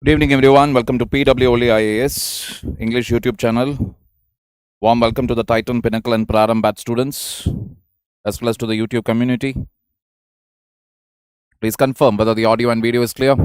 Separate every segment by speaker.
Speaker 1: Good evening, everyone. Welcome to pw.live English YouTube channel. Warm welcome to the Titan, Pinnacle, and Praram batch students, as well as to the YouTube community. Please confirm whether the audio and video is clear.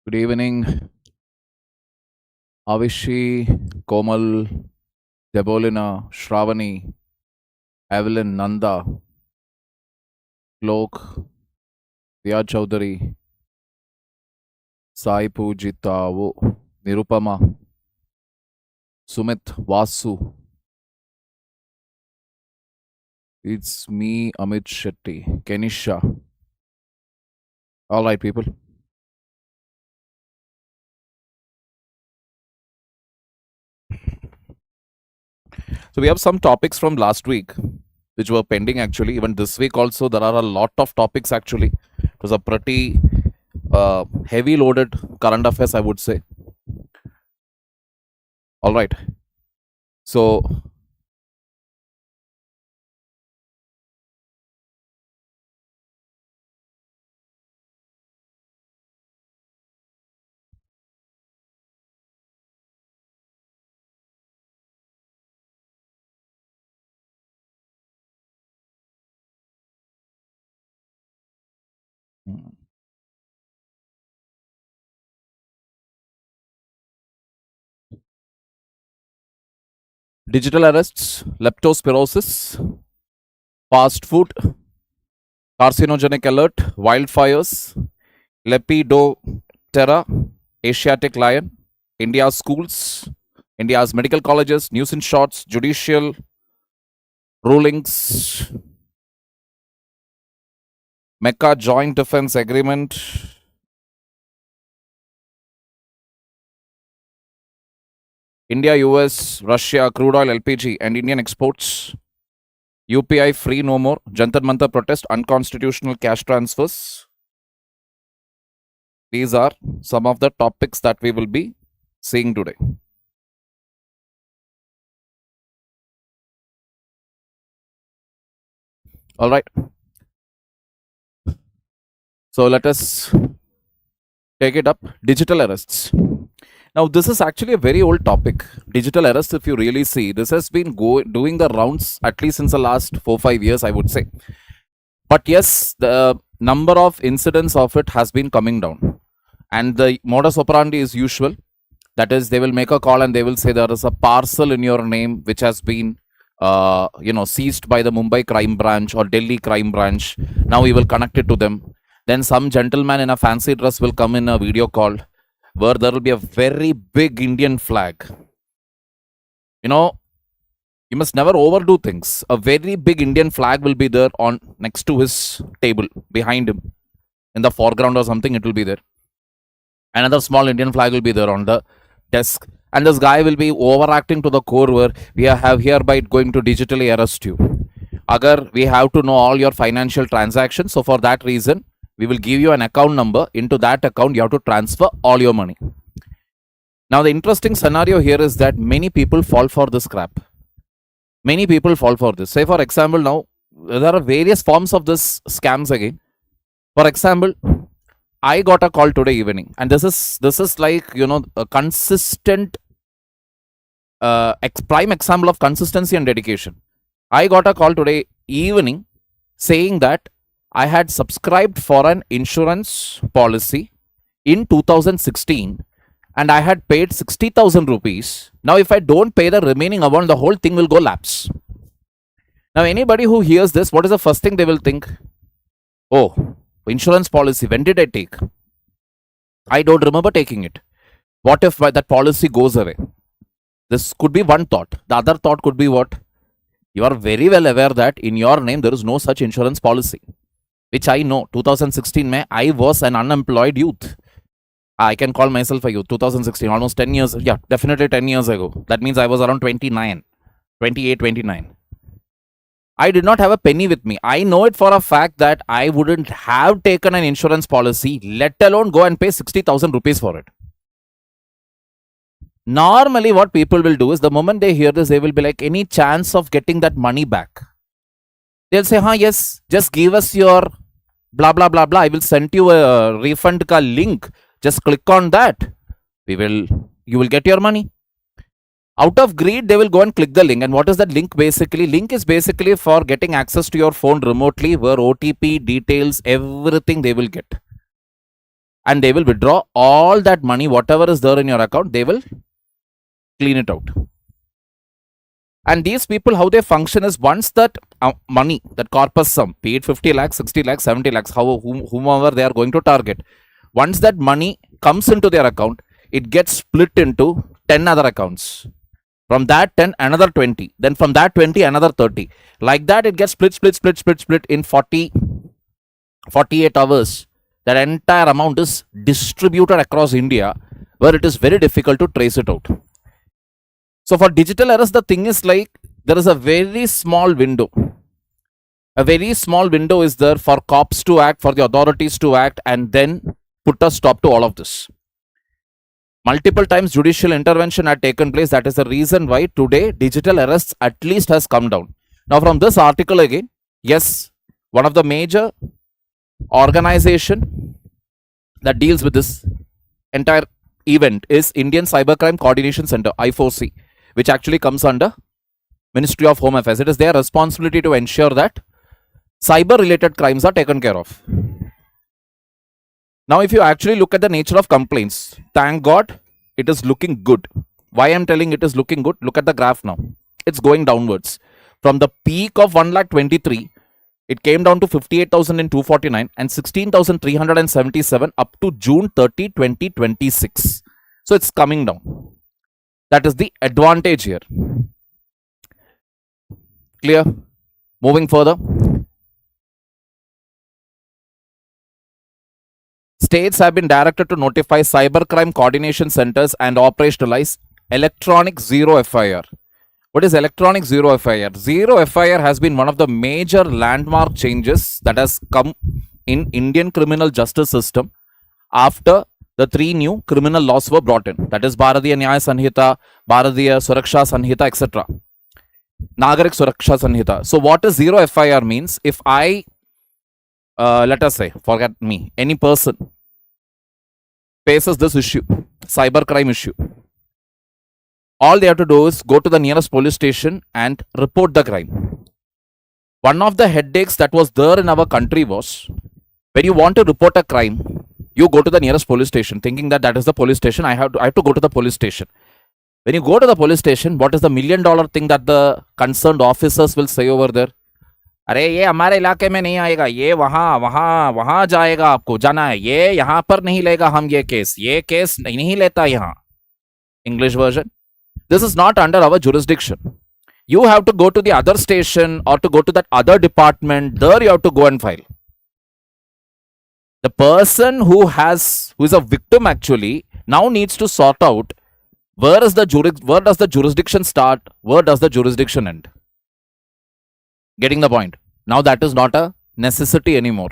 Speaker 1: Good evening, Avishi, Komal, Debolina, Shravani, Evelyn, Nanda, Lok, Via Chaudhary, Sai Pujitavu, Nirupama, Sumit, Vasu. It's me, Amit Shetty, Kenisha. All right, people. So we have some topics from last week which were pending actually. Even this week also there are a lot of topics actually. It was a pretty heavy loaded current affairs, I would say. All right. So digital arrests, leptospirosis, fast food, carcinogenic alert, wildfires, Lepidoptera, Asiatic lion, India's schools, India's medical colleges, news in shorts, judicial rulings, Mecca Joint Defense Agreement, India, US, Russia, crude oil, LPG, and Indian exports, UPI free no more, Jantar Mantar protest, unconstitutional cash transfers. These are some of the topics that we will be seeing today. All right. So let us take it up. Digital arrests. Now, this is actually a very old topic. Digital arrests, if you really see, this has been doing the rounds at least since the last 4-5 years, I would say. But yes, the number of incidents of it has been coming down. And the modus operandi is usual. That is, they will make a call and they will say there is a parcel in your name which has been seized by the Mumbai crime branch or Delhi crime branch. Now we will connect it to them. Then some gentleman in a fancy dress will come in a video call where there will be a very big Indian flag. You must never overdo things. A very big Indian flag will be there on next to his table, behind him. In the foreground or something, it will be there. Another small Indian flag will be there on the desk. And this guy will be overacting to the core where we have hereby going to digitally arrest you. Agar we have to know all your financial transactions. So for that reason, we will give you an account number. Into that account, you have to transfer all your money. Now, the interesting scenario here is that many people fall for this crap. Many people fall for this. Say, for example, now, there are various forms of this scams again. For example, I got a call today evening, and this is like, a consistent prime example of consistency and dedication. I got a call today evening saying that I had subscribed for an insurance policy in 2016 and I had paid 60,000 rupees. Now, if I don't pay the remaining amount, the whole thing will go lapse. Now, anybody who hears this, what is the first thing they will think? Oh, Insurance policy, when did I take? I don't remember taking it. What if that policy goes away? This could be one thought. The other thought could be what? You are very well aware that in your name there is no such insurance policy, which I know. 2016 May, I was an unemployed youth. I can call myself a youth. 2016, almost 10 years. Yeah, definitely 10 years ago. That means I was around 29, 28, 29. I did not have a penny with me. I know it for a fact that I wouldn't have taken an insurance policy, let alone go and pay 60,000 rupees for it. Normally, what people will do is the moment they hear this, they will be like, any chance of getting that money back? They'll say, yes, just give us your blah, blah, blah, blah. I will send you a refund ka link. Just click on that. You will get your money. Out of greed, they will go and click the link. And what is that link basically? Link is basically for getting access to your phone remotely, where OTP, details, everything they will get. And they will withdraw all that money, whatever is there in your account, they will clean it out. And these people, how they function is once that money, that corpus sum, be it 50 lakhs, 60 lakhs, 70 lakhs, whomever they are going to target, once that money comes into their account, it gets split into 10 other accounts. From that 10, another 20. Then from that 20, another 30. Like that, it gets split in 48 hours. That entire amount is distributed across India, where it is very difficult to trace it out. So for digital arrest, the thing is like, there is a very small window. A very small window is there for cops to act, for the authorities to act, and then put a stop to all of this. Multiple times judicial intervention had taken place. That is the reason why today digital arrests at least has come down. Now from this article again, yes, one of the major organization that deals with this entire event is Indian Cybercrime Coordination Center, I4C, which actually comes under Ministry of Home Affairs. It is their responsibility to ensure that cyber related crimes are taken care of. Now, if you actually look at the nature of complaints, thank God it is looking good. Why I am telling it is looking good? Look at the graph now. It's going downwards. From the peak of 1,23,000, it came down to 58,249 and 16,377 up to June 30, 2026. So it's coming down. That is the advantage here. Clear? Moving further. States have been directed to notify cybercrime coordination centers and operationalize electronic zero FIR. What is electronic zero FIR? Zero FIR has been one of the major landmark changes that has come in Indian criminal justice system after the 3 new criminal laws were brought in. That is Bharatiya Nyaya Sanhita, Bharatiya Suraksha Sanhita, etc. Nagarik Suraksha Sanhita. So what is zero FIR means? If I, let us say, forget me, any person faces this issue, cybercrime issue, all they have to do is go to the nearest police station and report the crime. One of the headaches that was there in our country was, when you want to report a crime, you go to the nearest police station thinking that that is the police station. I have to go to the police station. When you go to the police station, what is the $1 million thing that the concerned officers will say over there? अरे ये हमारे इलाके में नहीं आएगा, ये वहां जाएगा, आपको जाना है, ये यहाँ पर नहीं लेगा हम ये केस नहीं लेता यहाँ. English version. This is not under our jurisdiction. You have to go to the other station or to go to that other department. There you have to go and file. The person who is a victim actually now needs to sort out where does the jurisdiction start, where does the jurisdiction end. Getting the point? Now that is not a necessity anymore.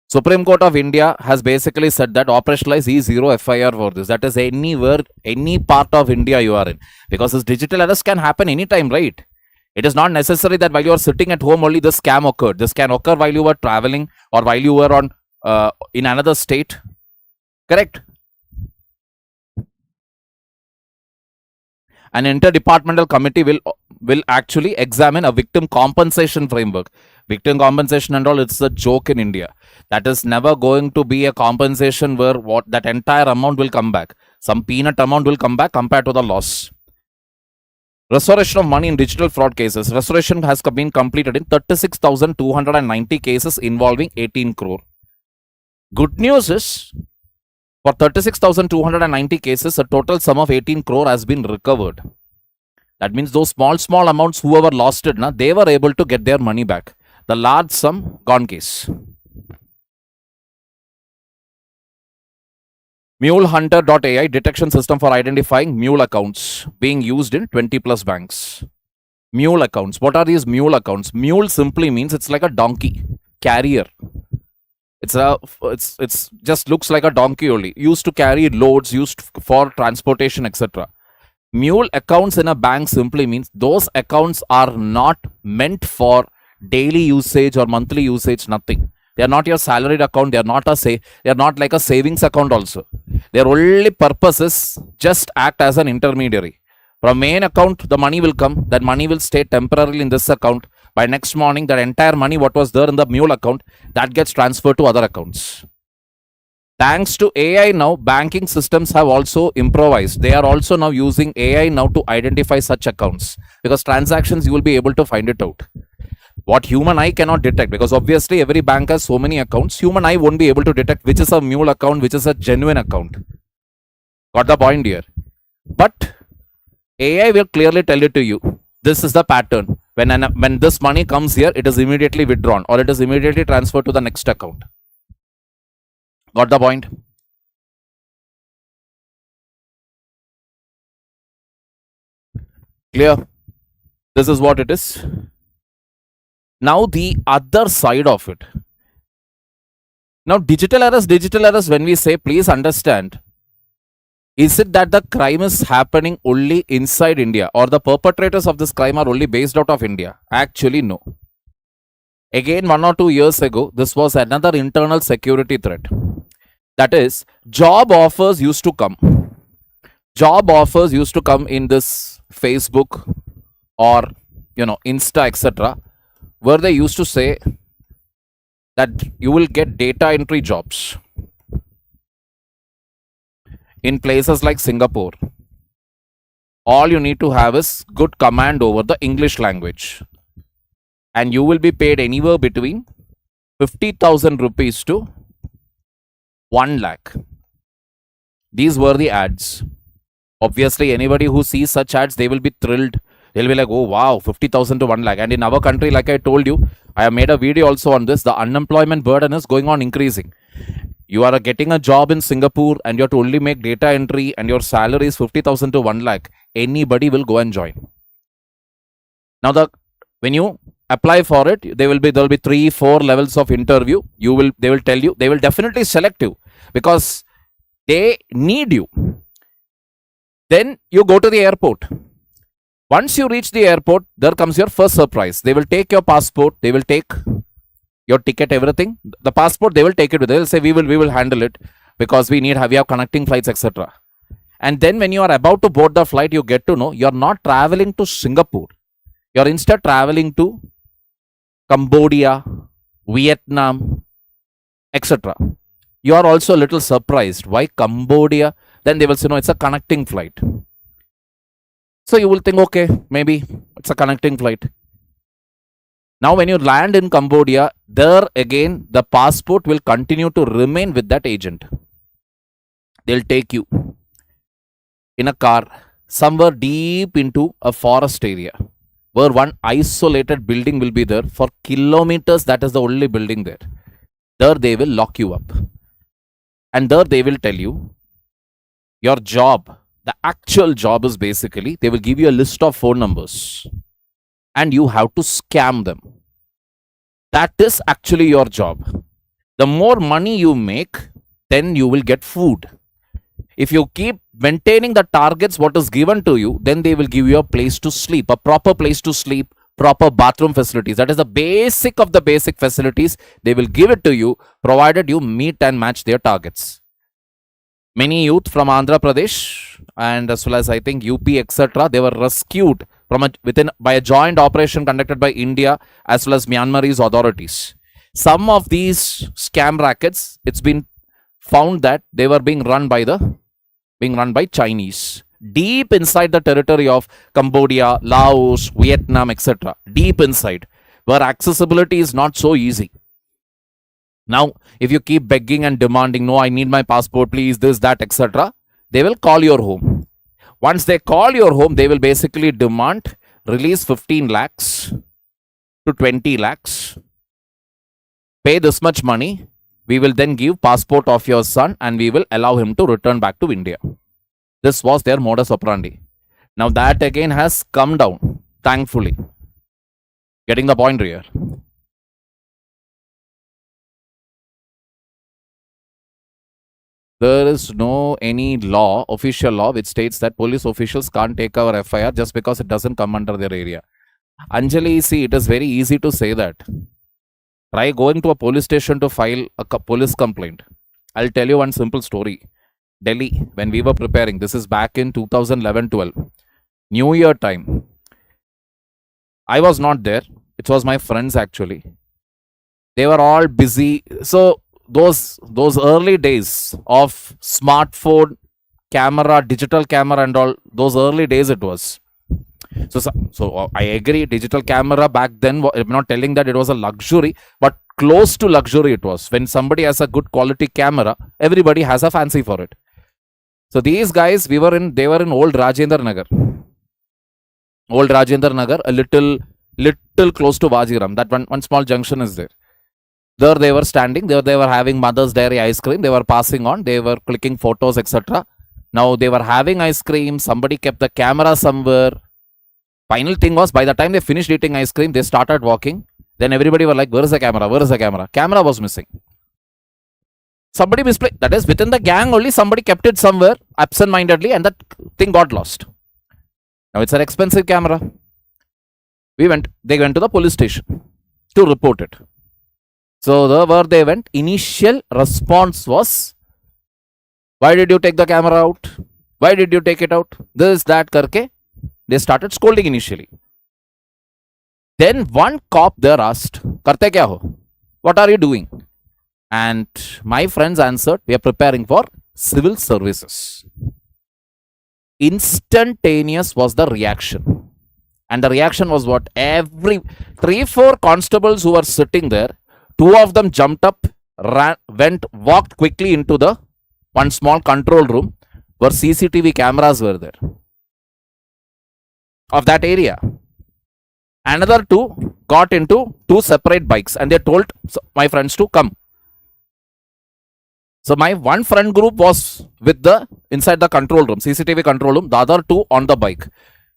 Speaker 1: Supreme Court of India has basically said that operationalize E0 FIR for this. That is anywhere, any part of India you are in. Because this digital arrest can happen anytime, right? It is not necessary that while you are sitting at home only this scam occurred. This can occur while you were traveling or while you were on in another state. Correct? An interdepartmental committee will actually examine a victim compensation framework. Victim compensation and all, it's a joke in India. That is never going to be a compensation where that entire amount will come back. Some peanut amount will come back compared to the loss. Restoration of money in digital fraud cases. Restoration has been completed in 36,290 cases involving 18 crore. Good news is, for 36,290 cases, a total sum of 18 crore has been recovered. That means those small amounts, whoever lost it, they were able to get their money back. The large sum, gone case. MuleHunter.ai detection system for identifying mule accounts being used in 20 plus banks. Mule accounts. What are these mule accounts? Mule simply means it's like a donkey carrier. It's just looks like a donkey only. Used to carry loads, used for transportation, etc. Mule accounts in a bank simply means those accounts are not meant for daily usage or monthly usage, nothing. They are not your salaried account. They are not like a savings account also. Their only purpose is just act as an intermediary. From main account, the money will come. That money will stay temporarily in this account. By next morning, that entire money, what was there in the mule account, that gets transferred to other accounts. Thanks to AI now, banking systems have also improvised. They are also now using AI now to identify such accounts, because transactions, you will be able to find it out. What human eye cannot detect, because obviously every bank has so many accounts, human eye won't be able to detect which is a mule account, which is a genuine account. Got the point here? But AI will clearly tell it to you. This is the pattern. When this money comes here, it is immediately withdrawn or it is immediately transferred to the next account. Got the point? Clear? This is what it is. Now the other side of it. Now digital errors, when we say, please understand, is it that the crime is happening only inside India or the perpetrators of this crime are only based out of India? Actually, no. Again, 1 or 2 years ago, this was another internal security threat. That is, job offers used to come. Job offers used to come in this Facebook or Insta, etc., where they used to say that you will get data entry jobs in places like Singapore. All you need to have is good command over the English language, and you will be paid anywhere between 50,000 rupees to 1 lakh. These were the ads. Obviously, anybody who sees such ads, they will be thrilled. They'll be like, oh wow, 50,000 to 1 lakh. And in our country, like I told you, I have made a video also on this. The unemployment burden is going on increasing. You are getting a job in Singapore and you have to only make data entry and your salary is 50,000 to 1 lakh. Anybody will go and join. Now, when you apply for it, there will be 3-4 levels of interview. They will tell you, they will definitely select you because they need you. Then you go to the airport. Once you reach the airport, there comes your first surprise. They will take your passport, they will take your ticket, everything. The passport, they will take it with them. They will say, we will handle it because we have connecting flights, etc. And then when you are about to board the flight, you get to know you are not traveling to Singapore. You are instead traveling to Cambodia, Vietnam, etc. You are also a little surprised. Why Cambodia? Then they will say, no, it's a connecting flight. So you will think, okay, maybe it's a connecting flight. Now, when you land in Cambodia, there again, the passport will continue to remain with that agent. They'll take you in a car somewhere deep into a forest area where one isolated building will be there for kilometers. That is the only building there. There they will lock you up. And there they will tell you your job. The actual job is basically, they will give you a list of phone numbers and you have to scam them. That is actually your job. The more money you make, then you will get food. If you keep maintaining the targets, what is given to you, then they will give you a place to sleep, a proper place to sleep, proper bathroom facilities. That is the basic of the basic facilities. They will give it to you, provided you meet and match their targets. Many youth from Andhra Pradesh and as well as I think UP, etc., they were rescued by a joint operation conducted by India as well as Myanmarese authorities. Some of these scam rackets, it's been found that they were being run by Chinese deep inside the territory of Cambodia, Laos, Vietnam, etc. Deep inside, where accessibility is not so easy. Now, if you keep begging and demanding, no, I need my passport, please, this, that, etc., they will call your home. Once they call your home, they will basically demand release 15 lakhs to 20 lakhs. Pay this much money. We will then give passport of your son and we will allow him to return back to India. This was their modus operandi. Now that again has come down, thankfully. Getting the point here. There is no any law, official law, which states that police officials can't take our FIR just because it doesn't come under their area. Anjali, see, it is very easy to say that. Try going to a police station to file a police complaint. I'll tell you one simple story. Delhi, when we were preparing, this is back in 2011-12, New Year time. I was not there. It was my friends actually. They were all busy. So those early days of smartphone, camera, digital camera and all, those early days it was. So I agree, digital camera back then, I'm not telling that it was a luxury, but close to luxury it was. When somebody has a good quality camera, everybody has a fancy for it. So these guys, they were in old Rajendra Nagar. Old Rajendra Nagar, a little close to Vajiram. That one small junction is there. There they were standing, there they were having Mother's Dairy ice cream, they were passing on, they were clicking photos, etc. Now they were having ice cream, somebody kept the camera somewhere. Final thing was, by the time they finished eating ice cream, they started walking. Then everybody were like, where is the camera? Where is the camera? Camera was missing. Somebody misplaced. That is, within the gang only, somebody kept it somewhere absent-mindedly and that thing got lost. Now it's an expensive camera. They went to the police station to report it. So where they went, initial response was, why did you take the camera out? Why did you take it out? This, that, karke. They started scolding initially. Then one cop there asked, Karte kya ho? What are you doing? And my friends answered, we are preparing for civil services. Instantaneous was the reaction. And the reaction was what? Every 3-4 constables who were sitting there, 2 of them jumped up, walked quickly into the one small control room where CCTV cameras were there of that area. Another 2 got into 2 separate bikes and they told my friends to come. So my one friend group was with inside the control room, CCTV control room, the other 2 on the bike.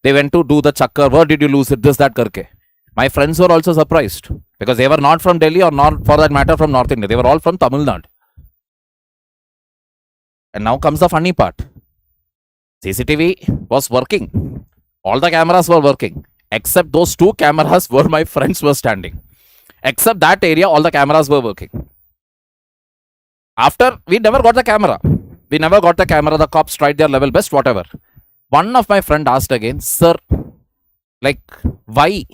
Speaker 1: They went to do the chakkar, where did you lose it, this, that, karke. My friends were also surprised because they were not from Delhi or not for that matter from North India. They were all from Tamil Nadu. And now comes the funny part. CCTV was working. All the cameras were working. Except those 2 cameras where my friends were standing. Except that area, all the cameras were working. After, we never got the camera. The cops tried their level best, whatever. One of my friend asked again, sir, like, why?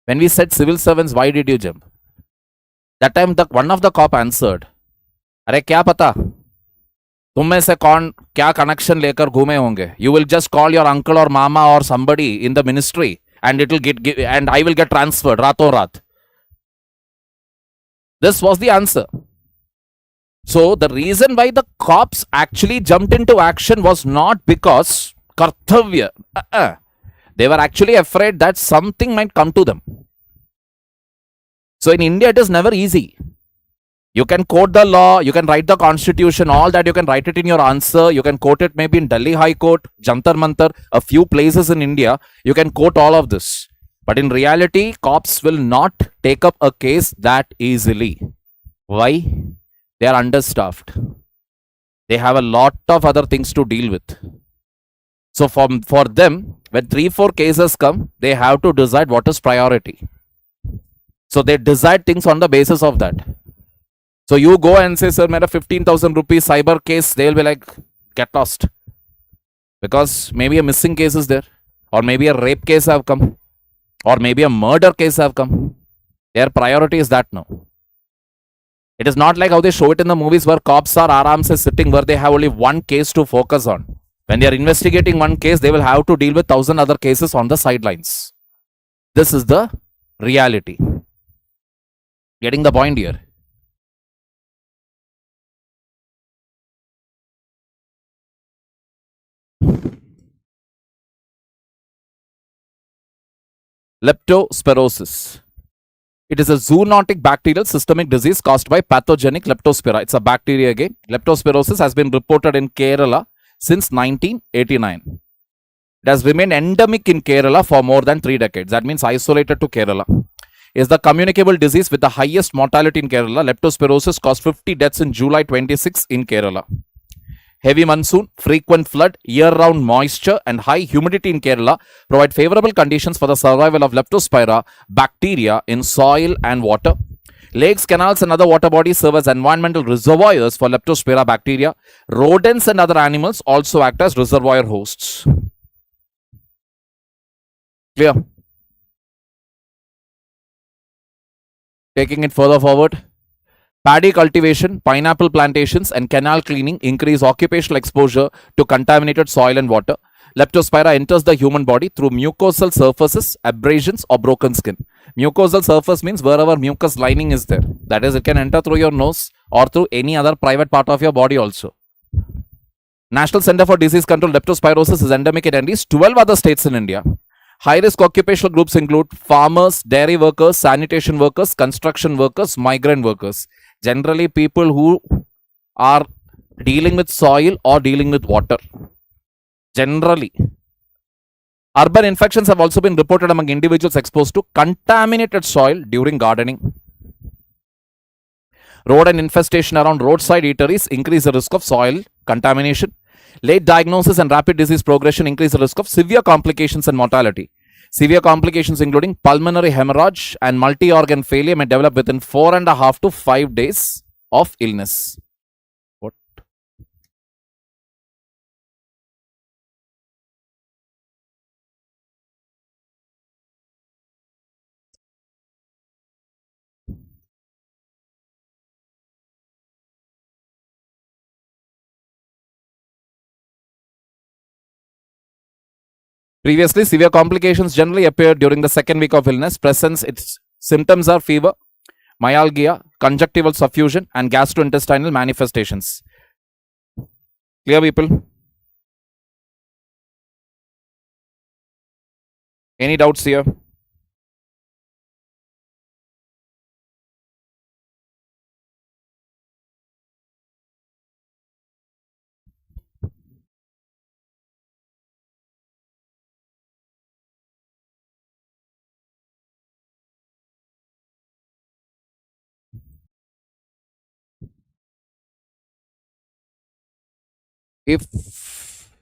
Speaker 1: When we said civil servants, why did you jump? That time, one of the cop answered, अरे क्या पता तुम में से कौन क्या connection लेकर घूमे होंगे. You will just call your uncle or mama or somebody in the ministry and it will get and I will get transferred raton raat. This was the answer. So the reason why the cops actually jumped into action was not because kartavya. They were actually afraid that something might come to them. So in India, it is never easy. You can quote the law, you can write the constitution, all that you can write it in your answer. You can quote it maybe in Delhi High Court, Jantar Mantar, a few places in India. You can quote all of this. But in reality, cops will not take up a case that easily. Why? They are understaffed. They have a lot of other things to deal with. So for them, when 3-4 cases come, they have to decide what is priority. So they decide things on the basis of that. So you go and say, sir, mera 15,000 rupees cyber case, they'll be like, get lost. Because maybe a missing case is there. Or maybe a rape case have come. Or maybe a murder case have come. Their priority is that now. It is not like how they show it in the movies where cops are aram se sitting where they have only one case to focus on. When they are investigating one case, they will have to deal with 1,000 other cases on the sidelines. This is the reality. Getting the point here. Leptospirosis. It is a zoonotic bacterial systemic disease caused by pathogenic Leptospira. It's a bacteria again. Leptospirosis has been reported in Kerala since 1989. It has remained endemic in Kerala for more than 3 decades. That means isolated to Kerala. Is the communicable disease with the highest mortality in Kerala. Leptospirosis caused 50 deaths in July 26 in Kerala. Heavy monsoon, frequent flood, year-round moisture and high humidity in Kerala provide favorable conditions for the survival of Leptospira bacteria in soil and water. Lakes, canals and other water bodies serve as environmental reservoirs for Leptospira bacteria. Rodents and other animals also act as reservoir hosts. Clear? Taking it further forward. Paddy cultivation, pineapple plantations, and canal cleaning increase occupational exposure to contaminated soil and water. Leptospira enters the human body through mucosal surfaces, abrasions, or broken skin. Mucosal surface means wherever mucus lining is there. That is, it can enter through your nose or through any other private part of your body also. National Center for Disease Control, leptospirosis is endemic in at least 12 other states in India. High-risk occupational groups include farmers, dairy workers, sanitation workers, construction workers, migrant workers. Generally, people who are dealing with soil or dealing with water. Generally. Urban infections have also been reported among individuals exposed to contaminated soil during gardening. Rodent infestation around roadside eateries increase the risk of soil contamination. Late diagnosis and rapid disease progression increase the risk of severe complications and mortality. Severe complications including pulmonary hemorrhage and multi-organ failure may develop within 4.5 to 5 days of illness. What? Previously, severe complications generally appear during the second week of illness. Presence, its symptoms are fever, myalgia, conjunctival suffusion, and gastrointestinal manifestations. Clear, people? Any doubts here? If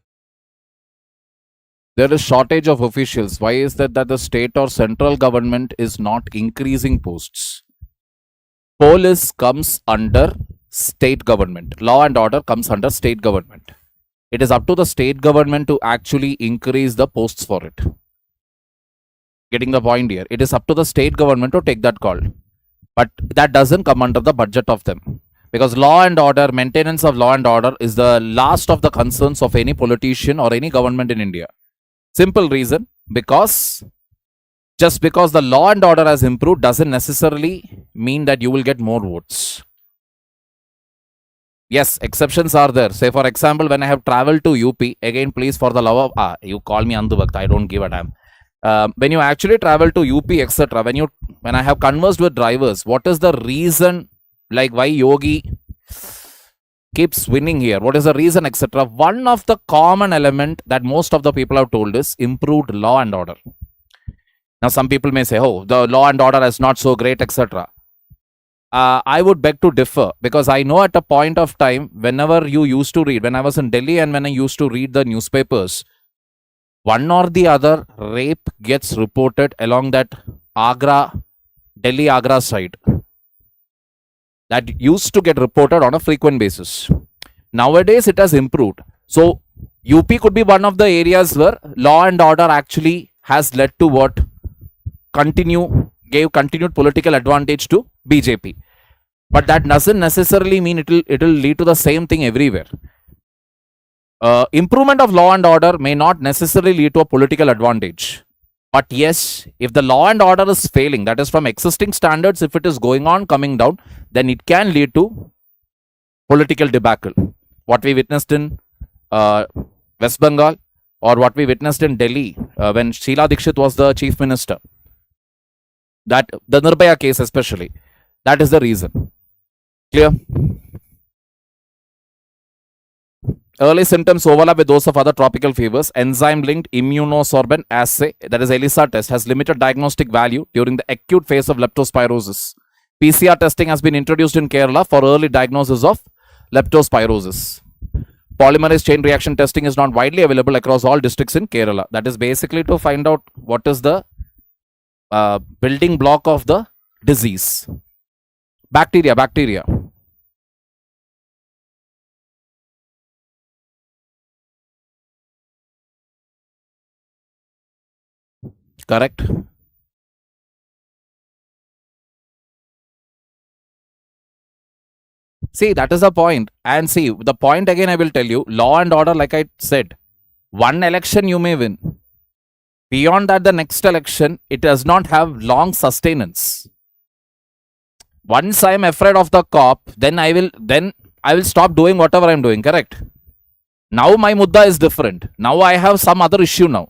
Speaker 1: there is shortage of officials, why is that the state or central government is not increasing posts? Police comes under state government. Law and order comes under state government. It is up to the state government to actually increase the posts for it. Getting the point here? It is up to the state government to take that call. But that doesn't come under the budget of them. Because law and order, maintenance of law and order is the last of the concerns of any politician or any government in India. Simple reason, because just because the law and order has improved doesn't necessarily mean that you will get more votes. Yes, exceptions are there. Say for example, when I have traveled to UP, again please for the love of, you call me Anduvakt, I don't give a damn. When you actually travel to UP, etc., when I have conversed with drivers, what is the reason, like why Yogi keeps winning here? What is the reason, etc.? One of the common element that most of the people have told is improved law and order. Now, some people may say, oh, the law and order is not so great, etc. I would beg to differ, because I know at a point of time, whenever you used to read, when I was in Delhi and when I used to read the newspapers, one or the other rape gets reported along that Delhi-Agra side. That used to get reported on a frequent basis. Nowadays, it has improved. So, UP could be one of the areas where law and order actually has led to what? Gave continued political advantage to BJP. But that doesn't necessarily mean it will lead to the same thing everywhere. Improvement of law and order may not necessarily lead to a political advantage. But yes, if the law and order is failing, that is from existing standards, if it is going on, coming down, then it can lead to political debacle. What we witnessed in West Bengal, or what we witnessed in Delhi when Sheila Dikshit was the chief minister. That the Nirbhaya case especially. That is the reason. Clear? Early symptoms overlap with those of other tropical fevers. Enzyme-linked immunosorbent assay, that is ELISA test, has limited diagnostic value during the acute phase of leptospirosis. PCR testing has been introduced in Kerala for early diagnosis of leptospirosis. Polymerase chain reaction testing is not widely available across all districts in Kerala. That is basically to find out what is the building block of the disease. Bacteria. Correct? See, that is the point. And see, the point again I will tell you, law and order, like I said, one election you may win. Beyond that, the next election, it does not have long sustenance. Once I am afraid of the cop, then I will stop doing whatever I am doing, correct? Now my mudda is different. Now I have some other issue now.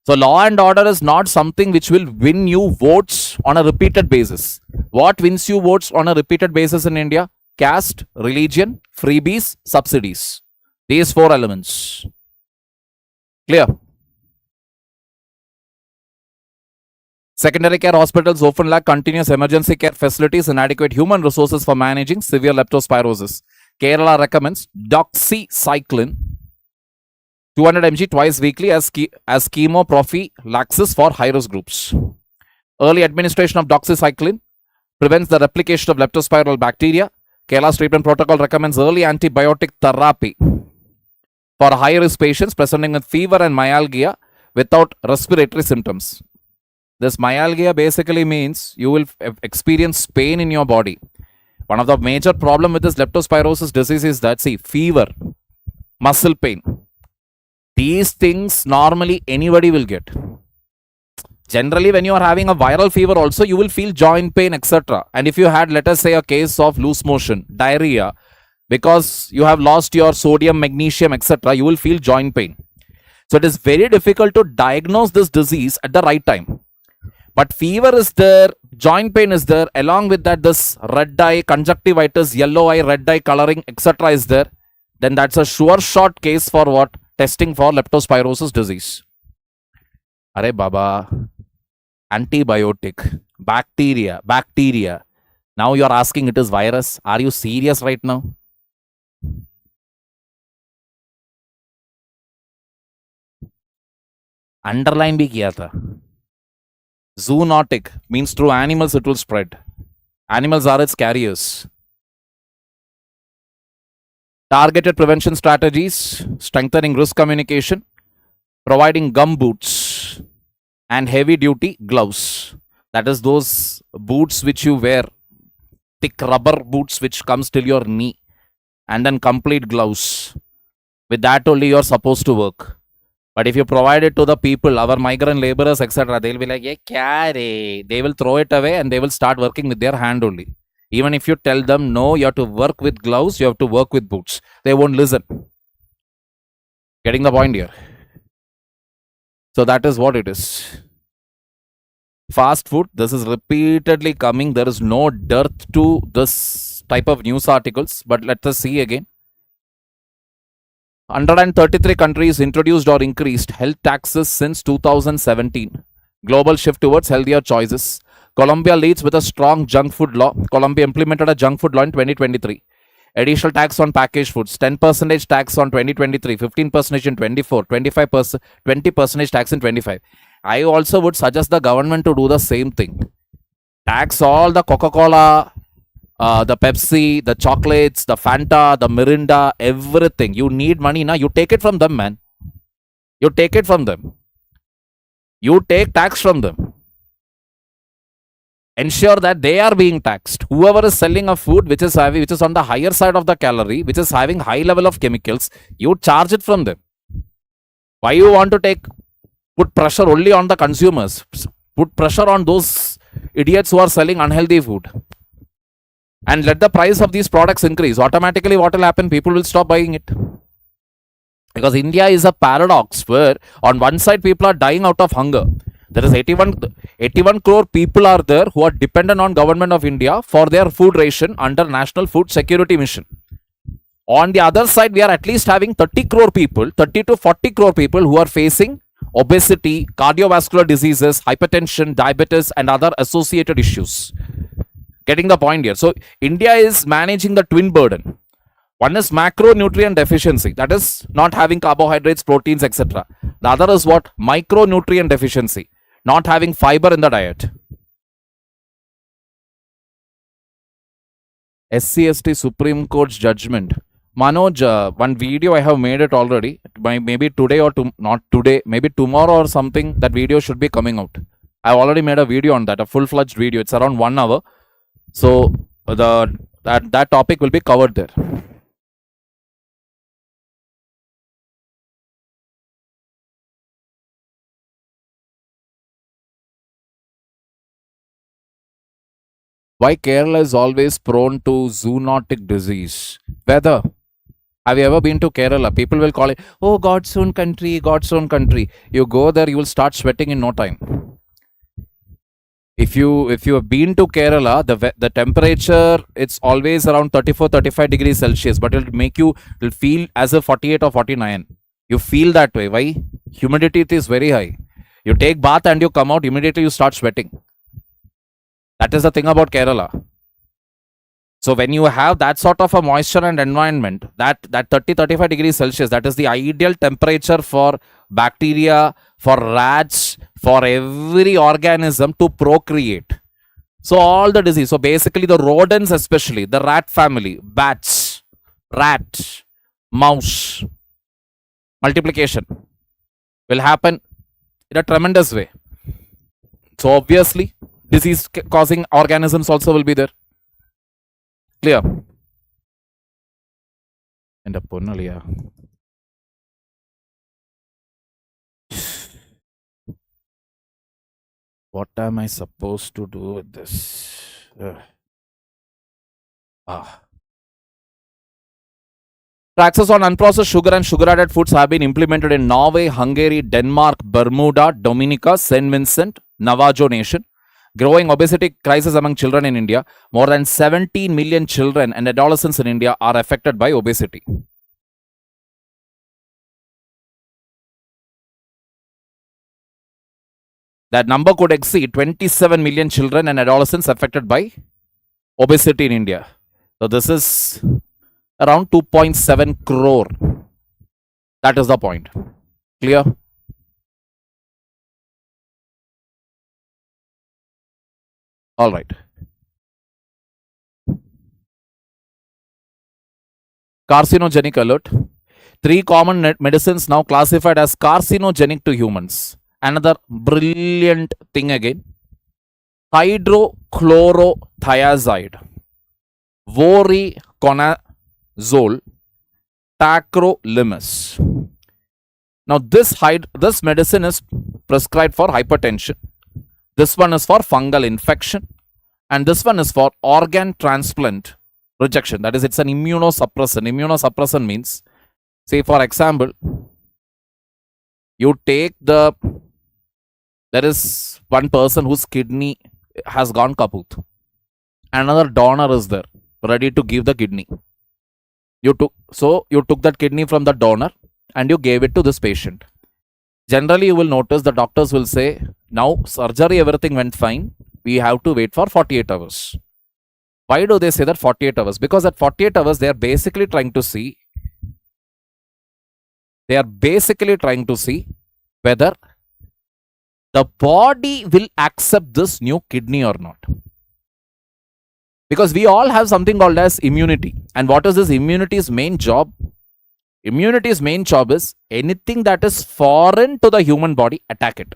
Speaker 1: So law and order is not something which will win you votes on a repeated basis. What wins you votes on a repeated basis in India? Caste, religion, freebies, subsidies. These four elements. Clear? Secondary care hospitals often lack continuous emergency care facilities and adequate human resources for managing severe leptospirosis. Kerala recommends doxycycline 200 mg twice weekly as chemoprophylaxis for high-risk groups. Early administration of doxycycline prevents the replication of leptospiral bacteria. Kerala's treatment protocol recommends early antibiotic therapy for high-risk patients presenting with fever and myalgia without respiratory symptoms. This myalgia basically means you will experience pain in your body. One of the major problem with this leptospirosis disease is that, see, fever, muscle pain. These things normally anybody will get. Generally, when you are having a viral fever also, you will feel joint pain, etc. And if you had, let us say, a case of loose motion, diarrhea, because you have lost your sodium, magnesium, etc., you will feel joint pain. So it is very difficult to diagnose this disease at the right time. But fever is there, joint pain is there, along with that this red eye, conjunctivitis, yellow eye, red eye coloring, etc. is there. Then that's a sure shot case for what? Testing for leptospirosis disease. Arey Baba, antibiotic, bacteria. Now you are asking it is virus. Are you serious right now? Underline bhi kiya tha. Zoonotic means through animals it will spread. Animals are its carriers. Targeted prevention strategies, strengthening risk communication, providing gum boots and heavy duty gloves. That is those boots which you wear, thick rubber boots which comes till your knee, and then complete gloves. With that only you are supposed to work. But if you provide it to the people, our migrant laborers, etc., they'll be like, "Ye kya re?" They will throw it away and they will start working with their hand only. Even if you tell them, no, you have to work with gloves, you have to work with boots, they won't listen. Getting the point here? So that is what it is. Fast food, this is repeatedly coming. There is no dearth to this type of news articles. But let us see again. 133 countries introduced or increased health taxes since 2017. Global shift towards healthier choices. Colombia leads with a strong junk food law. Colombia implemented a junk food law in 2023. Additional tax on packaged foods, 10% tax on 2023, 15% in 24, 25%, 20% tax in 25. I also would suggest the government to do the same thing. Tax all the Coca-Cola, the Pepsi, the chocolates, the Fanta, the Mirinda, everything. You need money now. You take it from them, man. You take it from them. You take tax from them. Ensure that they are being taxed. Whoever is selling a food which is on the higher side of the calorie, which is having high level of chemicals, you charge it from them. Why you want to put pressure only on the consumers? Put pressure on those idiots who are selling unhealthy food. And let the price of these products increase. Automatically what will happen? People will stop buying it. Because India is a paradox where on one side people are dying out of hunger. There is 81 crore people are there who are dependent on government of India for their food ration under National Food Security Mission. On the other side, we are at least having 30 crore people, 30 to 40 crore people who are facing obesity, cardiovascular diseases, hypertension, diabetes, and other associated issues. Getting the point here. So, India is managing the twin burden. One is macronutrient deficiency, that is not having carbohydrates, proteins, etc. The other is what? Micronutrient deficiency, not having fiber in the diet. SCST Supreme Court's judgment. Manoj, one video I have made it already. Maybe today or not today, maybe tomorrow or something. That video should be coming out. I have already made a video on that, a full-fledged video. It's around 1 hour. So that topic will be covered there. Why Kerala is always prone to zoonotic disease? Weather. Have you ever been to Kerala? People will call it, oh, God's own country, God's own country. You go there, you will start sweating in no time. If you have been to Kerala, the temperature, it's always around 34-35 degrees Celsius, but it'll feel as if 48 or 49. You feel that way. Why? Humidity is very high. You take bath and you come out, immediately you start sweating. That is the thing about Kerala. So when you have that sort of a moisture and environment, that 30-35 degrees Celsius, that is the ideal temperature for bacteria, for rats, for every organism to procreate. So all the disease, so basically the rodents, especially the rat family, bats, rat, mouse, multiplication will happen in a tremendous way. So obviously disease causing organisms also will be there. Clear? And a Ponnalia. What am I supposed to do with this? Taxes on unprocessed sugar and sugar-added foods have been implemented in Norway, Hungary, Denmark, Bermuda, Dominica, St. Vincent, Navajo Nation. Growing obesity crisis among children in India. More than 17 million children and adolescents in India are affected by obesity. That number could exceed 27 million children and adolescents affected by obesity in India. So this is around 2.7 crore. That is the point. Clear? All right. Carcinogenic alert. 3 common medicines now classified as carcinogenic to humans. Another brilliant thing again. Hydrochlorothiazide, voriconazole, tacrolimus. Now this medicine is prescribed for hypertension. This one is for fungal infection, and this one is for organ transplant rejection. That is, it's an immunosuppressant. Immunosuppressant means, say for example, you take there is one person whose kidney has gone kaput. Another donor is there, ready to give the kidney. You took that kidney from the donor and you gave it to this patient. Generally, you will notice the doctors will say, now surgery, everything went fine. We have to wait for 48 hours. Why do they say that 48 hours? Because at 48 hours, they are basically trying to see whether the body will accept this new kidney or not. Because we all have something called as immunity. And what is this immunity's main job? Immunity's main job is anything that is foreign to the human body, attack it.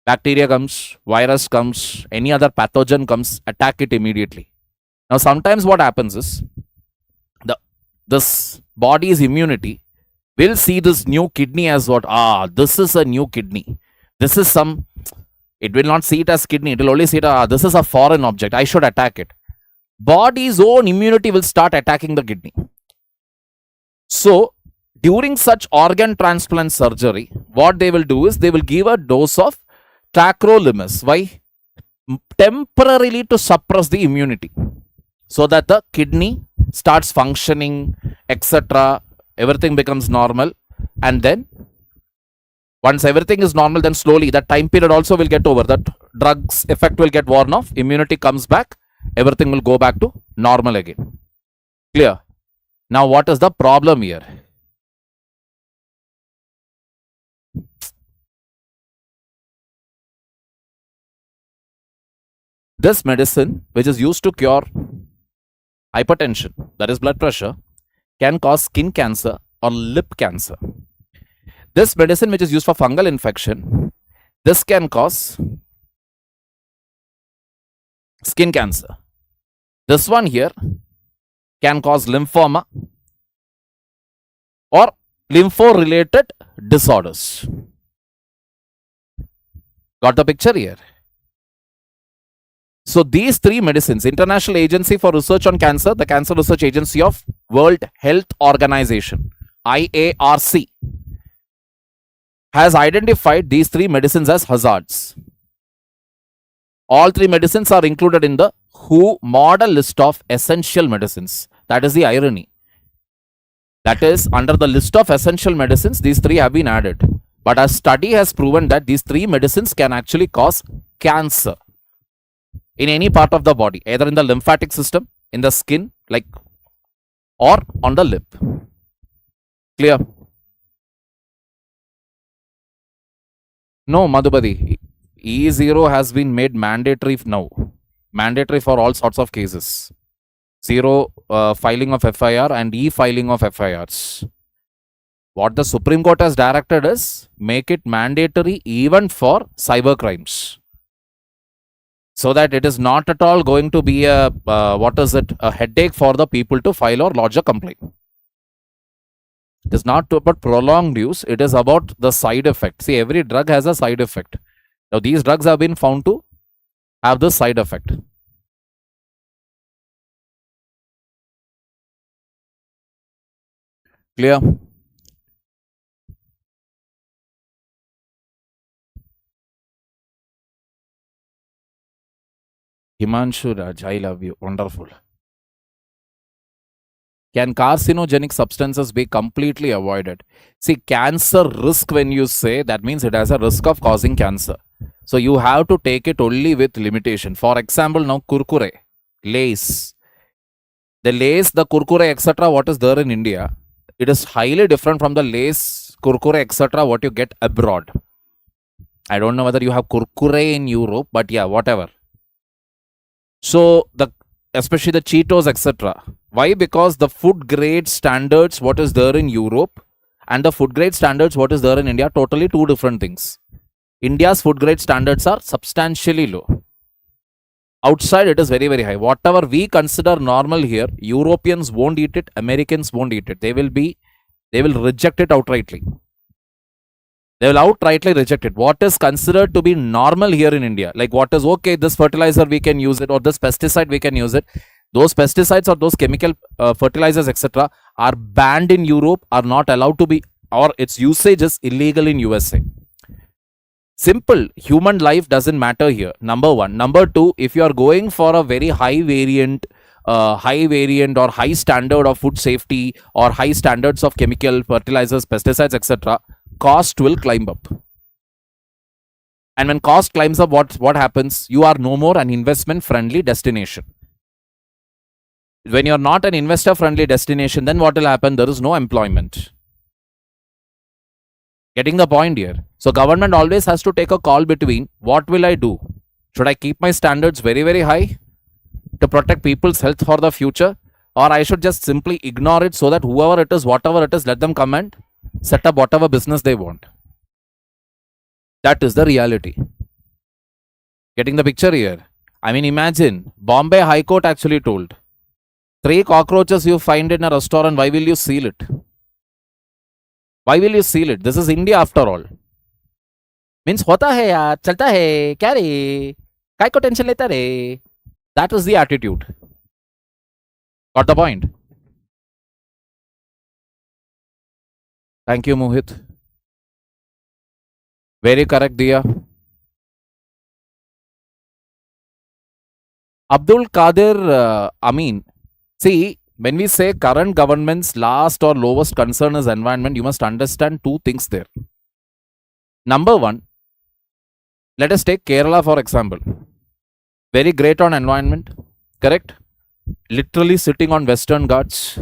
Speaker 1: Bacteria comes, virus comes, any other pathogen comes, attack it immediately. Now sometimes what happens is, this body's immunity will see this new kidney as what? This is a new kidney. This is it will not see it as kidney. It will only see it, this is a foreign object. I should attack it. Body's own immunity will start attacking the kidney. So, During such organ transplant surgery, what they will do is they will give a dose of tacrolimus. Why? Temporarily to suppress the immunity, so that the kidney starts functioning, etc. Everything becomes normal, and then once everything is normal, then slowly that time period also will get over. That drugs effect will get worn off, immunity comes back, everything will go back to normal again. Clear? Now, what is the problem here? This medicine, which is used to cure hypertension, that is blood pressure, can cause skin cancer or lip cancer. This medicine, which is used for fungal infection, this can cause skin cancer. This one here can cause lymphoma or lympho-related disorders. Got the picture here? So these three medicines, International Agency for Research on Cancer, the Cancer Research Agency of World Health Organization, IARC, has identified these three medicines as hazards. All three medicines are included in the WHO model list of essential medicines. That is the irony. That is, under the list of essential medicines, these three have been added. But a study has proven that these three medicines can actually cause cancer in any part of the body, either in the lymphatic system, in the skin, like, or on the lip. Clear? No, Madhubadi. E0 has been made mandatory now. Mandatory for all sorts of cases. Zero filing of FIR and e-filing of FIRs. What the Supreme Court has directed is make it mandatory even for cyber crimes, so that it is not at all going to be a a headache for the people to file or lodge a complaint. It is not about prolonged use, it is about the side effect. See, every drug has a side effect. Now these drugs have been found to have this side effect. Clear? Himanshu Raj, I love you. Wonderful. Can carcinogenic substances be completely avoided? See, cancer risk, when you say, that means it has a risk of causing cancer. So you have to take it only with limitation. For example, now kurkure, Lays. The Lays, the kurkure, etc., what is there in India, it is highly different from the Lays, kurkure, etc., what you get abroad. I don't know whether you have kurkure in Europe, but yeah, whatever. So especially the Cheetos, etc. Why? Because the food grade standards, what is there in Europe, and the food grade standards, what is there in India, totally two different things. India's food grade standards are substantially low. Outside, it is very, very high. Whatever we consider normal here, Europeans won't eat it, Americans won't eat it. They will reject it outrightly. They will outrightly reject it. What is considered to be normal here in India, like what is okay, this fertilizer we can use it, or this pesticide we can use it, those pesticides or those chemical fertilizers, etc., are banned in Europe, are not allowed to be, or its usage is illegal in USA. Simple. Human life doesn't matter here. Number one. Number two, if you are going for a very high variant or high standard of food safety or high standards of chemical fertilizers, pesticides, etc., cost will climb up. And when cost climbs up, what happens? You are no more an investment friendly destination. When you're not an investor friendly destination, then what will happen? There is no employment. Getting the point here? So government always has to take a call between, what will I do? Should I keep my standards very, very high to protect people's health for the future? Or I should just simply ignore it so that whoever it is, whatever it is, let them come and set up whatever business they want. That is the reality. Getting the picture here? I mean, imagine, Bombay High Court actually told, 3 cockroaches you find in a restaurant, why will you seal it? Why will you seal it? This is India after all. Means hota hai yaar, chalta hai, kya re? Kai ko tension leta re? That is the attitude. Got the point? Thank you, Mohit. Very correct, Dia. Abdul Qadir Amin. See, when we say current government's last or lowest concern is environment, you must understand two things there. Number one, let us take Kerala for example. Very great on environment, correct? Literally sitting on Western Ghats.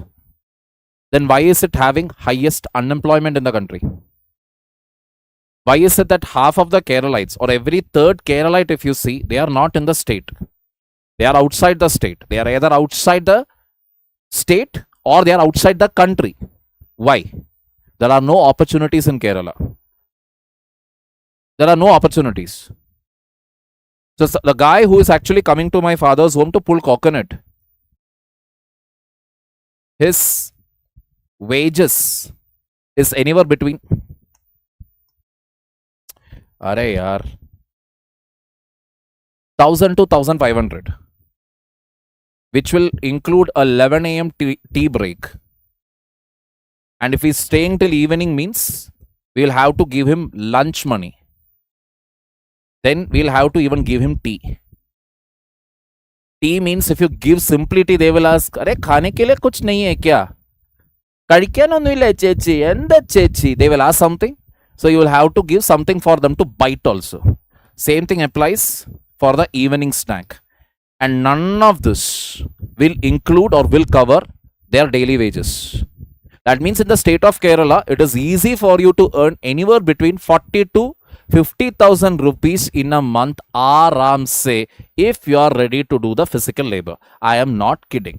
Speaker 1: Then why is it having highest unemployment in the country? Why is it that half of the Keralites or every third Keralite, if you see, they are not in the state? They are outside the state. They are either outside the state or they are outside the country. Why? There are no opportunities in Kerala. There are no opportunities. So the guy who is actually coming to my father's home to pull coconut, his wages is anywhere between, अरे यार, 1000 to 1500, which will include a 11 a.m. tea break. And if he's staying till evening means we'll have to give him lunch money. Then we'll have to even give him tea. Tea means if you give simply tea, they will ask, अरे खाने के लिए कुछ नहीं है क्या? കഴിക്കാനൊന്നുമില്ല ചേച്ചി, എന്താ ചേച്ചി? They will ask something. So you will have to give something for them to bite also. Same thing applies for the evening snack. And none of this will include or will cover their daily wages. That means in the state of Kerala, it is easy for you to earn anywhere between 40 to 50,000 rupees in a month, aram se, if you are ready to do the physical labor. I am not kidding.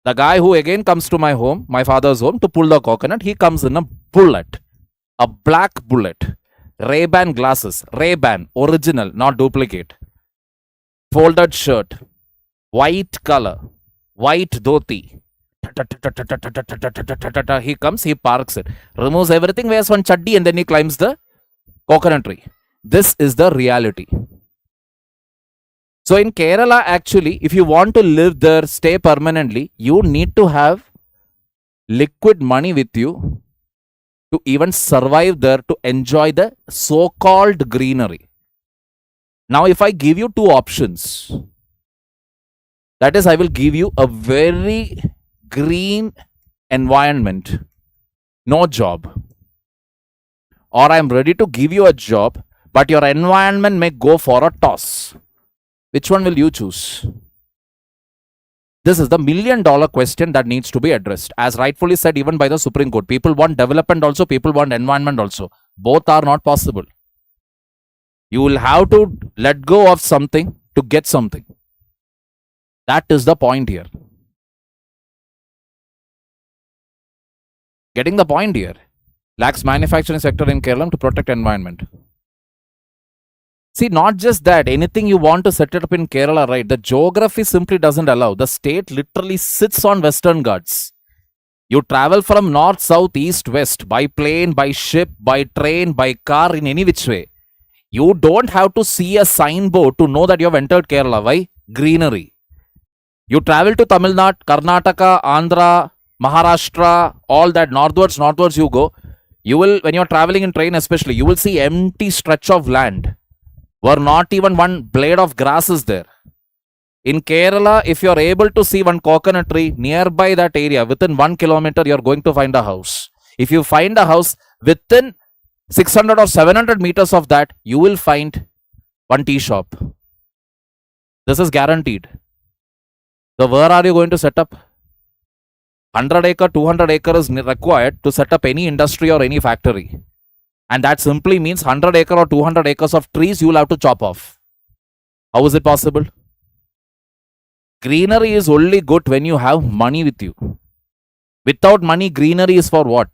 Speaker 1: The guy who again comes to my home, my father's home, to pull the coconut, he comes in a bullet, a black bullet, Ray-Ban glasses, Ray-Ban, original, not duplicate, folded shirt, white color, white dhoti. He comes, he parks it, removes everything, wears one chaddi, and then he climbs the coconut tree. This is the reality. So in Kerala, actually, if you want to live there, stay permanently, you need to have liquid money with you to even survive there, to enjoy the so-called greenery. Now, if I give you two options, that is, I will give you a very green environment, no job, or I am ready to give you a job, but your environment may go for a toss. Which one will you choose? This is the $1 million question that needs to be addressed. As rightfully said, even by the Supreme Court, people want development also, people want environment also. Both are not possible. You will have to let go of something to get something. That is the point here. Getting the point here. Lacks manufacturing sector in Kerala to protect environment. See, not just that, anything you want to set it up in Kerala, right? The geography simply doesn't allow. The state literally sits on Western Ghats. You travel from north, south, east, west, by plane, by ship, by train, by car, in any which way. You don't have to see a signboard to know that you have entered Kerala. Why? Greenery. You travel to Tamil Nadu, Karnataka, Andhra, Maharashtra, all that northwards you go. You will, when you're traveling in train especially, you will see empty stretch of land where not even one blade of grass is there. In Kerala, if you're able to see one coconut tree nearby that area, within 1 kilometer, you're going to find a house. If you find a house within 600 or 700 meters of that, you will find one tea shop. This is guaranteed. So where are you going to set up? 100 acre, 200 acre is required to set up any industry or any factory. And that simply means 100 acre or 200 acres of trees you will have to chop off. How is it possible? Greenery is only good when you have money with you. Without money, greenery is for what?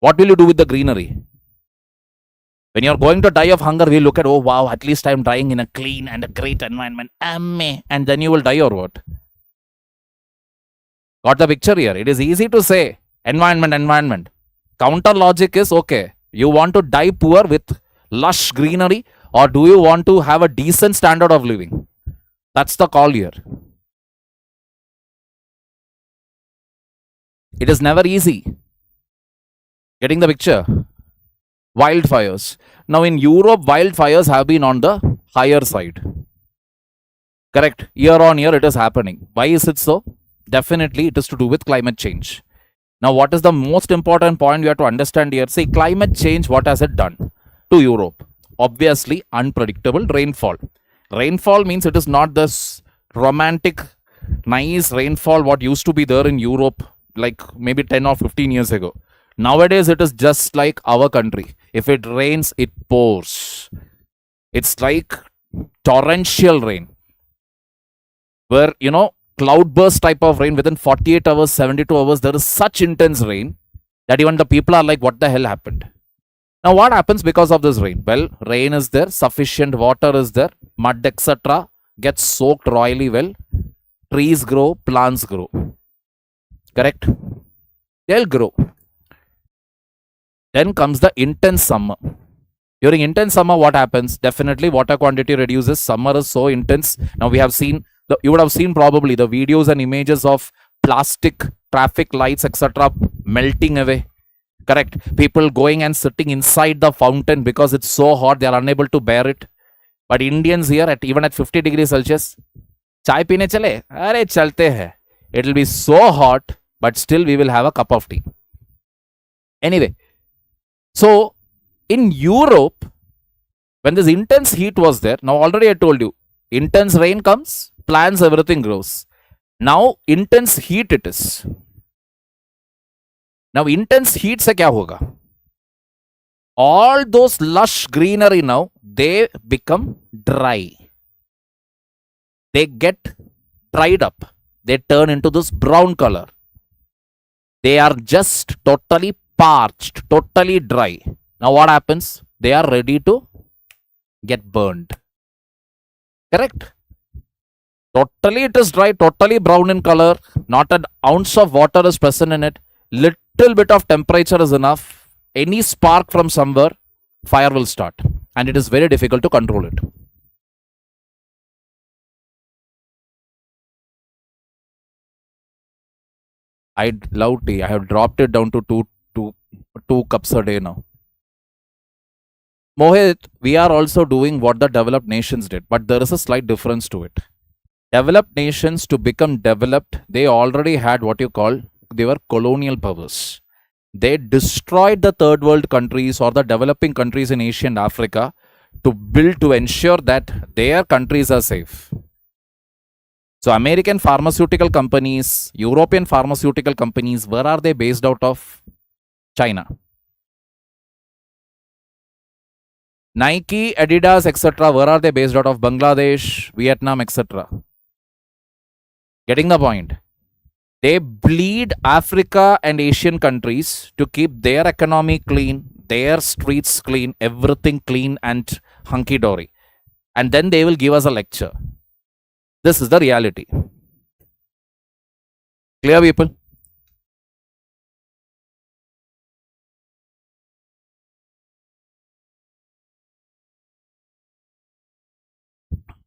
Speaker 1: What will you do with the greenery? When you are going to die of hunger, we look at, oh wow, at least I am dying in a clean and a great environment. And then you will die or what? Got the picture here? It is easy to say, environment. Counter logic is, okay, you want to die poor with lush greenery, or do you want to have a decent standard of living? That's the call here. It is never easy. Getting the picture? Wildfires. Now in Europe, wildfires have been on the higher side. Correct. Year on year, it is happening. Why is it so? Definitely, it is to do with climate change. Now, what is the most important point you have to understand here? See, climate change, what has it done to Europe? Obviously, unpredictable rainfall. Rainfall means it is not this romantic, nice rainfall what used to be there in Europe like maybe 10 or 15 years ago. Nowadays, it is just like our country. If it rains, it pours. It's like torrential rain where, cloudburst type of rain within 48 hours, 72 hours. There is such intense rain that even the people are like, what the hell happened? Now, what happens because of this rain? Well, rain is there, sufficient water is there, mud, etc. gets soaked royally well. Trees grow, plants grow. Correct? They'll grow. Then comes the intense summer. During intense summer, what happens? Definitely water quantity reduces. Summer is so intense. Now we have seen, you would have seen probably the videos and images of plastic, traffic lights, etc. melting away. Correct? People going and sitting inside the fountain because it's so hot, they are unable to bear it. But Indians here, even at 50 degrees Celsius, chai peene chale? Arey chalte hai. It will be so hot, but still we will have a cup of tea. Anyway, so in Europe, when this intense heat was there, now already I told you, intense rain comes, plants, everything grows. Now intense heat it is. Now intense heat se kya hoga? All those lush greenery now, they become dry. They get dried up. They turn into this brown color. They are just totally parched, totally dry. Now what happens? They are ready to get burned. Correct? Totally it is dry, totally brown in color. Not an ounce of water is present in it. Little bit of temperature is enough. Any spark from somewhere, fire will start. And it is very difficult to control it. I'd love tea. I have dropped it down to two cups a day now. Mohit, we are also doing what the developed nations did, but there is a slight difference to it. Developed nations, to become developed, they already had what you call, they were colonial powers. They destroyed the third world countries or the developing countries in Asia and Africa to ensure that their countries are safe. So American pharmaceutical companies, European pharmaceutical companies, where are they based out of? China. Nike, Adidas, etc. Where are they based out of? Bangladesh, Vietnam, etc. Getting the point? They bleed Africa and Asian countries to keep their economy clean, their streets clean, everything clean and hunky-dory. And then they will give us a lecture. This is the reality. Clear, people?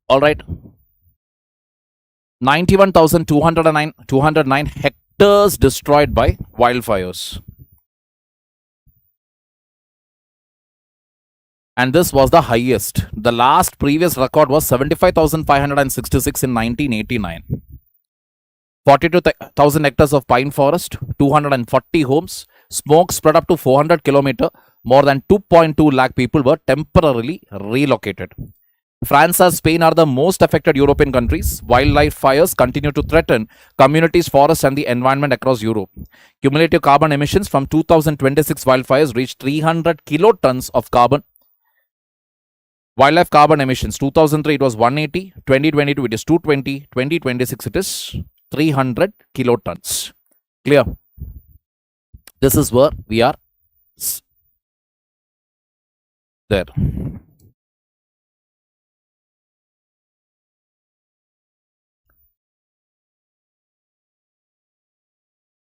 Speaker 1: All right. 91,209 hectares destroyed by wildfires. And this was the highest. The last previous record was 75,566 in 1989. 42,000 hectares of pine forest, 240 homes, smoke spread up to 400 kilometers. More than 2.2 lakh people were temporarily relocated. France and Spain are the most affected European countries. Wildlife fires continue to threaten communities, forests, and the environment across Europe. Cumulative carbon emissions from 2026 wildfires reached 300 kilotons of carbon. Wildlife carbon emissions, 2003 it was 180, 2022 it is 220, 2026 it is 300 kilotons. Clear? This is where we are there.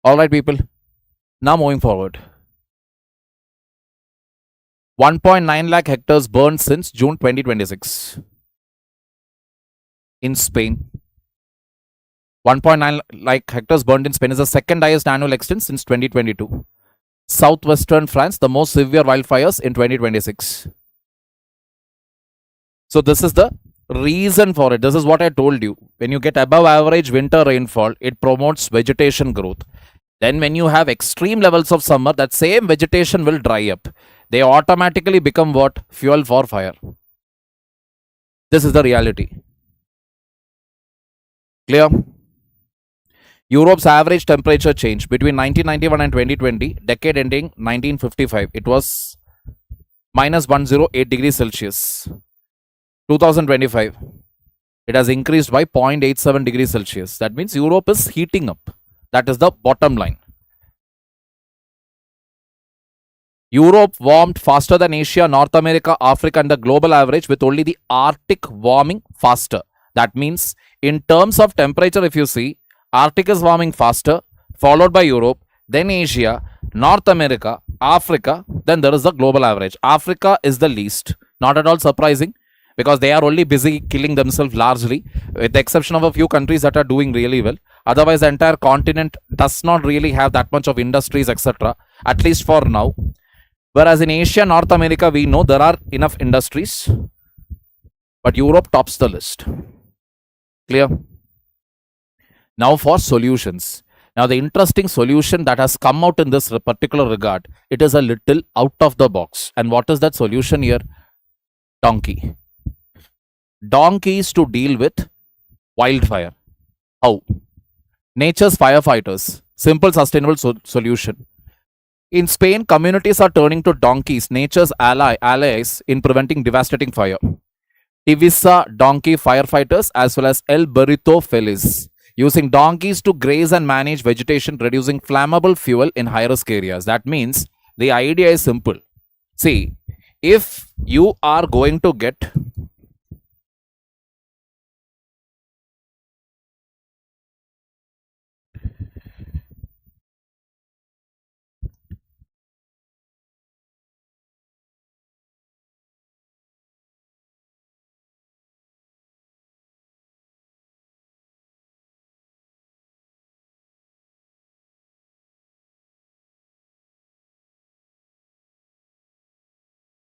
Speaker 1: All right, people. Now moving forward. 1.9 lakh hectares burned since June 2026 in Spain. 1.9 lakh hectares burned in Spain is the second highest annual extent since 2022. southwestern France, the most severe wildfires in 2026. So this is the reason for it. This is what I told you. When you get above average winter rainfall, it promotes vegetation growth. Then when you have extreme levels of summer, that same vegetation will dry up. They automatically become what? Fuel for fire. This is the reality. Clear? Europe's average temperature change between 1991 and 2020, decade ending 1955. It was minus 108 degrees Celsius. 2025, it has increased by 0.87 degrees Celsius. That means Europe is heating up. That is the bottom line. Europe warmed faster than Asia, North America, Africa, and the global average, with only the Arctic warming faster. That means, in terms of temperature, if you see, Arctic is warming faster, followed by Europe, then Asia, North America, Africa, then there is the global average. Africa is the least. Not at all surprising, because they are only busy killing themselves largely, with the exception of a few countries that are doing really well. Otherwise, the entire continent does not really have that much of industries, etc., at least for now. Whereas in Asia, North America, we know there are enough industries, but Europe tops the list. Clear? Now for solutions. Now the interesting solution that has come out in this particular regard, it is a little out of the box. And what is that solution here? Donkey. Donkeys to deal with wildfire. How? Nature's firefighters. Simple, sustainable solution. In Spain, communities are turning to donkeys, nature's allies in preventing devastating fire. Tivisa donkey firefighters as well as El Burrito Feliz, using donkeys to graze and manage vegetation, reducing flammable fuel in high-risk areas. That means the idea is simple. See, if you are going to get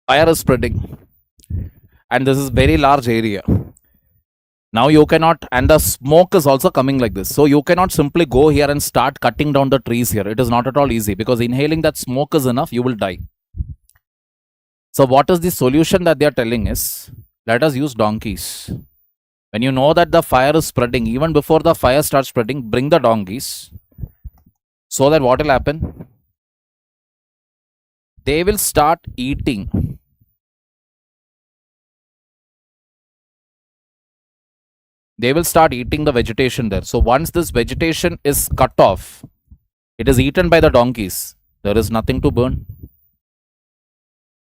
Speaker 1: fire is spreading, and this is very large area. Now you cannot, and the smoke is also coming like this. So you cannot simply go here and start cutting down the trees here. It is not at all easy, because inhaling that smoke is enough, you will die. So what is the solution that they are telling is, let us use donkeys. When you know that the fire is spreading, even before the fire starts spreading, bring the donkeys. So that what will happen? They will start eating. They will start eating the vegetation there. So once this vegetation is cut off, it is eaten by the donkeys. There is nothing to burn.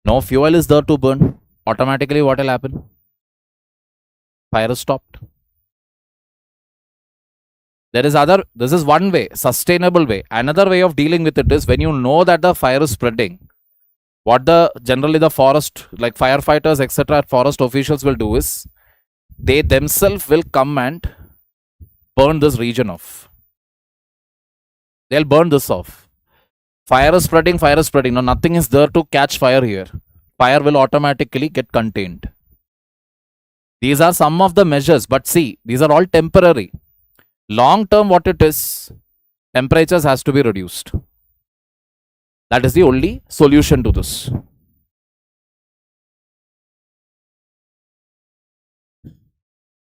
Speaker 1: No fuel is there to burn. Automatically what will happen? Fire is stopped. This is one way, sustainable way. Another way of dealing with it is, when you know that the fire is spreading, what generally the forest, like firefighters, etc., forest officials will do is, they themselves will come and burn this region off. They'll burn this off. Fire is spreading. No, nothing is there to catch fire here. Fire will automatically get contained. These are some of the measures, but see, these are all temporary. Long term, what it is, temperatures has to be reduced. That is the only solution to this.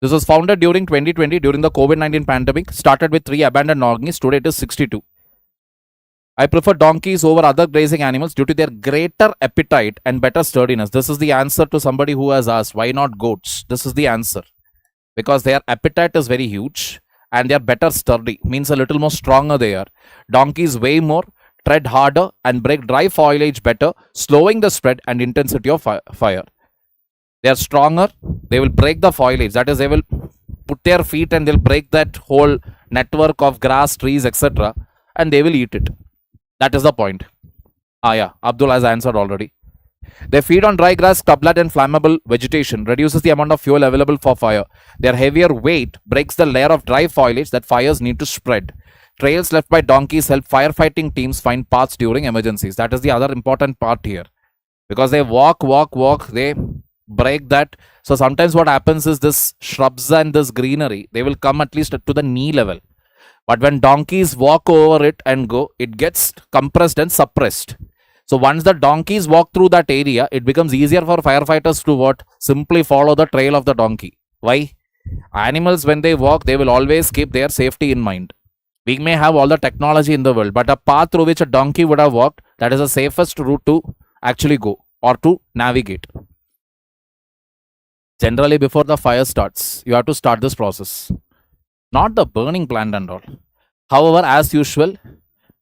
Speaker 1: This was founded during 2020, during the COVID-19 pandemic. Started with 3 abandoned donkeys. Today it is 62. I prefer donkeys over other grazing animals due to their greater appetite and better sturdiness. This is the answer to somebody who has asked, why not goats? This is the answer. Because their appetite is very huge and they are better sturdy. Means a little more stronger they are. Donkeys weigh more, tread harder, and break dry foliage better, slowing the spread and intensity of fire. They are stronger. They will break the foliage. That is, they will put their feet and they'll break that whole network of grass, trees, etc. and they will eat it. That is the point. Yeah, Abdul has answered already. They feed on dry grass, scrubland, and flammable vegetation, reduces the amount of fuel available for fire. Their heavier weight breaks the layer of dry foliage that fires need to spread. Trails left by donkeys help firefighting teams find paths during emergencies. That is the other important part here. Because they walk, they break that. So sometimes what happens is this shrubs and this greenery, they will come at least to the knee level. But when donkeys walk over it and go, it gets compressed and suppressed. So once the donkeys walk through that area, it becomes easier for firefighters to what? Simply follow the trail of the donkey. Why? Animals, when they walk, they will always keep their safety in mind. We may have all the technology in the world, but a path through which a donkey would have walked, that is the safest route to actually go or to navigate. Generally, before the fire starts, you have to start this process, not the burning plant and all. However, as usual,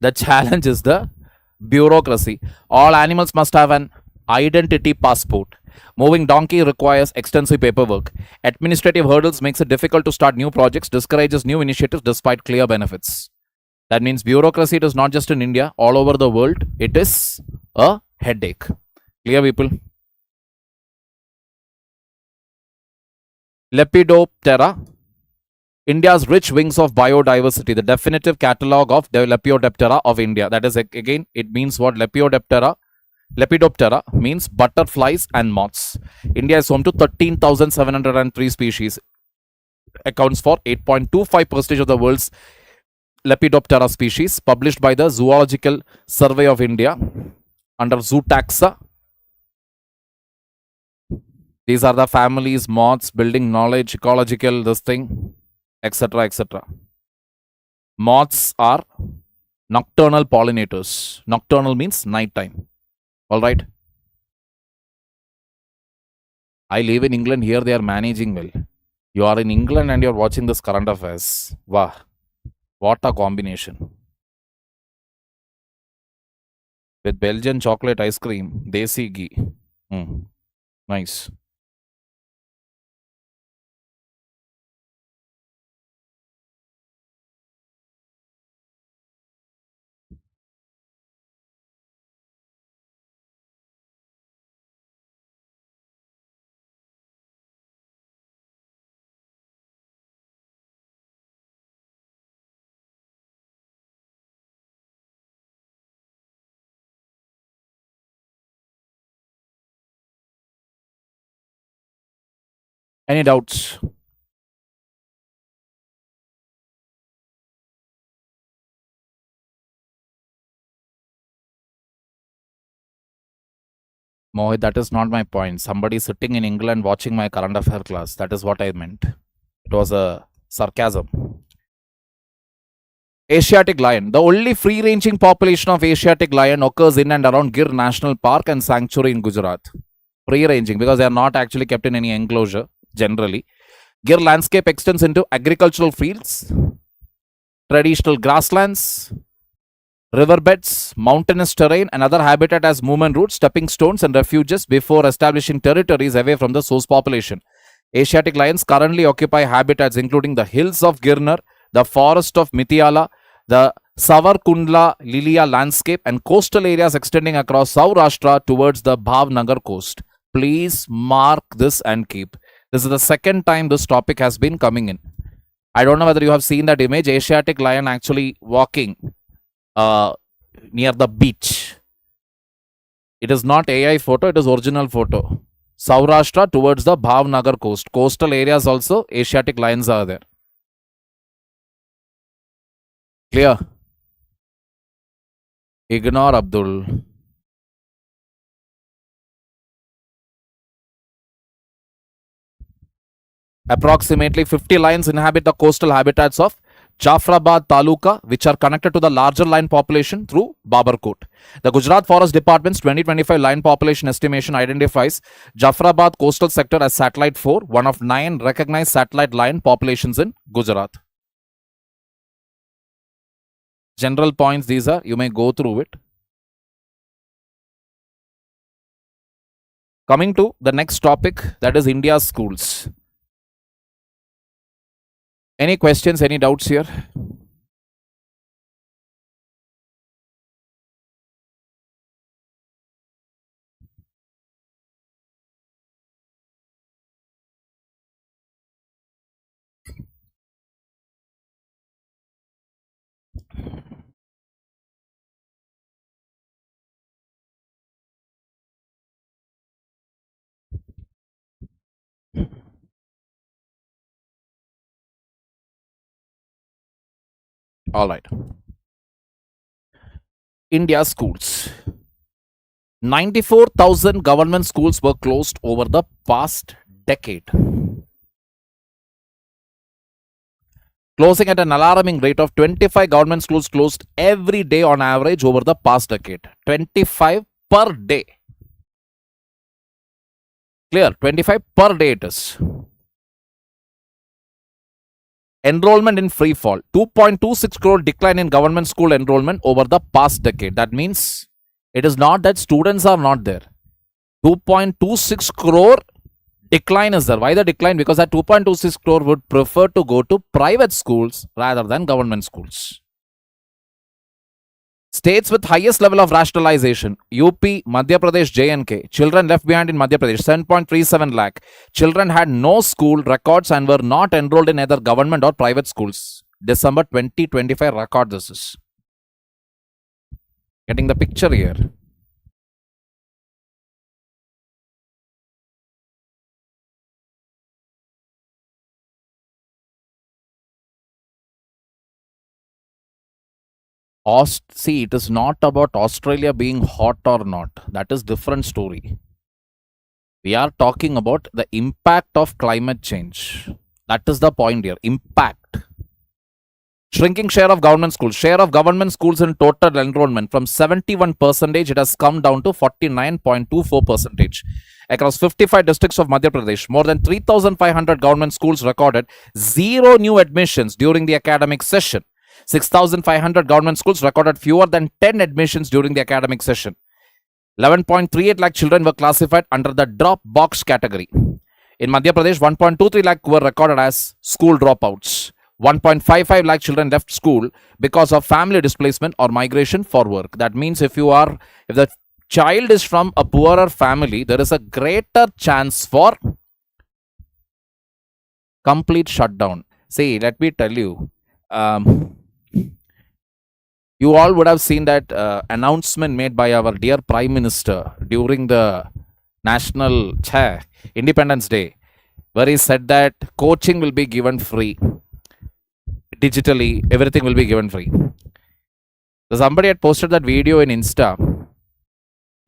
Speaker 1: the challenge is the bureaucracy. All animals must have an identity passport. Moving donkey requires extensive paperwork. Administrative hurdles makes it difficult to start new projects, discourages new initiatives despite clear benefits. That means bureaucracy, it is not just in India, all over the world, it is a headache. Clear, people? Lepidoptera, India's rich wings of biodiversity, the definitive catalogue of the Lepidoptera of India. That is, again, it means what? Lepidoptera means butterflies and moths. India is home to 13,703 species, accounts for 8.25% of the world's Lepidoptera species, published by the Zoological Survey of India under Zootaxa. These are the families, moths, building knowledge, ecological, this thing, etc. etc. Moths are nocturnal pollinators. Nocturnal means nighttime. All right. I live in England. Here they are managing well. You are in England and you're watching this current affairs. Wow. What a combination. With Belgian chocolate ice cream, desi ghee. Nice. Any doubts? Mohit, that is not my point. Somebody sitting in England watching my current affair class. That is what I meant. It was a sarcasm. Asiatic lion. The only free ranging population of Asiatic lion occurs in and around Gir National Park and Sanctuary in Gujarat. Free ranging because they are not actually kept in any enclosure generally. Gir landscape extends into agricultural fields, traditional grasslands, riverbeds, mountainous terrain, and other habitat as movement routes, stepping stones, and refuges before establishing territories away from the source population. Asiatic lions currently occupy habitats including the hills of Girnar, the forest of Mithiala, the Savarkundla Lilia landscape, and coastal areas extending across Saurashtra towards the Bhavnagar coast. Please mark this and keep. This is the second time this topic has been coming in. I don't know whether you have seen that image. Asiatic lion actually walking near the beach. It is not AI photo, it is original photo. Saurashtra towards the Bhavnagar coast. Coastal areas also, Asiatic lions are there. Clear? Ignore Abdul. Approximately 50 lions inhabit the coastal habitats of Jafrabad Taluka, which are connected to the larger lion population through Babarkot. The Gujarat Forest Department's 2025 lion population estimation identifies Jafrabad coastal sector as Satellite 4, one of 9 recognized satellite lion populations in Gujarat. General points these are, you may go through it. Coming to the next topic, that is India's schools. Any questions, any doubts here? All right. India schools. 94,000 government schools were closed over the past decade, closing at an alarming rate of 25 government schools closed every day on average over the past decade. 25 per day. Clear? 25 per day it is. Enrollment in free fall. 2.26 crore decline in government school enrollment over the past decade. That means it is not that students are not there. 2.26 crore decline is there. Why the decline? Because that 2.26 crore would prefer to go to private schools rather than government schools. States with highest level of rationalization: UP, Madhya Pradesh, J&K. Children left behind in Madhya Pradesh, 7.37 lakh. Children had no school records and were not enrolled in either government or private schools. December 2025 record this is. Getting the picture here. See, it is not about Australia being hot or not. That is different story. We are talking about the impact of climate change. That is the point here. Impact. Shrinking share of government schools. Share of government schools in total enrollment from 71%, it has come down to 49.24%. Across 55 districts of Madhya Pradesh, more than 3,500 government schools recorded zero new admissions during the academic session. 6,500 government schools recorded fewer than 10 admissions during the academic session. 11.38 lakh children were classified under the drop box category. In Madhya Pradesh, 1.23 lakh were recorded as school dropouts. 1.55 lakh children left school because of family displacement or migration for work. That means if the child is from a poorer family, there is a greater chance for complete shutdown. See, let me tell you, you all would have seen that announcement made by our dear Prime Minister during the National Independence Day, where he said that coaching will be given free. Digitally, everything will be given free. So somebody had posted that video in Insta,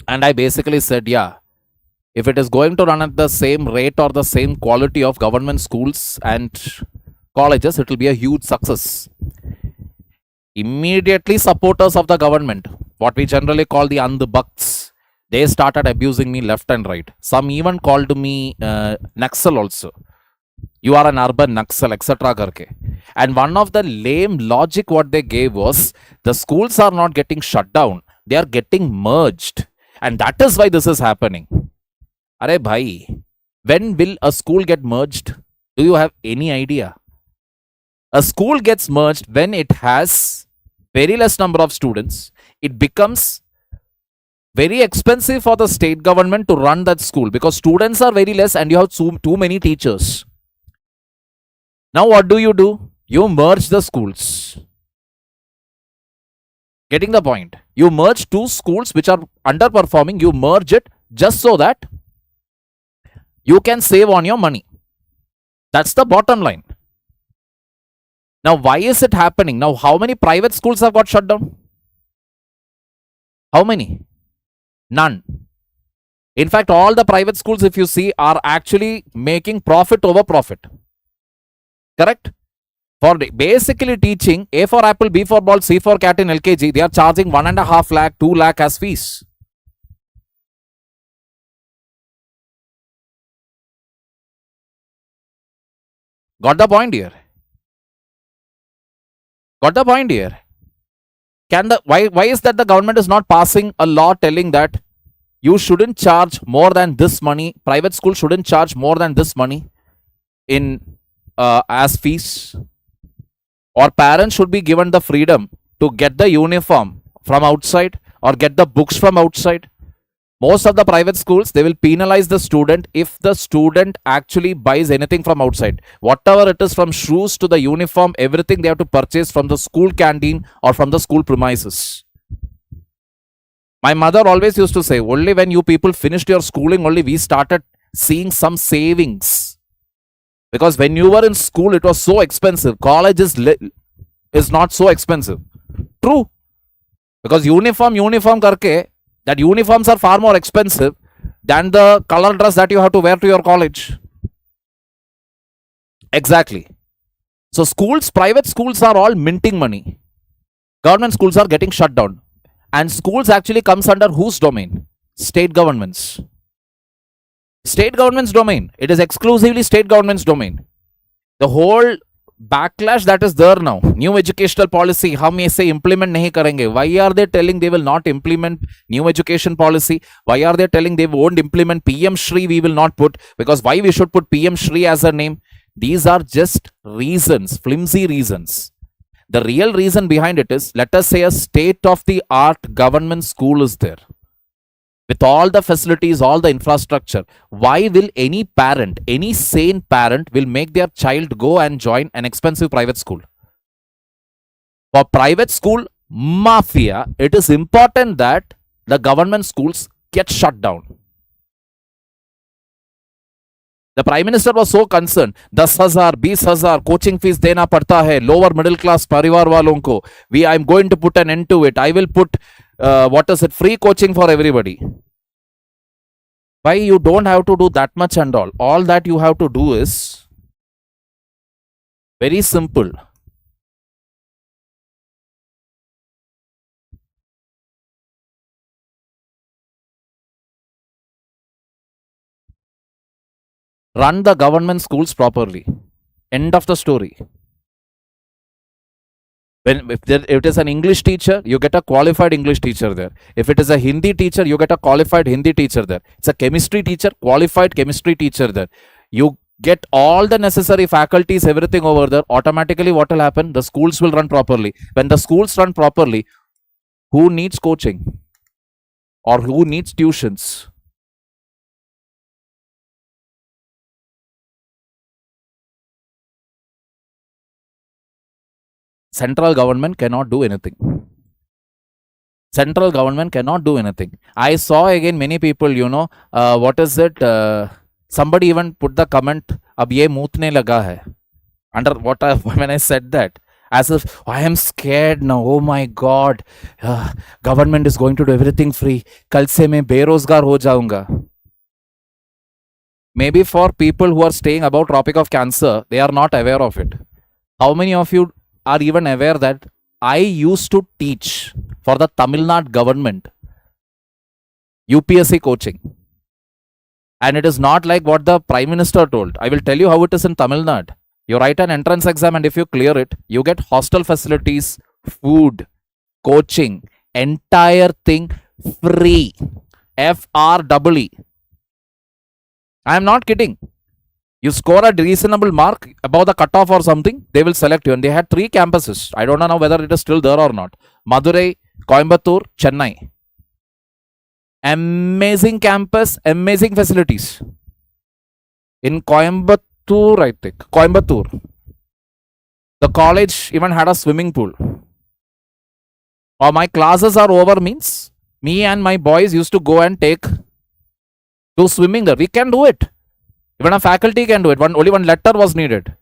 Speaker 1: and I basically said, yeah, if it is going to run at the same rate or the same quality of government schools and colleges, it will be a huge success. Immediately, supporters of the government, what we generally call the Andhbhakts, they started abusing me left and right. Some even called me Naxal also. You are an urban Naxal, etc. Karke. And one of the lame logic what they gave was, the schools are not getting shut down, they are getting merged. And that is why this is happening. Arey bhai, when will a school get merged? Do you have any idea? A school gets merged when it has very less number of students. It becomes very expensive for the state government to run that school because students are very less and you have too many teachers. Now what do? You merge the schools. Getting the point? You merge two schools which are underperforming. You merge it just so that you can save on your money. That's the bottom line. Now, why is it happening? Now, how many private schools have got shut down? How many? None. In fact, all the private schools, if you see, are actually making profit over profit. Correct? For basically teaching A for apple, B for ball, C for cat in LKG, they are charging 1.5 lakh, 2 lakh as fees. Got the point here? Got the point here? Why is that the government is not passing a law telling that you shouldn't charge more than this money, private school shouldn't charge more than this money in as fees, or parents should be given the freedom to get the uniform from outside or get the books from outside? Most of the private schools, they will penalize the student if the student actually buys anything from outside. Whatever it is, from shoes to the uniform, everything they have to purchase from the school canteen or from the school premises. My mother always used to say, only when you people finished your schooling, only we started seeing some savings. Because when you were in school, it was so expensive. College is is not so expensive. True. Because uniform karke, that uniforms are far more expensive than the color dress that you have to wear to your college. Exactly. So schools, private schools are all minting money. Government schools are getting shut down. And schools actually comes under whose domain? State governments. State government's domain. It is exclusively state government's domain. The whole backlash that is there now, new educational policy, hum aise implement nahi karenge. Why are they telling they will not implement new education policy? Why are they telling they won't implement PM Shri? We will not put, because why we should put PM Shri as a name? These are just reasons, flimsy reasons. The real reason behind it is, let us say a state of the art government school is there with all the facilities, all the infrastructure. Why will any parent, any sane parent will make their child go and join an expensive private school? For private school mafia, it is important that the government schools get shut down. The Prime Minister was so concerned, 10,000, 20,000 coaching fees dena padta hai, lower middle class parivar walon ko. I am going to put an end to it. I will put, free coaching for everybody. Why you don't have to do that much and all? All that you have to do is very simple. Run the government schools properly. End of the story. If it is an English teacher, you get a qualified English teacher there. If it is a Hindi teacher, you get a qualified Hindi teacher there. It's a chemistry teacher, qualified chemistry teacher there. You get all the necessary faculties, everything over there. Automatically, what will happen? The schools will run properly. When the schools run properly, who needs coaching? Or who needs tuitions? Central government cannot do anything. Central government cannot do anything. I saw again many people, what is it? Somebody even put the comment, ab ye mootne laga hai. Under what when I said that, as if I am scared now. Oh my God, government is going to do everything free. Kal se main berozgar ho jaunga. Maybe for people who are staying above Tropic of Cancer, they are not aware of it. How many of you are even aware that I used to teach for the Tamil Nadu government UPSC coaching? And it is not like what the Prime Minister told. I will tell you how it is in Tamil Nadu. You write an entrance exam, and if you clear it, you get hostel facilities, food, coaching, entire thing free. FREE. I am not kidding. You score a reasonable mark above the cutoff or something, they will select you. And they had 3 campuses. I don't know whether it is still there or not. Madurai, Coimbatore, Chennai. Amazing campus, amazing facilities. In Coimbatore, I think. Coimbatore. The college even had a swimming pool. Or my classes are over means, me and my boys used to go and do swimming there. We can do it. Even a faculty can do it. Only one letter was needed.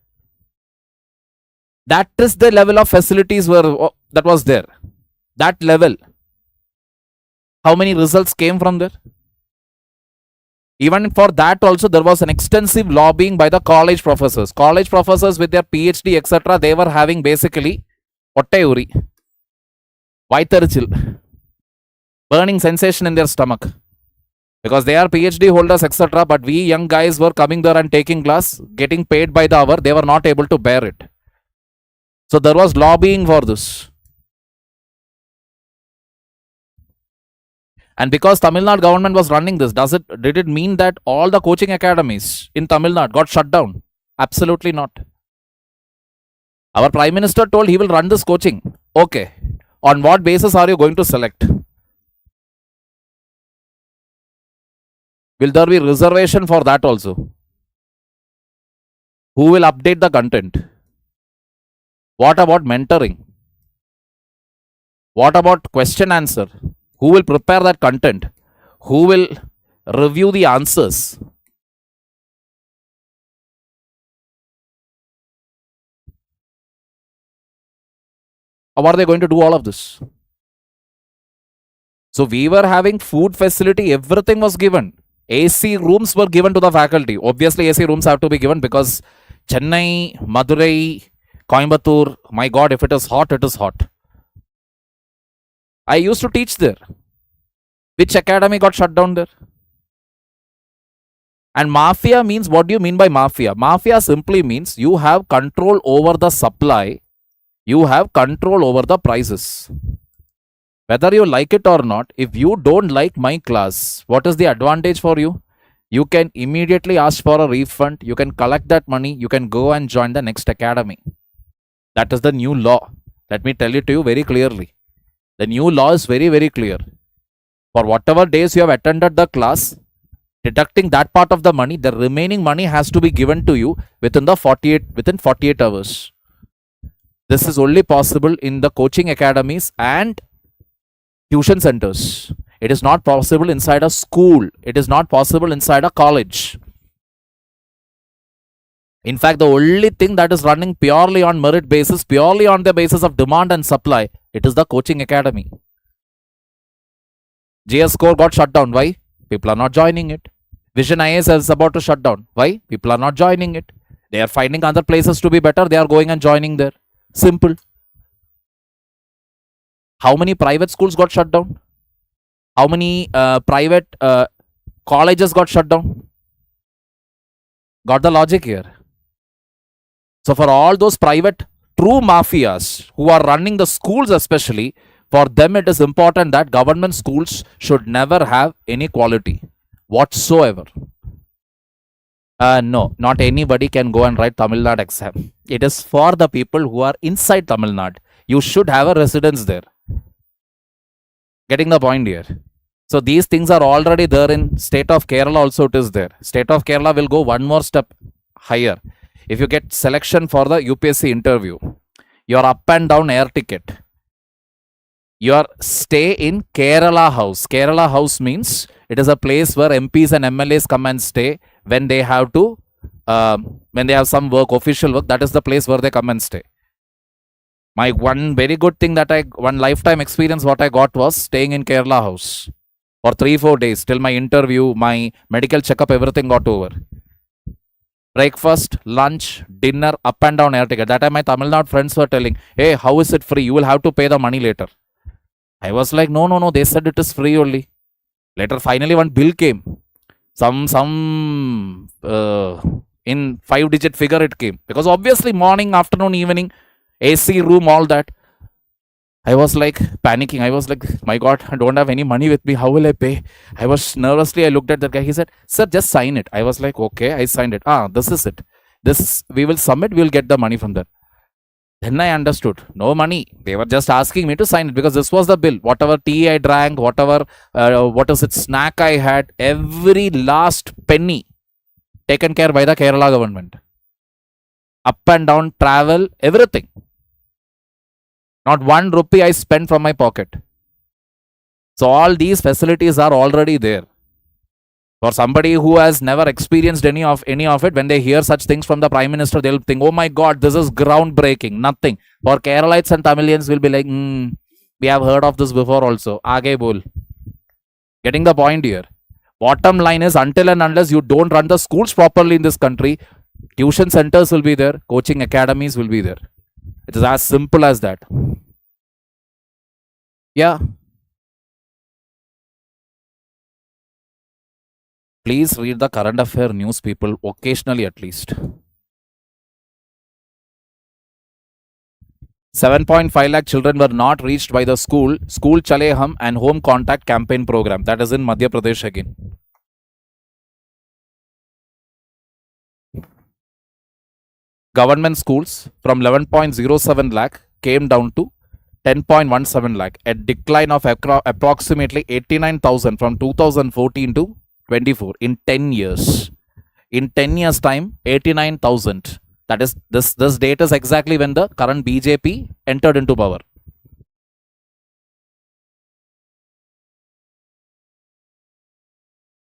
Speaker 1: That is the level of facilities that was there. That level. How many results came from there? Even for that also, there was an extensive lobbying by the college professors. College professors with their PhD, etc., they were having basically Ottayuri, Vaitarichil, burning sensation in their stomach. Because they are PhD holders, etc. But we young guys were coming there and taking class, getting paid by the hour. They were not able to bear it. So there was lobbying for this. And because Tamil Nadu government was running this, did it mean that all the coaching academies in Tamil Nadu got shut down? Absolutely not. Our Prime Minister told he will run this coaching. Okay. On what basis are you going to select? Will there be reservation for that also? Who will update the content? What about mentoring? What about question answer? Who will prepare that content? Who will review the answers? How are they going to do all of this? So we were having food facility, everything was given. AC rooms were given to the faculty. Obviously, AC rooms have to be given because Chennai, Madurai, Coimbatore, my God, if it is hot, it is hot. I used to teach there. Which academy got shut down there? And mafia means, what do you mean by mafia? Mafia simply means you have control over the supply, you have control over the prices. Whether you like it or not, if you don't like my class, what is the advantage for you? You can immediately ask for a refund, you can collect that money, you can go and join the next academy. That is the new law. Let me tell it to you very clearly. The new law is very, very clear. For whatever days you have attended the class, deducting that part of the money, the remaining money has to be given to you within 48 hours. This is only possible in the coaching academies and tuition centers. It is not possible inside a school. It is not possible inside a college. In fact, the only thing that is running purely on merit basis, purely on the basis of demand and supply, it is the coaching academy. GS Core got shut down. Why? People are not joining it. Vision IAS is about to shut down. Why? People are not joining it. They are finding other places to be better. They are going and joining there. Simple. How many private schools got shut down? How many private colleges got shut down? Got the logic here? So for all those private true mafias who are running the schools especially, for them it is important that government schools should never have any quality whatsoever. No, not anybody can go and write Tamil Nadu exam. It is for the people who are inside Tamil Nadu. You should have a residence there. Getting the point here? So these things are already there in state of Kerala also it is there. State of Kerala will go one more step higher. If you get selection for the UPSC interview, your up and down air ticket, your stay in Kerala House. Kerala House means it is a place where MPs and MLAs come and stay when they have to, when they have some work, official work. That is the place where they come and stay. My one very good thing that one lifetime experience what I got was staying in Kerala House for 3-4 days till my interview, my medical checkup, everything got over. Breakfast, lunch, dinner, up and down air ticket. That time my Tamil Nadu friends were telling, hey, how is it free? You will have to pay the money later. I was like, no. They said it is free only. Later, finally, one bill came. Some in 5-digit figure it came. Because obviously morning, afternoon, evening, AC room, all that. I was like panicking. I was like, my God, I don't have any money with me. How will I pay? I was nervously, I looked at that guy. He said, sir, just sign it. I was like, okay, I signed it. This is it. This, we will submit, we will get the money from there. Then I understood. No money. They were just asking me to sign it because this was the bill. Whatever tea I drank, whatever, snack I had, every last penny taken care by the Kerala government. Up and down, travel, everything. Not 1 rupee I spent from my pocket. So all these facilities are already there. For somebody who has never experienced any of it, when they hear such things from the Prime Minister, they'll think, oh my God, this is groundbreaking. Nothing. For Keralites and Tamilians will be like, we have heard of this before also. Aage bol. Getting the point here. Bottom line is, until and unless you don't run the schools properly in this country, tuition centers will be there, coaching academies will be there. It is as simple as that. Yeah. Please read the current affair news, people, occasionally at least. 7.5 lakh children were not reached by the School Chale Hum and Home Contact Campaign program. That is in Madhya Pradesh again. Government schools from 11.07 lakh came down to 10.17 lakh, a decline of approximately 89,000 from 2014 to 24 in 10 years. In 10 years time, 89,000. That is, this date is exactly when the current BJP entered into power.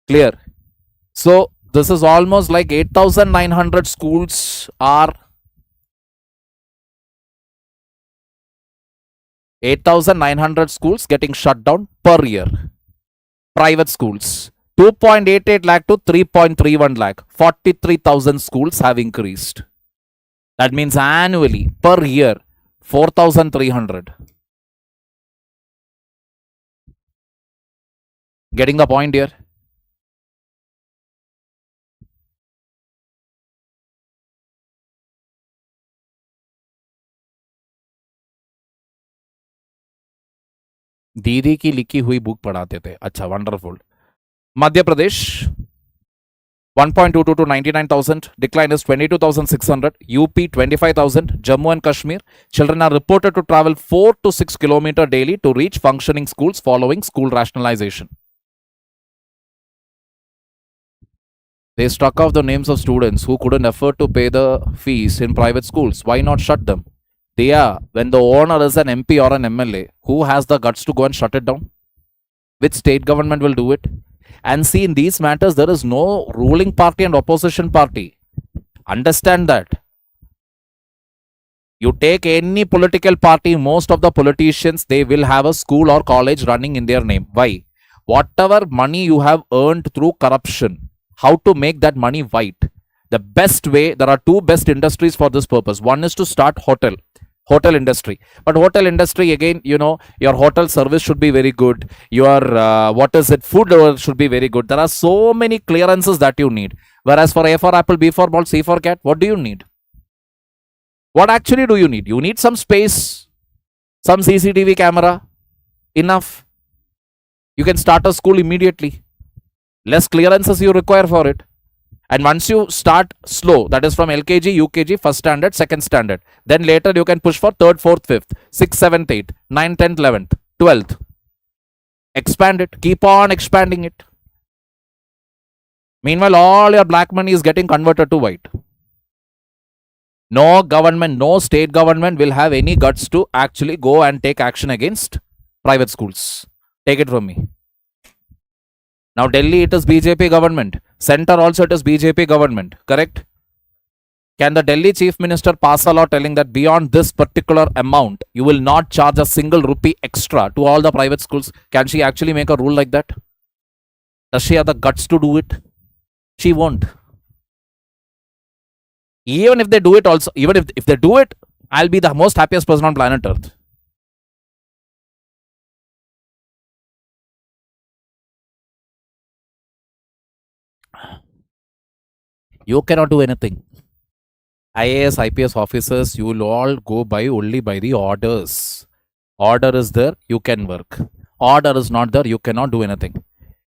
Speaker 1: Clear? So this is almost like 8,900 schools are 8,900 schools getting shut down per year. Private schools, 2.88 lakh to 3.31 lakh. 43,000 schools have increased. That means annually, per year, 4,300. Getting the point here? दीदी की लिखी हुई book पढ़ाते थे. अच्छा, wonderful. Madhya Pradesh 1.22 to 99,000. Decline is 22,600. UP 25,000. Jammu and Kashmir. Children are reported to travel 4 to 6 kilometers daily to reach functioning schools following school rationalization. They struck off the names of students who couldn't afford to pay the fees in private schools. Why not shut them? Diya, when the owner is an MP or an MLA, who has the guts to go and shut it down? Which state government will do it? And see, in these matters, there is no ruling party and opposition party. Understand that. You take any political party, most of the politicians, they will have a school or college running in their name. Why? Whatever money you have earned through corruption, how to make that money white? The best way, there are two best industries for this purpose. One is to start hotel industry, but hotel industry, again, your hotel service should be very good, your food should be very good. There are so many clearances that you need, whereas for A for apple, B for ball, C for cat, what do you need? What actually do you need? You need some space, some CCTV camera, enough. You can start a school immediately. Less clearances you require for it. And once you start slow, that is from LKG, UKG, first standard, second standard, then later you can push for third, fourth, fifth, sixth, seventh, eighth, ninth, 10th, 11th, 12th. Expand it. Keep on expanding it. Meanwhile, all your black money is getting converted to white. No government, no state government will have any guts to actually go and take action against private schools. Take it from me. Now, Delhi, it is BJP government. Center also, it is BJP government. Correct? Can the Delhi Chief Minister pass a law telling that beyond this particular amount, you will not charge a single rupee extra to all the private schools? Can she actually make a rule like that? Does she have the guts to do it? She won't. Even if they do it also, even if they do it, I'll be the most happiest person on planet Earth. You cannot do anything. IAS, IPS officers, you will all go by only by the orders. Order is there, you can work. Order is not there, you cannot do anything.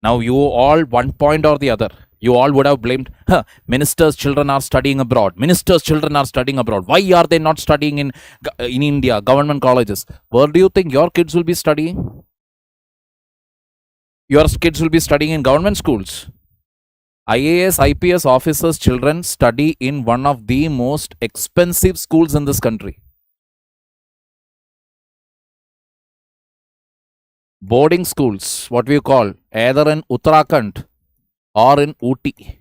Speaker 1: Now, you all, one point or the other, you all would have blamed, ministers' children are studying abroad. Ministers' children are studying abroad. Why are they not studying in India, government colleges? Where do you think your kids will be studying? Your kids will be studying in government schools. IAS, IPS officers' children study in one of the most expensive schools in this country. Boarding schools, what we call, either in Uttarakhand or in Ooty.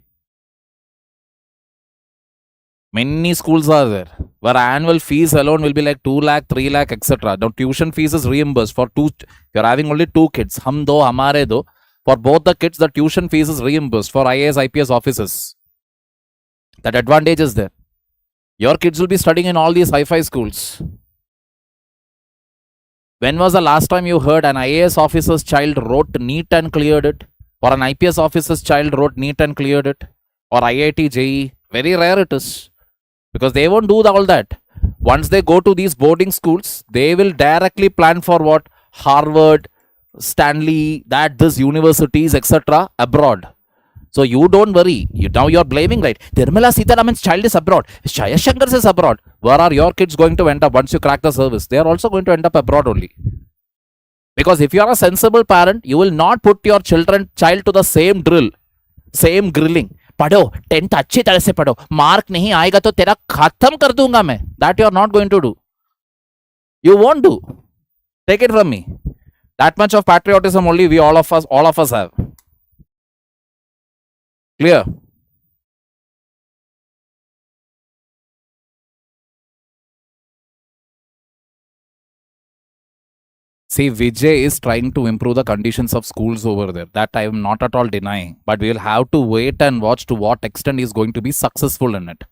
Speaker 1: Many schools are there where annual fees alone will be like 2 lakh, 3 lakh, etc. Now, tuition fees is reimbursed for two. You're having only two kids. Hum do, hamare do. For both the kids, the tuition fees is reimbursed for IAS, IPS officers. That advantage is there. Your kids will be studying in all these hi-fi schools. When was the last time you heard an IAS officer's child wrote NEET and cleared it? Or an IPS officer's child wrote NEET and cleared it? Or IIT, JEE? Very rare it is. Because they won't do all that. Once they go to these boarding schools, they will directly plan for what? Harvard, Stanley, this universities, etc. abroad. So you don't worry. Now you're blaming, right? Nirmala Sitharaman's child is abroad. Shaya Shankar's is abroad. Where are your kids going to end up once you crack the service? They are also going to end up abroad only. Because if you are a sensible parent, you will not put your child to the same drill, same grilling. पढ़ो 10th अच्छी तरह से पढ़ो, mark नहीं आएगा तो तेरा खत्म कर दूंगा मैं. That you are not going to do. You won't do. Take it from me. That much of patriotism only we all of us have. Clear? See, Vijay is trying to improve the conditions of schools over there. That I am not at all denying. But we will have to wait and watch to what extent he is going to be successful in it.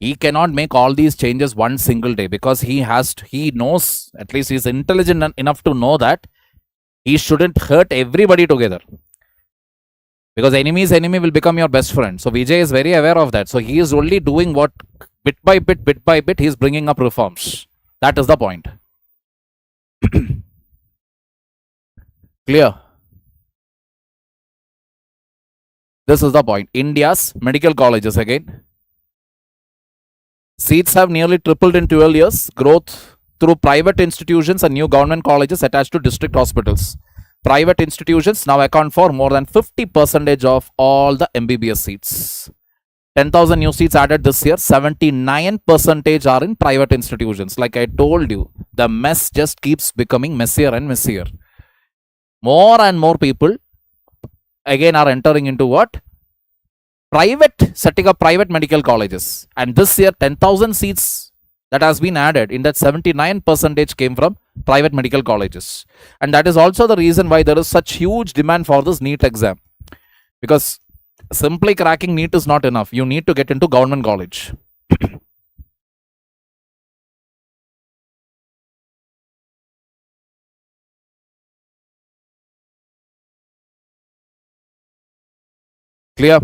Speaker 1: He cannot make all these changes one single day because he knows, at least he's intelligent enough to know that he shouldn't hurt everybody together. Because enemy's enemy will become your best friend. So Vijay is very aware of that. So he is only doing what bit by bit, he is bringing up reforms. That is the point. Clear? This is the point. India's medical colleges again. Seats have nearly tripled in 12 years. Growth through private institutions and new government colleges attached to district hospitals. Private institutions now account for more than 50% of all the MBBS seats. 10,000 new seats added this year. 79% are in private institutions. Like I told you, the mess just keeps becoming messier and messier. More and more people again are entering into what? Setting up private medical colleges. And this year, 10,000 seats that has been added, in that 79% came from private medical colleges. And that is also the reason why there is such huge demand for this NEET exam. Because simply cracking NEET is not enough. You need to get into government college. Clear?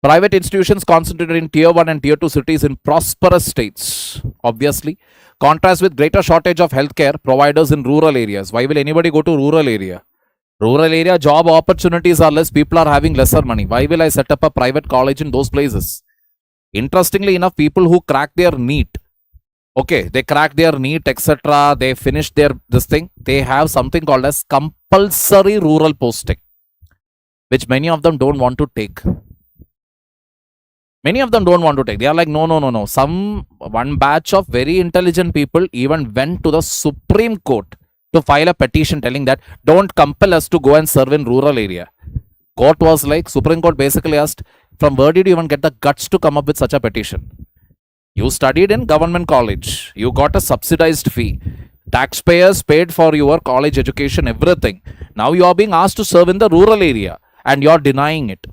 Speaker 1: Private institutions concentrated in tier 1 and tier 2 cities in prosperous states, obviously. Contrast with greater shortage of healthcare providers in rural areas. Why will anybody go to rural area? Rural area job opportunities are less, people are having lesser money. Why will I set up a private college in those places? Interestingly enough, people who crack their NEET, okay, they crack their NEET, etc., they finish their this thing, they have something called as compulsory rural posting, which many of them don't want to take. Many of them don't want to take. They are like, no. One batch of very intelligent people even went to the Supreme Court to file a petition telling that don't compel us to go and serve in rural area. Court was like, Supreme Court basically asked, from where did you even get the guts to come up with such a petition? You studied in government college. You got a subsidized fee. Taxpayers paid for your college education, everything. Now you are being asked to serve in the rural area and you are denying it.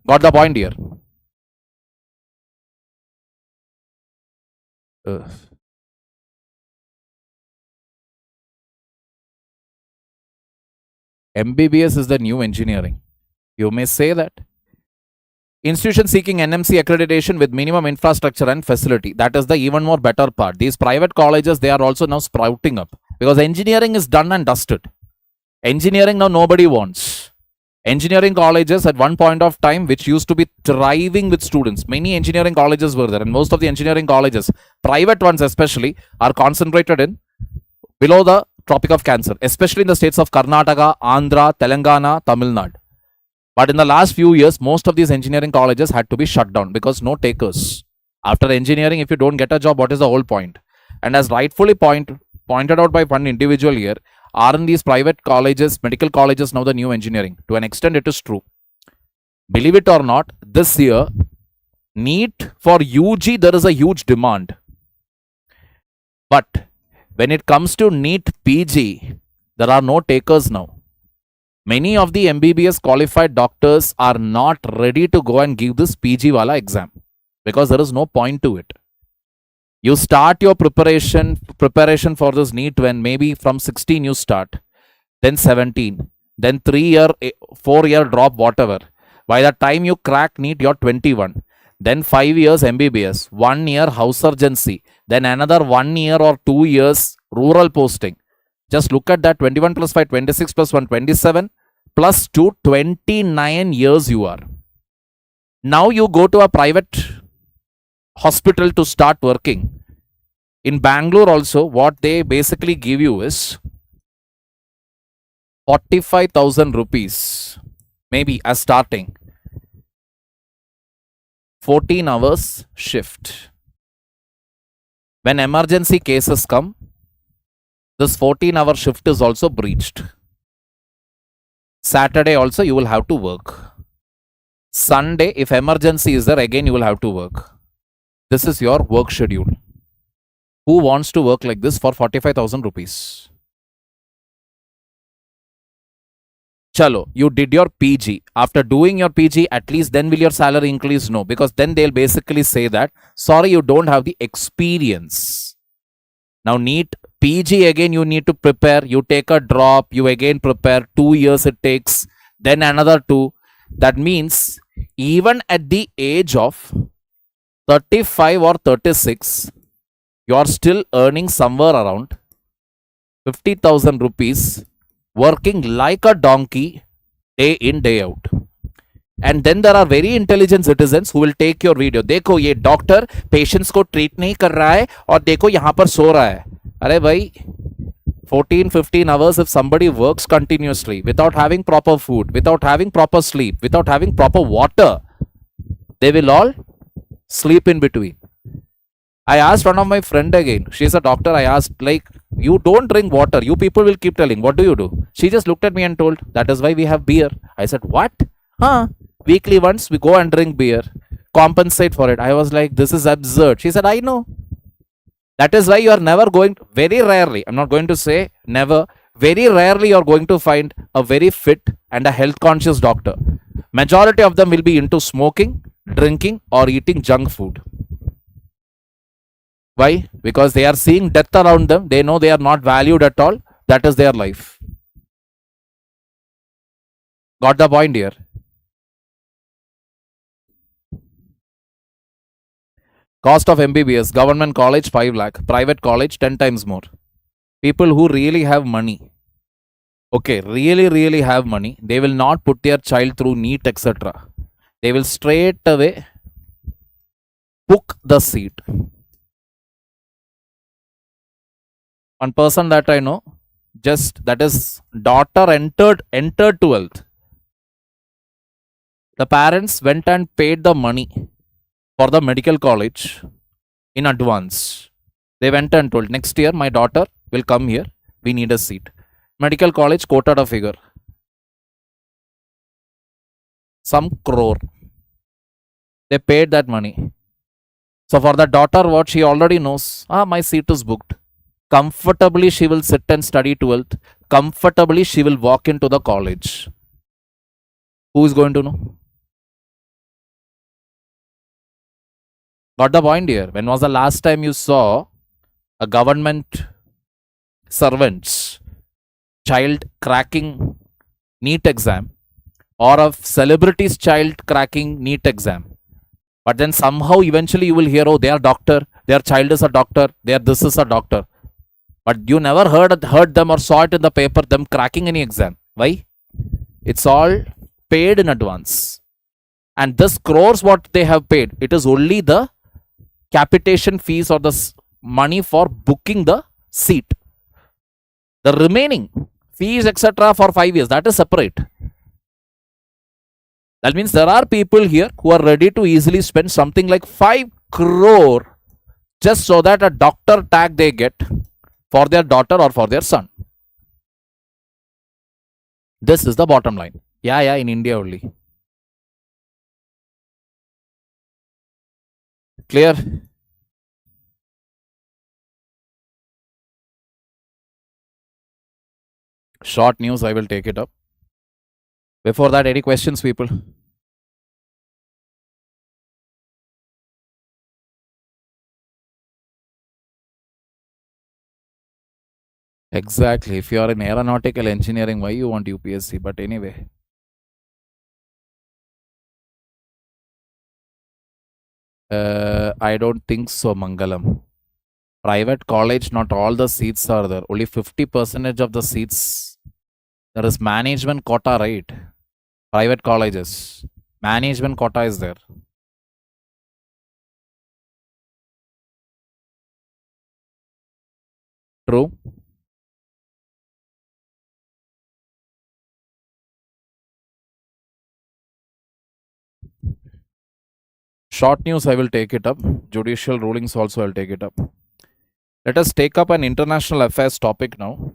Speaker 1: Got the point here? MBBS is the new engineering. You may say that. Institution seeking NMC accreditation with minimum infrastructure and facility. That is the even more better part. These private colleges, they are also now sprouting up. Because engineering is done and dusted. Engineering now nobody wants. Engineering colleges at one point of time, which used to be thriving with students. Many engineering colleges were there, and most of the engineering colleges, private ones especially, are concentrated in below the Tropic of Cancer, especially in the states of Karnataka, Andhra, Telangana, Tamil Nadu. But in the last few years, most of these engineering colleges had to be shut down because no takers. After engineering, if you don't get a job, what is the whole point? And as rightfully pointed out by one individual here, aren't these private colleges, medical colleges now the new engineering? To an extent, it is true. Believe it or not, this year, NEET for UG, there is a huge demand. But when it comes to NEET PG, there are no takers now. Many of the MBBS qualified doctors are not ready to go and give this PG wala exam because there is no point to it. You start your preparation for this NEET when maybe from 16 you start, then 17, then 3-year, 4-year drop, whatever. By the time you crack NEET, you're 21. Then 5 years MBBS, 1 year house surgency, then another 1 year or 2 years rural posting. Just look at that, 21 plus 5, 26 plus 1, 27 plus 2, 29 years you are. Now you go to a private hospital to start working. In Bangalore also, what they basically give you is 45,000 rupees, maybe as starting. 14 hours shift. When emergency cases come, this 14-hour shift is also breached. Saturday also you will have to work. Sunday, if emergency is there, again you will have to work. This is your work schedule. Who wants to work like this for 45,000 rupees? Chalo, you did your PG. After doing your PG, at least then will your salary increase? No, because then they'll basically say that, sorry, you don't have the experience. Now, NEET PG again, you need to prepare. You take a drop, you again prepare. 2 years it takes, then another two. That means even at the age of 35 or 36, you are still earning somewhere around 50,000 rupees, working like a donkey day in, day out. And then there are very intelligent citizens who will take your video. देखो ये doctor patients को treat नहीं कर रहा है और देखो यहाँ पर सो रहा है. अरे भाई 14-15 hours, if somebody works continuously without having proper food, without having proper sleep, without having proper water, they will all sleep in between. I asked one of my friend again. She's a doctor. I asked, like, you don't drink water. You people will keep telling. What do you do? She just looked at me and told, that is why we have beer. I said, what? Huh? Weekly once we go and drink beer. Compensate for it. I was like, this is absurd. She said, I know. That is why you are never going, very rarely, I'm not going to say never, very rarely you're going to find a very fit and a health conscious doctor. Majority of them will be into smoking, drinking, or eating junk food. Why? Because they are seeing death around them. They know they are not valued at all. That is their life. Got the point here? Cost of MBBS, government college 5 lakh, private college 10 times more. People who really have money, okay, really have money, they will not put their child through NEET, etc. They will straight away book the seat. One person that I know, just that is daughter entered 12th. The parents went and paid the money for the medical college in advance. They went and told, next year my daughter will come here, we need a seat. Medical college quoted a figure, some crore. They paid that money. So for the daughter, what she already knows, my seat is booked. Comfortably she will sit and study 12th. Comfortably she will walk into the college. Who is going to know? Got the point here? When was the last time you saw a government servant's child cracking NEET exam, or a celebrity's child cracking NEET exam? But then somehow eventually you will hear, oh, they are doctor, their child is a doctor, this is a doctor. But you never heard them or saw it in the paper, them cracking any exam. Why? It's all paid in advance. And this crores what they have paid, it is only the capitation fees or the money for booking the seat. The remaining fees, etc., for 5 years, that is separate. That means there are people here who are ready to easily spend something like 5 crore just so that a doctor tag they get for their daughter or for their son. This is the bottom line. Yeah, in India only. Clear? Short news, I will take it up. Before that, any questions, people? Exactly. If you are in aeronautical engineering, why you want UPSC? But anyway. I don't think so, Mangalam. Private college, not all the seats are there. Only 50% of the seats. There is management quota, right? Private colleges. Management quota is there. True. Short news, I will take it up. Judicial rulings also, I'll take it up. Let us take up an international affairs topic now.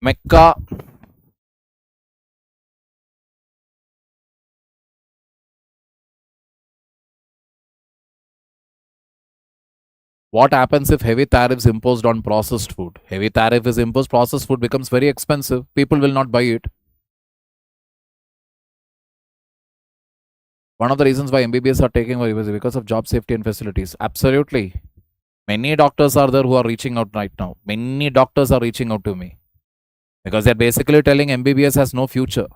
Speaker 1: Mecca. What happens if heavy tariffs imposed on processed food? Heavy tariff is imposed, processed food becomes very expensive. People will not buy it. One of the reasons why MBBS are taking over is because of job safety and facilities. Absolutely. Many doctors are there who are reaching out right now. Many doctors are reaching out to me because they're basically telling MBBS has no future.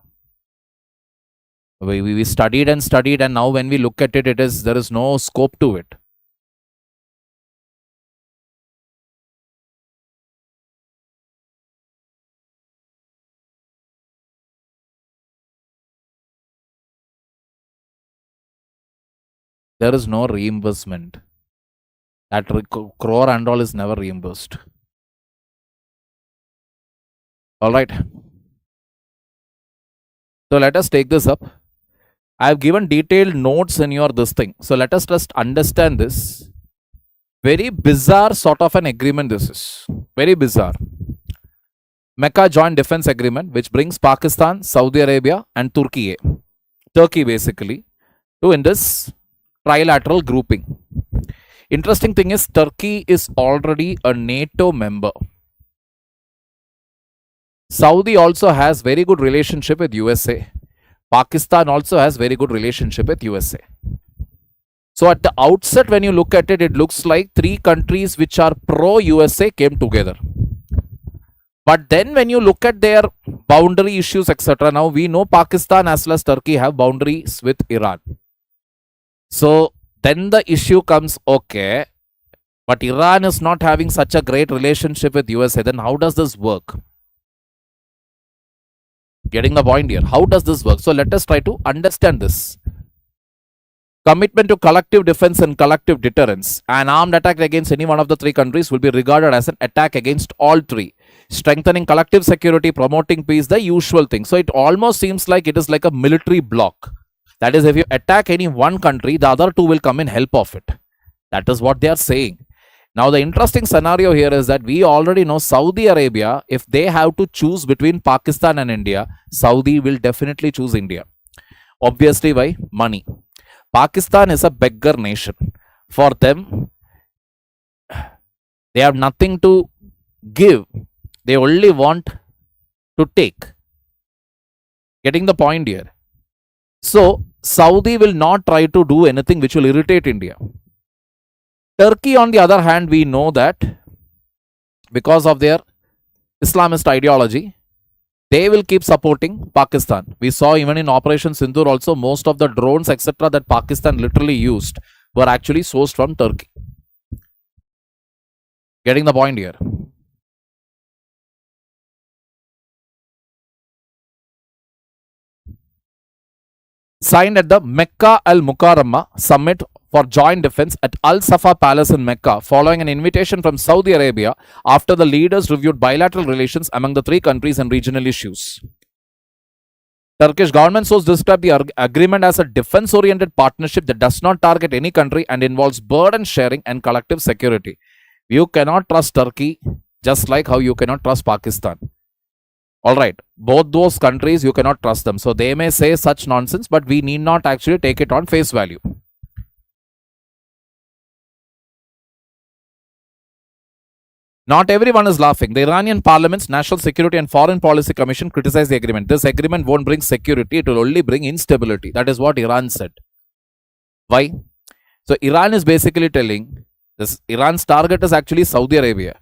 Speaker 1: We studied and studied, and now when we look at it, there is no scope to it. There is no reimbursement. That crore and all is never reimbursed. All right. So let us take this up. I have given detailed notes in your this thing. So let us just understand this. Very bizarre sort of an agreement this is. Very bizarre. Mecca Joint Defense Agreement, which brings Pakistan, Saudi Arabia and Turkey basically, to in this trilateral grouping. Interesting thing is Turkey is already a NATO member. Saudi also has very good relationship with USA. Pakistan also has very good relationship with USA. So at the outset, when you look at it, it looks like three countries which are pro-USA came together. But then when you look at their boundary issues, etc., now we know Pakistan as well as Turkey have boundaries with Iran. So then the issue comes, okay, but Iran is not having such a great relationship with USA. Then how does this work? Getting the point here. How does this work? So let us try to understand this. Commitment to collective defense and collective deterrence. An armed attack against any one of the three countries will be regarded as an attack against all three. Strengthening collective security, promoting peace, the usual thing. So it almost seems like it is like a military block. That is, if you attack any one country, the other two will come in help of it. That is what they are saying. Now, the interesting scenario here is that we already know Saudi Arabia, if they have to choose between Pakistan and India, Saudi will definitely choose India. Obviously, why? Money. Pakistan is a beggar nation. For them, they have nothing to give. They only want to take. Getting the point here. So, Saudi will not try to do anything which will irritate India. Turkey, on the other hand, we know that because of their Islamist ideology, they will keep supporting Pakistan. We saw even in Operation Sindoor also, most of the drones, etc., that Pakistan literally used were actually sourced from Turkey. Getting the point here. Signed at the Mecca Al Mukarramah Summit for Joint Defense at Al Safa Palace in Mecca, following an invitation from Saudi Arabia after the leaders reviewed bilateral relations among the three countries and regional issues. Turkish government source described the agreement as a defense-oriented partnership that does not target any country and involves burden sharing and collective security. You cannot trust Turkey, just like how you cannot trust Pakistan. Alright, both those countries, you cannot trust them. So they may say such nonsense, but we need not actually take it on face value. Not everyone is laughing. The Iranian Parliament's National Security and Foreign Policy Commission criticized the agreement. This agreement won't bring security, it will only bring instability. That is what Iran said. Why? So Iran is basically telling, this Iran's target is actually Saudi Arabia.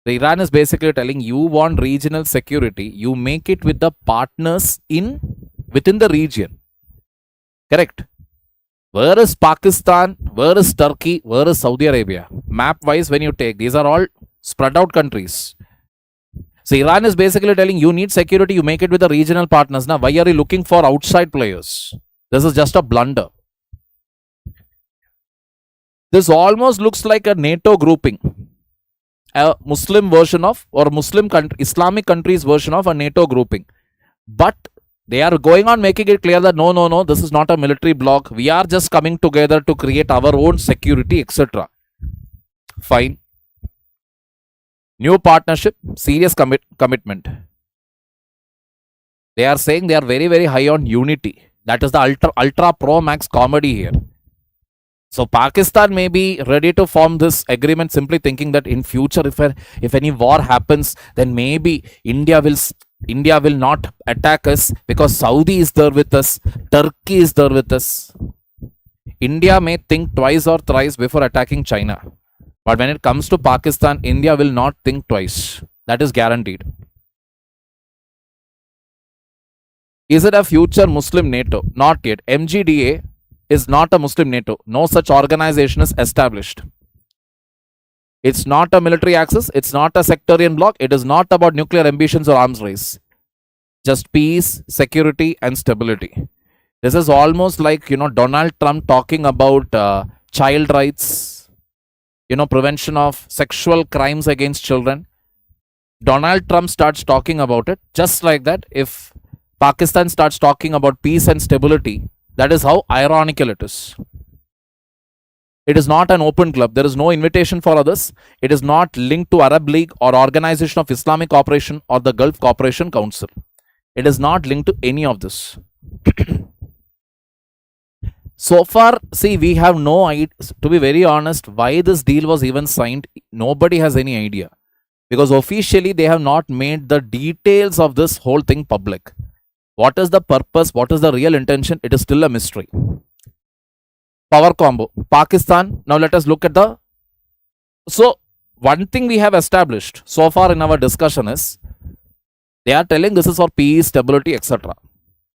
Speaker 1: The Iran is basically telling, you want regional security, you make it with the partners within the region. Correct. Where is Pakistan? Where is Turkey? Where is Saudi Arabia? Map wise, when you take, these are all spread out countries. So Iran is basically telling, you need security, you make it with the regional partners. Now, why are you looking for outside players? This is just a blunder. This almost looks like a NATO grouping. A Muslim version of, or Muslim country, Islamic countries version of a NATO grouping. But they are going on making it clear that no, this is not a military bloc. We are just coming together to create our own security, etc. Fine. New partnership, serious commitment. They are saying they are very, very high on unity. That is the ultra pro max comedy here. So Pakistan may be ready to form this agreement simply thinking that in future if any war happens, then maybe India will not attack us because Saudi is there with us, Turkey is there with us. India may think twice or thrice before attacking China. But when it comes to Pakistan, India will not think twice. That is guaranteed. Is it a future Muslim NATO? Not yet. MGDA is not a Muslim NATO. No such organization is established. It's not a military axis. It's not a sectarian bloc. It is not about nuclear ambitions or arms race. Just peace, security, and stability. This is almost like, Donald Trump talking about child rights, prevention of sexual crimes against children. Donald Trump starts talking about it. Just like that, if Pakistan starts talking about peace and stability, that is how ironical it is. It is not an open club. There is no invitation for others. It is not linked to Arab League or Organization of Islamic Cooperation or the Gulf Cooperation Council. It is not linked to any of this. So far, see, we have no idea, to be very honest, why this deal was even signed. Nobody has any idea. Because officially, they have not made the details of this whole thing public. What is the purpose? What is the real intention? It is still a mystery. Power combo. Pakistan. Now let us look at the... So, one thing we have established so far in our discussion is, they are telling this is for peace, stability, etc.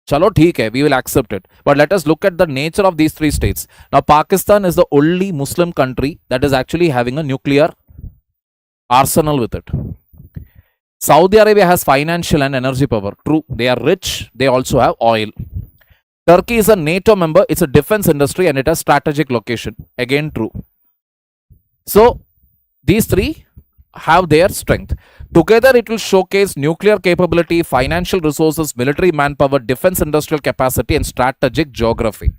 Speaker 1: Chalo, theek hai, we will accept it. But let us look at the nature of these three states. Now, Pakistan is the only Muslim country that is actually having a nuclear arsenal with it. Saudi Arabia has financial and energy power. True, they are rich. They also have oil. Turkey is a NATO member. It's a defense industry and it has strategic location. Again, true. So, these three have their strength. Together, it will showcase nuclear capability, financial resources, military manpower, defense industrial capacity, and strategic geography.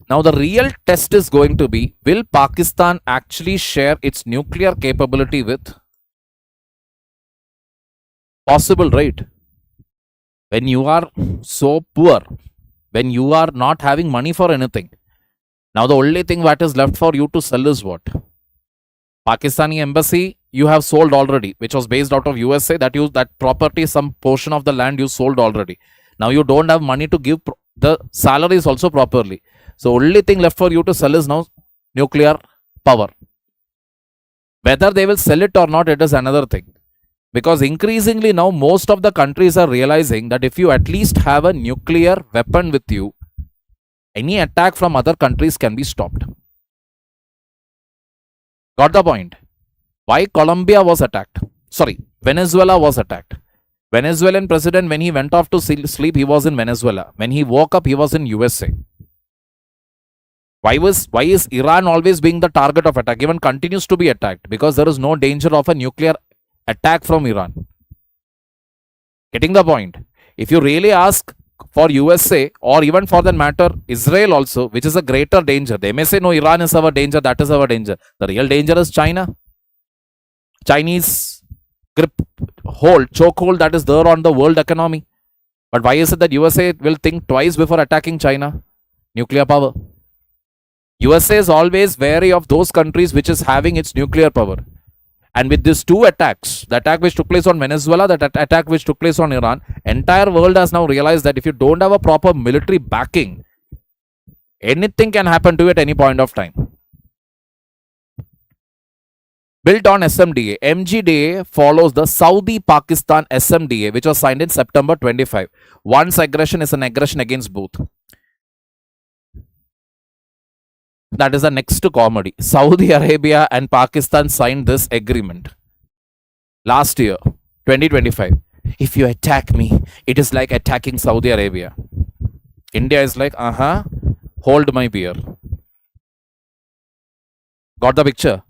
Speaker 1: Now, the real test is going to be, will Pakistan actually share its nuclear capability with? Possible, right? When you are so poor, when you are not having money for anything, now the only thing that is left for you to sell is what? Pakistani embassy you have sold already, which was based out of USA. That property, some portion of the land you sold already. Now you don't have money to give the salaries also properly. So only thing left for you to sell is now nuclear power. Whether they will sell it or not, it is another thing. Because increasingly now most of the countries are realizing that if you at least have a nuclear weapon with you, any attack from other countries can be stopped. Got the point? Why Colombia was attacked? Sorry, Venezuela was attacked. Venezuelan president, when he went off to sleep, he was in Venezuela. When he woke up, he was in USA. Why is Iran always being the target of attack? Even continues to be attacked because there is no danger of a nuclear attack from Iran. Getting the point? If you really ask for USA or even for that matter Israel also, which is a greater danger, they may say no, Iran is our danger, that is our danger. The real danger is China. Chinese chokehold that is there on the world economy. But why is it that USA will think twice before attacking China? Nuclear power. USA is always wary of those countries which is having its nuclear power. And with these two attacks, the attack which took place on Venezuela, the attack which took place on Iran, entire world has now realized that if you don't have a proper military backing, anything can happen to you at any point of time. Built on SMDA, MGDA follows the Saudi-Pakistan SMDA, which was signed in September 25. One's aggression is an aggression against both. That is the next comedy. Saudi Arabia and Pakistan signed this agreement last year, 2025. If you attack me, it is like attacking Saudi Arabia. India is like, hold my beer. Got the picture?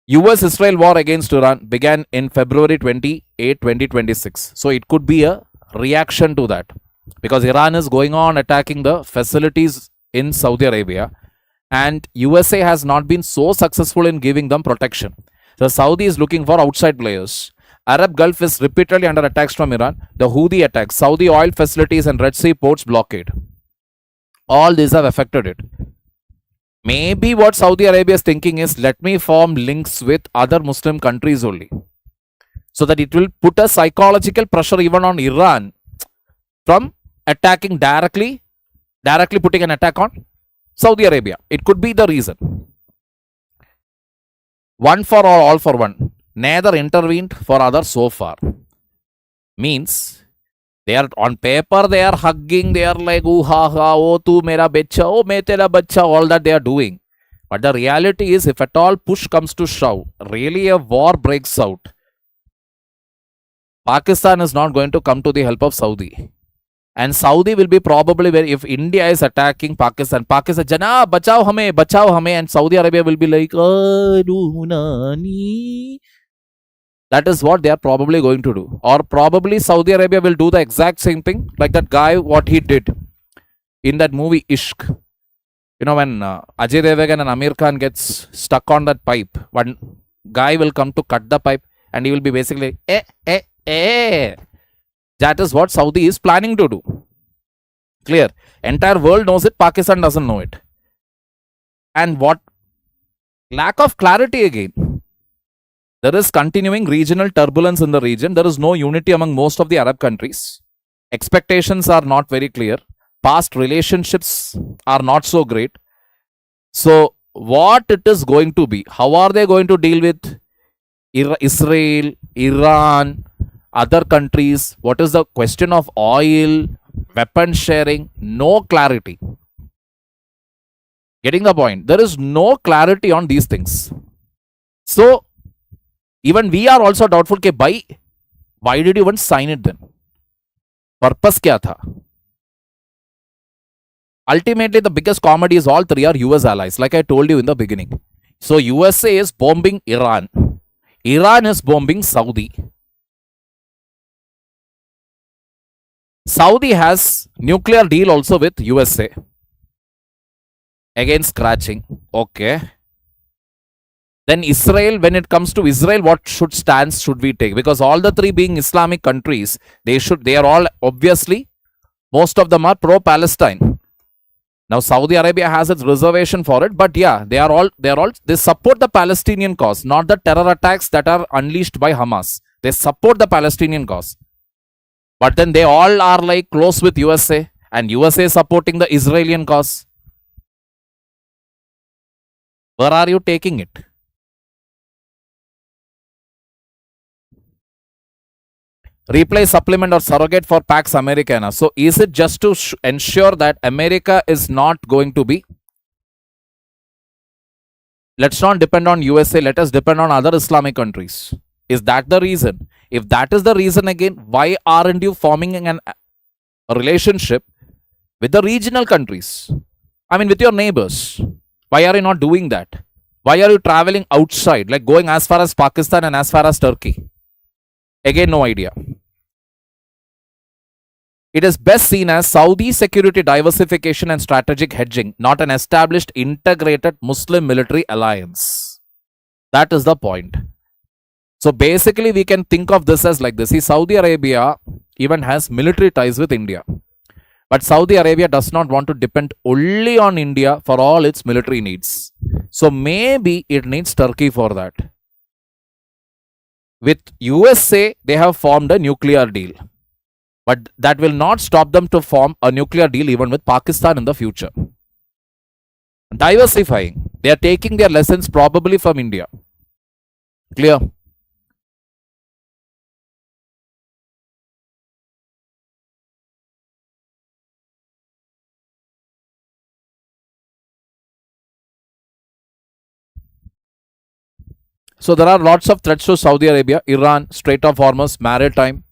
Speaker 1: US-Israel war against Iran began in February 28, 2026. So it could be a reaction to that. Because Iran is going on attacking the facilities in Saudi Arabia, and USA has not been so successful in giving them protection. The Saudi is looking for outside players. Arab Gulf is repeatedly under attacks from Iran. The Houthi attacks, Saudi oil facilities and Red Sea ports blockade. All these have affected it. Maybe what Saudi Arabia is thinking is, let me form links with other Muslim countries only, so that it will put a psychological pressure even on Iran from attacking directly putting an attack on Saudi Arabia. It could be the reason. One for all for one. Neither intervened for other so far. Means they are on paper, they are hugging, they are like, ooh ha ha, oh tu mera bacha, oh me tera bacha, all that they are doing. But the reality is, if at all push comes to shove, really a war breaks out, Pakistan is not going to come to the help of Saudi. And Saudi will be probably where, if India is attacking Pakistan, Jana, bachao hame, and Saudi Arabia will be like, that is what they are probably going to do. Or probably Saudi Arabia will do the exact same thing, like that guy, what he did in that movie Ishq. You know, when Ajay Devgan and Amir Khan gets stuck on that pipe, one guy will come to cut the pipe and he will be basically, That is what Saudi is planning to do. Clear. Entire world knows it, Pakistan doesn't know it. And what? Lack of clarity again. There is continuing regional turbulence in the region. There is no unity among most of the Arab countries. Expectations are not very clear. Past relationships are not so great. So, what it is going to be? How are they going to deal with Israel, Iran, other countries? What is the question of oil, weapon sharing? No clarity. Getting the point? There is no clarity on these things. So, even we are also doubtful, why did you even sign it then? Purpose kya tha? Ultimately, the biggest comedy is all three are US allies, like I told you in the beginning. So, USA is bombing Iran. Iran is bombing Saudi. Saudi has nuclear deal also with USA. Again, scratching. Okay. Then Israel, when it comes to Israel, what stance should we take? Because all the three being Islamic countries, they are all obviously, most of them are pro-Palestine. Now Saudi Arabia has its reservation for it, but yeah, they support the Palestinian cause, not the terror attacks that are unleashed by Hamas. They support the Palestinian cause. But then they all are like close with USA, and USA supporting the Israeli cause. Where are you taking it? Replace, supplement or surrogate for Pax Americana. So is it just to ensure that America is not going to be, let's not depend on USA, let us depend on other Islamic countries? Is that the reason? If that is the reason, again, why aren't you forming a relationship with the regional countries? I mean, with your neighbors. Why are you not doing that? Why are you traveling outside, like going as far as Pakistan and as far as Turkey? Again, no idea. It is best seen as Saudi security diversification and strategic hedging, not an established integrated Muslim military alliance. That is the point. So basically, we can think of this as like this. See, Saudi Arabia even has military ties with India. But Saudi Arabia does not want to depend only on India for all its military needs. So maybe it needs Turkey for that. With USA, they have formed a nuclear deal. But that will not stop them to form a nuclear deal even with Pakistan in the future. Diversifying. They are taking their lessons probably from India. Clear? So there are lots of threats to Saudi Arabia, Iran, Strait of Hormuz, maritime.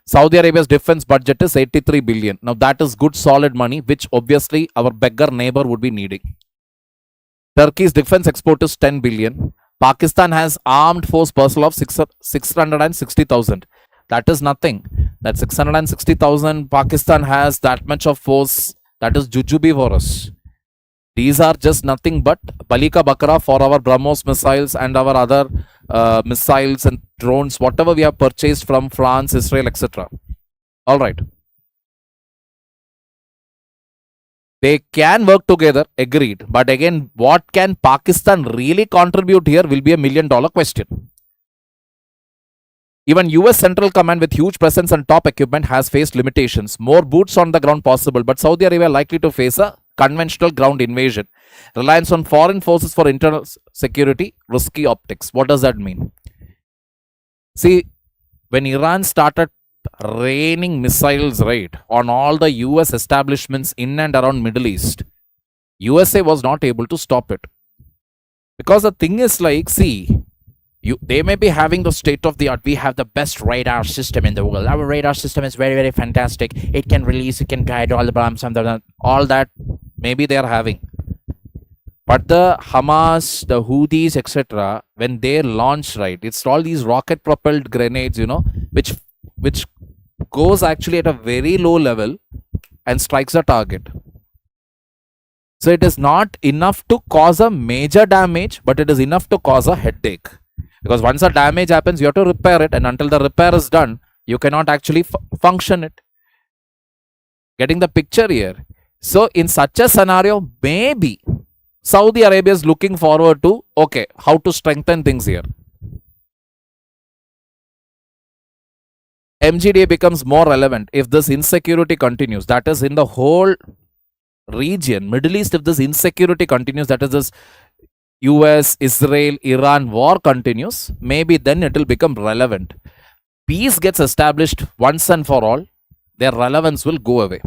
Speaker 1: Saudi Arabia's defense budget is 83 billion. Now that is good solid money, which obviously our beggar neighbor would be needing. Turkey's defense export is 10 billion. Pakistan has armed force personnel of 660,000. That is nothing. That 660,000, Pakistan has that much of force. That is jujube for us. These are just nothing but Balika Bakra for our BrahMos missiles and our other missiles and drones, whatever we have purchased from France, Israel, etc. All right. They can work together, agreed. But again, what can Pakistan really contribute here will be $1 million question. Even US Central Command with huge presence and top equipment has faced limitations. More boots on the ground possible, but Saudi Arabia likely to face a conventional ground invasion. Reliance on foreign forces for internal security, risky optics. What does that mean? See, when Iran started raining missiles, right, on all the US establishments in and around Middle East, USA was not able to stop it. Because the thing is like, see, they may be having the state of the art. We have the best radar system in the world. Our radar system is very, very fantastic. It can release, it can guide all the bombs and all that. Maybe they are having. But the Hamas, the Houthis, etc., when they launch, right, it's all these rocket propelled grenades, which goes actually at a very low level and strikes a target. So it is not enough to cause a major damage, but it is enough to cause a headache. Because once a damage happens, you have to repair it, and until the repair is done, you cannot actually function it. Getting the picture here? So in such a scenario, maybe Saudi Arabia is looking forward to, okay, how to strengthen things here. MGDA becomes more relevant if this insecurity continues. That is in the whole region, Middle East, if this insecurity continues, that is this US, Israel, Iran war continues, maybe then it will become relevant. Peace gets established once and for all, their relevance will go away.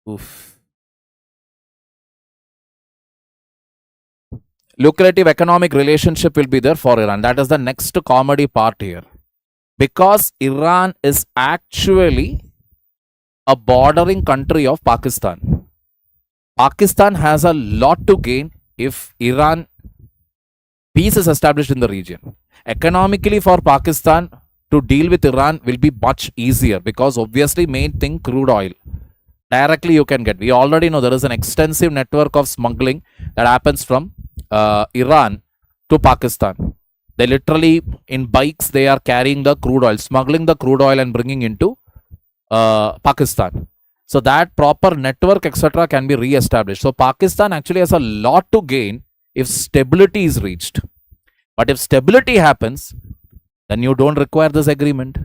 Speaker 1: Oof. Lucrative economic relationship will be there for Iran. That is the next comedy part here. Because Iran is actually a bordering country of Pakistan. Pakistan has a lot to gain if Iran peace is established in the region. Economically for Pakistan to deal with Iran will be much easier because obviously main thing crude oil. Directly you can get. We already know there is an extensive network of smuggling that happens from Iran to Pakistan. They literally in bikes they are carrying the crude oil, smuggling the crude oil and bringing into Pakistan. So that proper network etc. can be re-established. So Pakistan actually has a lot to gain if stability is reached. But if stability happens, then you don't require this agreement.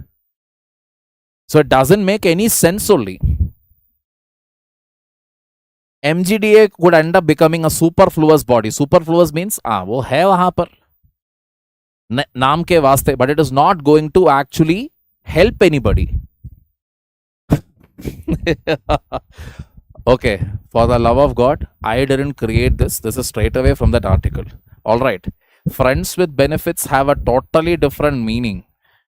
Speaker 1: So it doesn't make any sense only. MGDA could end up becoming a superfluous body. Superfluous means, वो है वहां पर नाम के वास्ते, but it is not going to actually help anybody. Okay, for the love of God, I didn't create this. This is straight away from that article. All right. Friends with benefits have a totally different meaning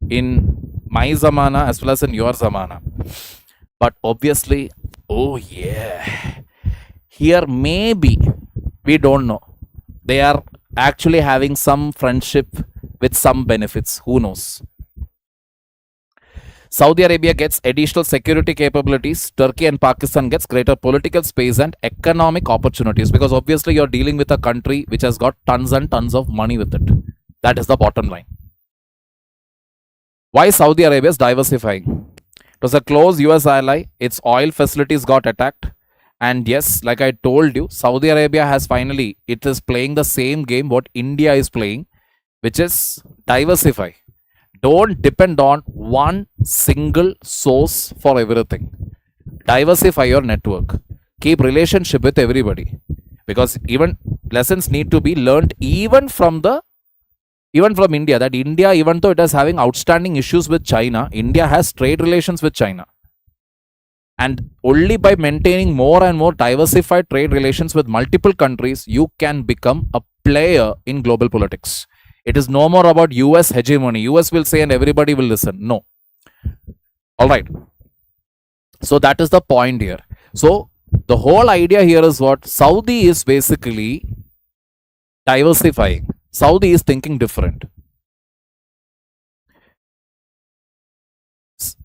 Speaker 1: in my zamana as well as in your zamana. But obviously, oh yeah, here maybe, we don't know. They are actually having some friendship with some benefits. Who knows? Saudi Arabia gets additional security capabilities. Turkey and Pakistan gets greater political space and economic opportunities because obviously you're dealing with a country which has got tons and tons of money with it. That is the bottom line. Why Saudi Arabia is diversifying? It was a close US ally. Its oil facilities got attacked. And yes, like I told you, Saudi Arabia has finally, it is playing the same game what India is playing, which is diversify. Don't depend on one single source for everything. Diversify your network. Keep relationship with everybody. Because even lessons need to be learned even from India. That India, even though it is having outstanding issues with China, India has trade relations with China. And only by maintaining more and more diversified trade relations with multiple countries, you can become a player in global politics. It is no more about US hegemony. US will say and everybody will listen. No. All right. So that is the point here. So the whole idea here is what? Saudi is basically diversifying. Saudi is thinking different.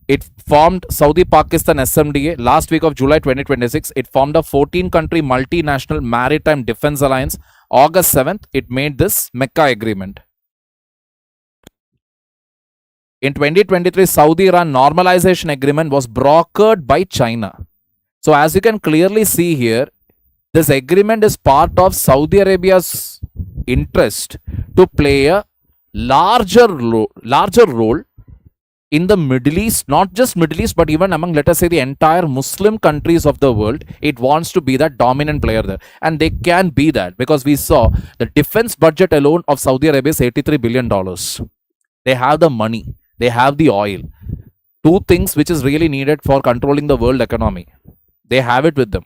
Speaker 1: It formed Saudi-Pakistan SMDA last week of July 2026. It formed a 14-country multinational maritime defense alliance. August 7th, it made this Mecca agreement. In 2023, Saudi-Iran normalization agreement was brokered by China. So as you can clearly see here, this agreement is part of Saudi Arabia's interest to play a larger role in the Middle East, not just Middle East, but even among, let us say, the entire Muslim countries of the world. It wants to be that dominant player there. And they can be that because we saw the defense budget alone of Saudi Arabia is $83 billion. They have the money, they have the oil. Two things which is really needed for controlling the world economy. They have it with them.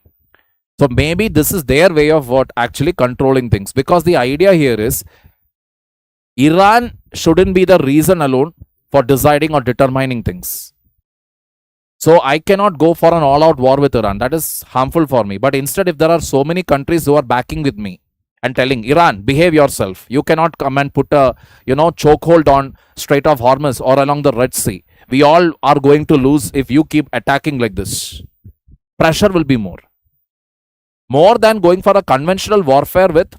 Speaker 1: So maybe this is their way of what actually controlling things. Because the idea here is Iran shouldn't be the reason alone for deciding or determining things. So I cannot go for an all-out war with Iran. That is harmful for me. But instead, if there are so many countries who are backing with me and telling Iran, behave yourself. You cannot come and put a chokehold on Strait of Hormuz or along the Red Sea. We all are going to lose if you keep attacking like this. Pressure will be more. More than going for a conventional warfare with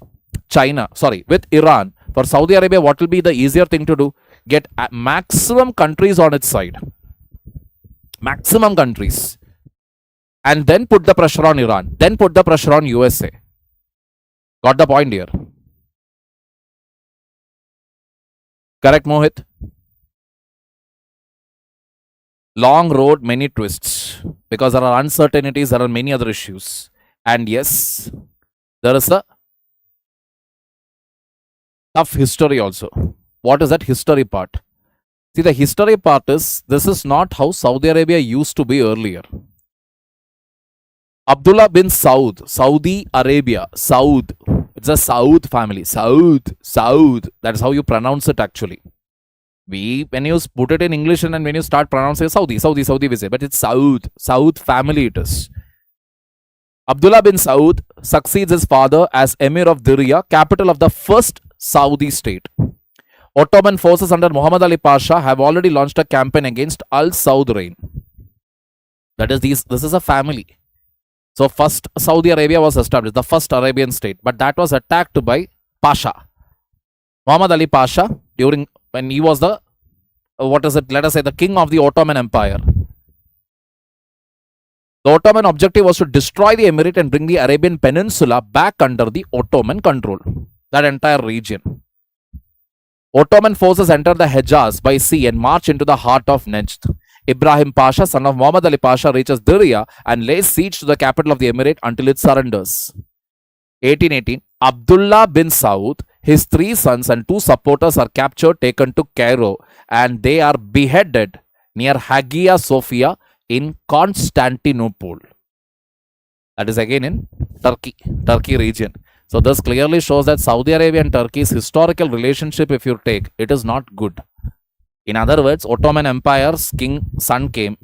Speaker 1: with Iran. For Saudi Arabia, what will be the easier thing to do? Get maximum countries on its side. Maximum countries. And then put the pressure on Iran. Then put the pressure on USA. Got the point here? Correct, Mohit? Long road, many twists. Because there are uncertainties, there are many other issues. And yes, there is a tough history also. What is that history part? See, the history part is, this is not how Saudi Arabia used to be earlier. Abdullah bin Saudi Arabia, Saud. It's a Saud family. Saud. That is how you pronounce it actually. When you put it in English and when you start pronouncing Saudi, we say, but it's Saud family it is. Abdullah bin Saud succeeds his father as Emir of Diriyah, capital of the first Saudi state. Ottoman forces under Muhammad Ali Pasha have already launched a campaign against Al Saud reign. That is, this is a family. So first Saudi Arabia was established, the first Arabian state, but that was attacked by Pasha. Muhammad Ali Pasha, when he was the, let us say the king of the Ottoman Empire. The Ottoman objective was to destroy the emirate and bring the Arabian Peninsula back under the Ottoman control. That entire region. Ottoman forces enter the Hejaz by sea and march into the heart of Najd. Ibrahim Pasha, son of Muhammad Ali Pasha, reaches Diriyah and lays siege to the capital of the emirate until it surrenders. 1818, Abdullah bin Saud, his 3 sons and 2 supporters are captured, taken to Cairo, and they are beheaded near Hagia Sophia in Constantinople. That is again in Turkey region. So this clearly shows that Saudi Arabia and Turkey's historical relationship, if you take, it is not good. In other words, Ottoman Empire's son came,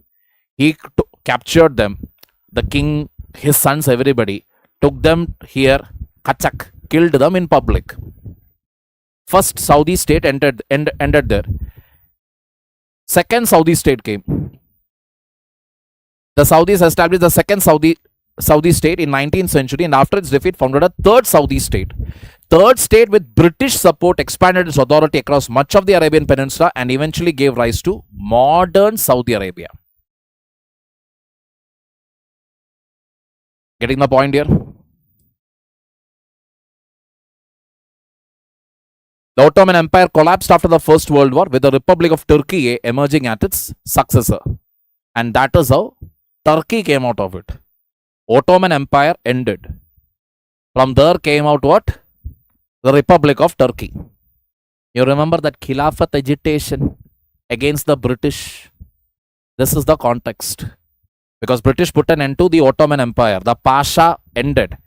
Speaker 1: he captured them, the king, his sons, everybody, took them here, Kachak, killed them in public. First Saudi state ended there. Second Saudi state came. The Saudis established the second Saudi state in 19th century, and after its defeat founded a third Saudi state. Third state with British support expanded its authority across much of the Arabian Peninsula and eventually gave rise to modern Saudi Arabia. Getting the point here? The Ottoman Empire collapsed after the First World War, with the Republic of Turkey emerging as its successor. And that is how Turkey came out of it. Ottoman Empire ended. From there came out what? The Republic of Turkey. You remember that Khilafat agitation against the British? This is the context. Because British put an end to the Ottoman Empire. The Pasha ended.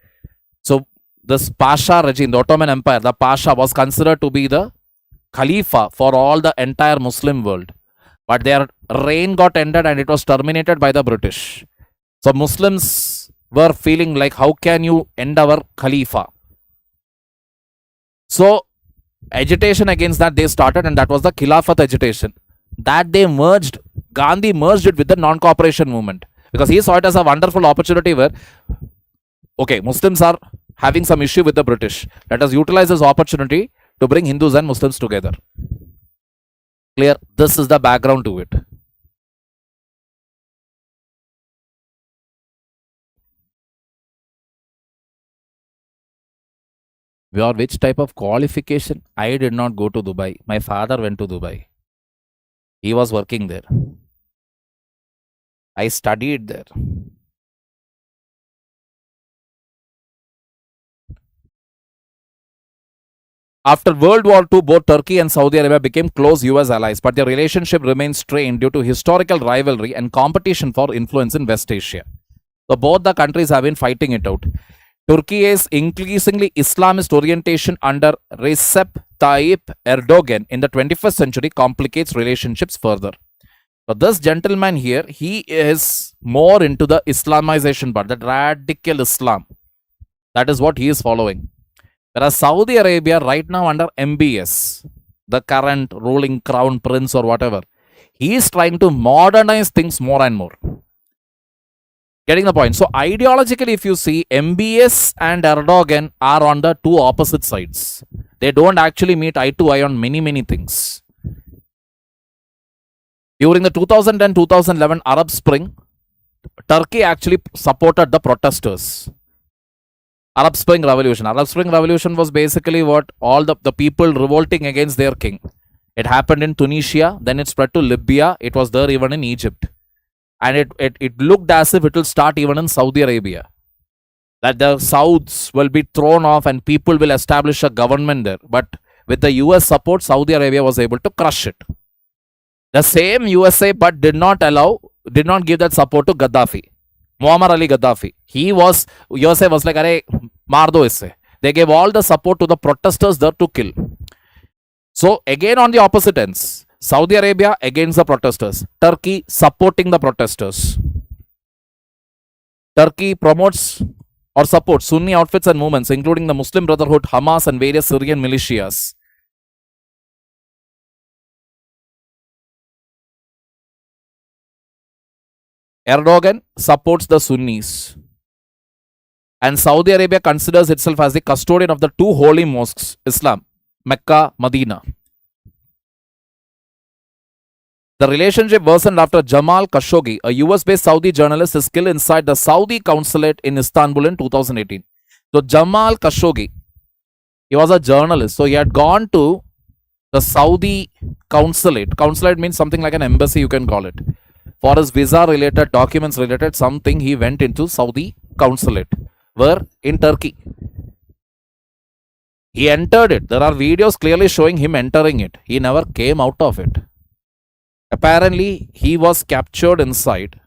Speaker 1: So this Pasha regime, the Ottoman Empire, the Pasha was considered to be the Khalifa for all the entire Muslim world. But their reign got ended and it was terminated by the British. So Muslims were feeling like, how can you end our Khalifa? So agitation against that they started, and that was the Khilafat agitation. That they merged, Gandhi merged it with the non-cooperation movement. Because he saw it as a wonderful opportunity where, okay, Muslims are having some issue with the British. Let us utilize this opportunity to bring Hindus and Muslims together. Clear? This is the background to it. Or which type of qualification? I did not go to Dubai. My father went to Dubai. He was working there. I studied there. After World War II, both Turkey and Saudi Arabia became close US allies, but their relationship remained strained due to historical rivalry and competition for influence in West Asia. So both the countries have been fighting it out. Turkey's increasingly Islamist orientation under Recep Tayyip Erdogan in the 21st century complicates relationships further. So this gentleman here, he is more into the Islamization part, that radical Islam. That is what he is following. Whereas Saudi Arabia right now under MBS, the current ruling crown prince or whatever, he is trying to modernize things more and more. Getting the point. So ideologically, if you see, MBS and Erdogan are on the two opposite sides. They don't actually meet eye to eye on many things. During the 2010-2011 Arab Spring, Turkey actually supported the protesters. Arab Spring Revolution. Arab Spring Revolution was basically what all the people revolting against their king. It happened in Tunisia, then it spread to Libya. It was there even in Egypt. And it looked as if it will start even in Saudi Arabia. That the Sauds will be thrown off and people will establish a government there. But with the US support, Saudi Arabia was able to crush it. The same USA but did not give that support to Gaddafi. Muammar Ali Gaddafi. USA was like, "Arey, maar do isse." They gave all the support to the protesters there to kill. So again on the opposite ends, Saudi Arabia against the protesters, Turkey supporting the protesters. Turkey promotes or supports Sunni outfits and movements, including the Muslim Brotherhood, Hamas, and various Syrian militias. Erdogan supports the Sunnis. And Saudi Arabia considers itself as the custodian of the two holy mosques, Islam, Mecca, Medina. The relationship worsened after Jamal Khashoggi, a US-based Saudi journalist, is killed inside the Saudi consulate in Istanbul in 2018. So Jamal Khashoggi, he was a journalist. So he had gone to the Saudi consulate. Consulate means something like an embassy, you can call it. For his visa related, documents related, something, he went into Saudi consulate. Where? In Turkey. He entered it. There are videos clearly showing him entering it. He never came out of it. Apparently, he was captured inside,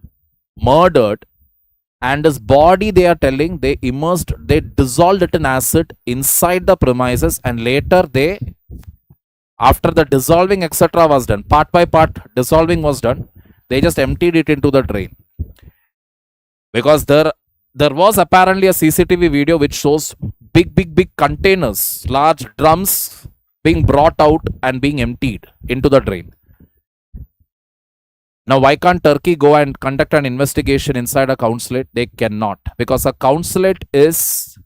Speaker 1: murdered, and his body, they are telling, they dissolved it in acid inside the premises, and later after the dissolving, etc. was done, part by part dissolving was done, they just emptied it into the drain. Because there was apparently a CCTV video which shows big containers, large drums being brought out and being emptied into the drain. Now, why can't Turkey go and conduct an investigation inside a consulate? They cannot, because a consulate is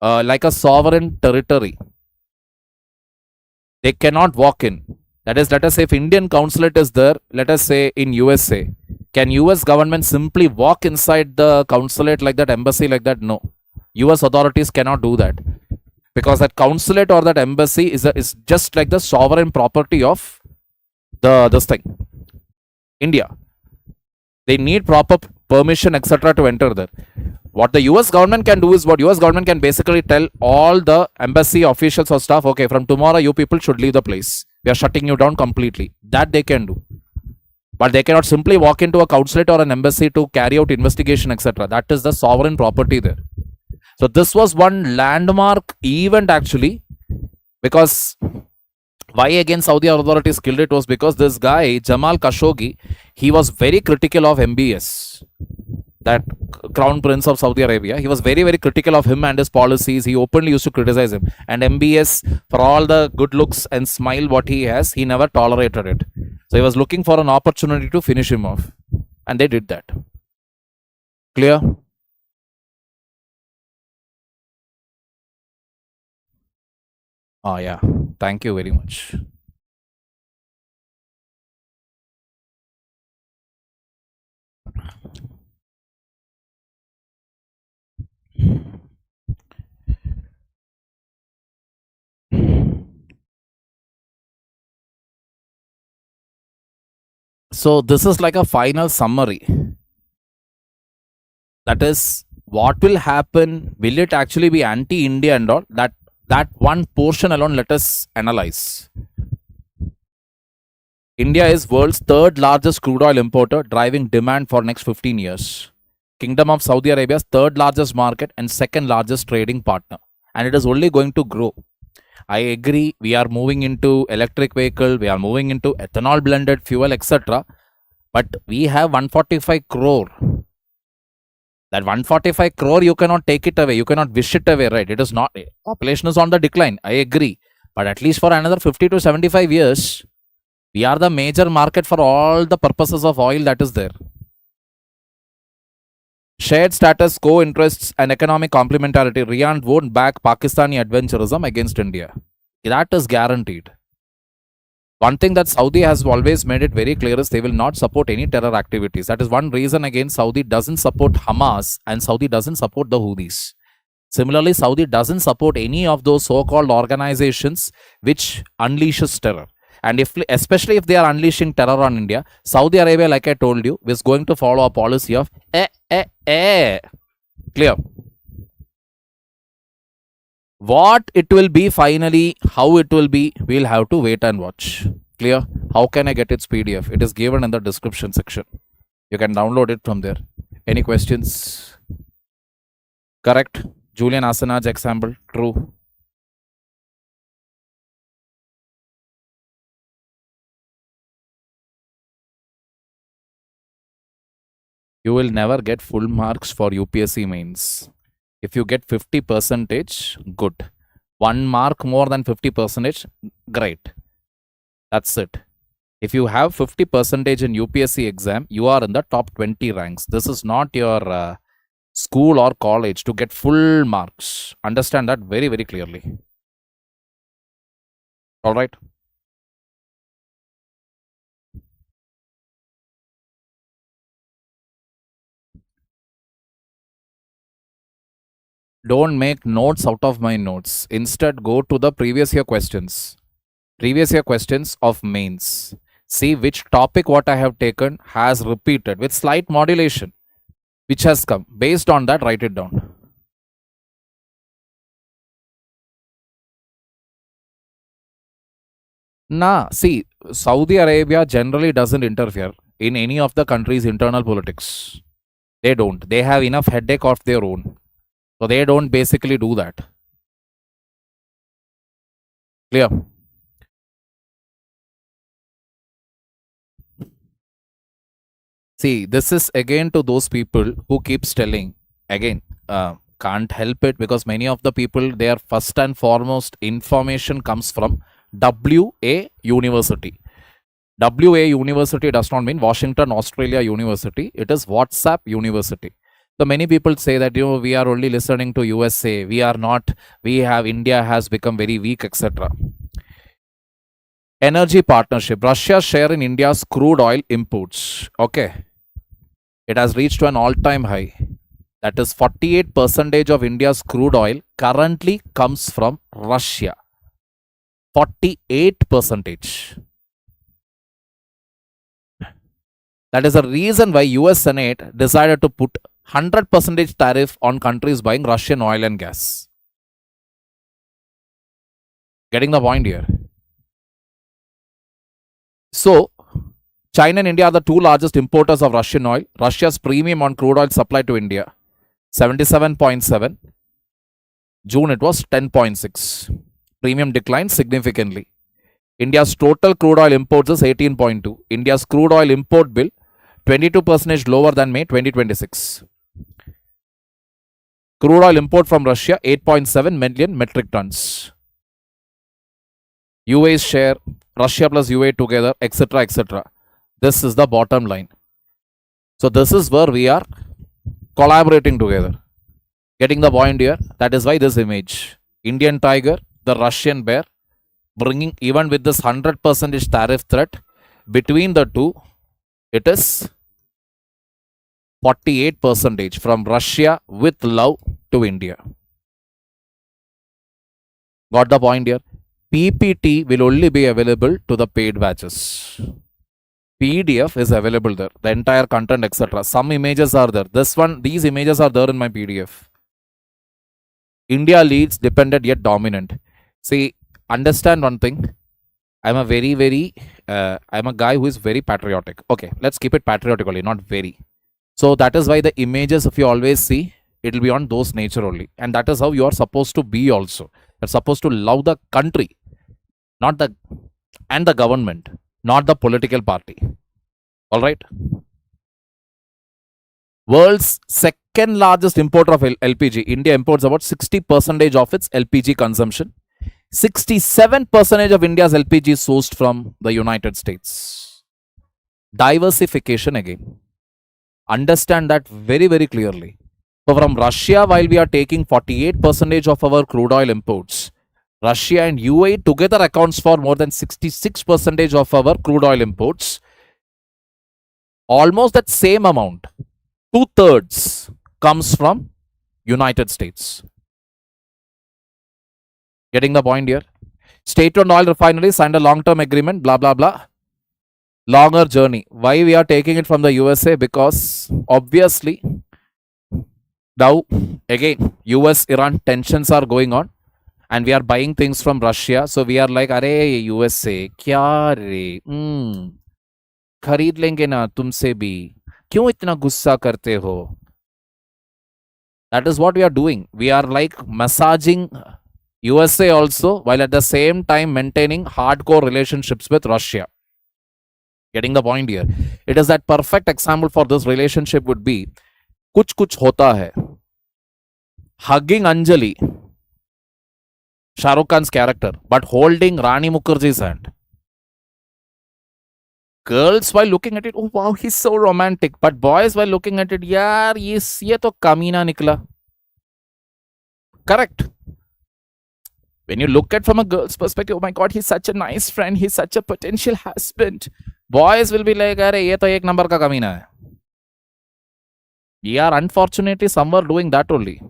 Speaker 1: like a sovereign territory. They cannot walk in. That is, let us say if Indian consulate is there, let us say in USA, can US government simply walk inside the consulate like that, embassy like that? No. US authorities cannot do that. Because that consulate or that embassy is just like the sovereign property of this thing. India. They need proper permission, etc. to enter there. What the US government can do is what US government can basically tell all the embassy officials or staff, okay, from tomorrow you people should leave the place. We are shutting you down completely. That they can do. But they cannot simply walk into a consulate or an embassy to carry out investigation, etc. That is the sovereign property there. So this was one landmark event actually, because why again Saudi authorities killed it was because this guy, Jamal Khashoggi, he was very critical of MBS, that crown prince of Saudi Arabia. He was very critical of him and his policies. He openly used to criticize him. And MBS, for all the good looks and smile what he has, he never tolerated it. So he was looking for an opportunity to finish him off. And they did that. Clear? Oh yeah. Thank you very much. So this is like a final summary. That is, what will happen? Will it actually be anti-India and all? That one portion alone, let us analyze. India is world's third largest crude oil importer, driving demand for next 15 years. Kingdom of Saudi Arabia's third largest market and second largest trading partner, and it is only going to grow. I agree. We are moving into electric vehicle. We are moving into ethanol blended fuel, etc. But we have 145 crore. That 145 crore, you cannot take it away. You cannot wish it away, right? It is not. Population is on the decline. I agree. But at least for another 50 to 75 years, we are the major market for all the purposes of oil that is there. Shared status, co-interests, and economic complementarity. Riyadh won't back Pakistani adventurism against India. That is guaranteed. One thing that Saudi has always made it very clear is they will not support any terror activities. That is one reason again Saudi doesn't support Hamas and Saudi doesn't support the Houthis. Similarly, Saudi doesn't support any of those so-called organizations which unleashes terror. And especially if they are unleashing terror on India, Saudi Arabia, like I told you, is going to follow a policy of Clear. What it will be finally, how it will be, we'll have to wait and watch. Clear? How can I get its PDF? It is given in the description section. You can download it from there. Any questions? Correct. Julian Assange example. True. You will never get full marks for UPSC mains. If you get 50 percentage, good. 1 mark more than 50 percentage, great. That's it. If you have 50 percentage in UPSC exam, you are in the top 20 ranks. This is not your school or college to get full marks. Understand that very, very clearly. All right. Don't make notes out of my notes. Instead, go to the previous year questions. Previous year questions of mains. See which topic what I have taken has repeated with slight modulation, which has come. Based on that, write it down. Nah, see, Saudi Arabia generally doesn't interfere in any of the country's internal politics. They don't. They have enough headache of their own. So they don't basically do that. Clear? See, this is again to those people who keeps telling, again, can't help it because many of the people, their first and foremost information comes from WA University. WA University does not mean Washington, Australia University. It is WhatsApp University. So many people say that we are only listening to USA. We are not. We have India has become very weak, etc. Energy partnership. Russia's share in India's crude oil imports. Okay, it has reached to an all-time high. That is 48% of India's crude oil currently comes from Russia. 48%. That is the reason why US Senate decided to put 100% tariff on countries buying Russian oil and gas. Getting the point here. So, China and India are the two largest importers of Russian oil. Russia's premium on crude oil supply to India, 77.7. June it was 10.6. Premium declined significantly. India's total crude oil imports is 18.2. India's crude oil import bill, 22% lower than May 2026. Crude oil import from Russia, 8.7 million metric tons. UAE's share, Russia plus UAE together, etc., etc. This is the bottom line. So this is where we are collaborating together. Getting the point here? That is why this image. Indian tiger, the Russian bear, bringing even with this 100% tariff threat, between the two, it is 48% from Russia with love to India. Got the point here? PPT will only be available to the paid batches. PDF is available there. The entire content, etc. Some images are there. These images are there in my PDF. India leads, dependent yet dominant. See, understand one thing. I'm a guy who is very patriotic. Okay, let's keep it patriotically, not very. So that is why the images, if you always see, it will be on those nature only. And that is how you are supposed to be also. You're supposed to love the country, not the and the government, not the political party. All right. World's second largest importer of LPG. India imports about 60% of its LPG consumption. 67% of India's LPG is sourced from the United States. Diversification again. Understand that very, very clearly. So from Russia, while we are taking 48% of our crude oil imports, Russia and UAE together accounts for more than 66% of our crude oil imports. Almost that same amount, 2/3 comes from United States. Getting the point here? State-owned oil refineries signed a long-term agreement, blah, blah, blah. Longer journey. Why we are taking it from the USA? Because obviously, now again, US-Iran tensions are going on. And we are buying things from Russia. So we are like, अरे USA, क्या रे? खरीद लेंगे ना तुमसे भी. क्यों इतना गुस्सा करते हो? That is what we are doing. We are like massaging USA also, while at the same time maintaining hardcore relationships with Russia. Getting the point here. It is that perfect example for this relationship would be, कुछ कुछ होता है. Hugging Anjali, Shah Rukh Khan's character, but holding Rani Mukherjee's hand. Girls while looking at it, oh wow, he's so romantic. But boys while looking at it, yaar, ye to kamina nikla. Correct. When you look at from a girl's perspective, oh my god, he's such a nice friend, he's such a potential husband. Boys will be like, अरे ये तो एक number का कमीना है. We are unfortunately somewhere doing that only.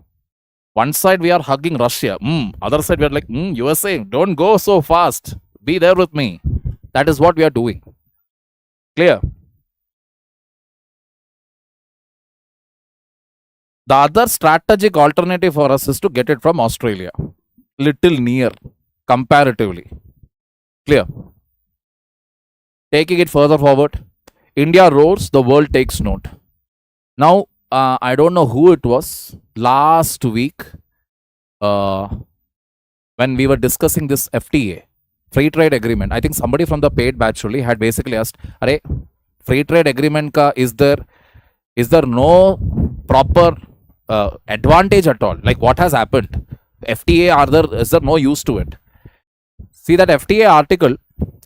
Speaker 1: One side we are hugging Russia. Other side we are like, USA, don't go so fast. Be there with me. That is what we are doing. Clear? The other strategic alternative for us is to get it from Australia. Little near, comparatively. Clear? Taking it further forward. India roars, the world takes note. Now, I don't know who it was last week when we were discussing this FTA, free trade agreement. I think somebody from the paid batch only had basically asked, "Arey, free trade agreement ka is there no proper advantage at all? Like what has happened? FTA is there no use to it?" See that FTA article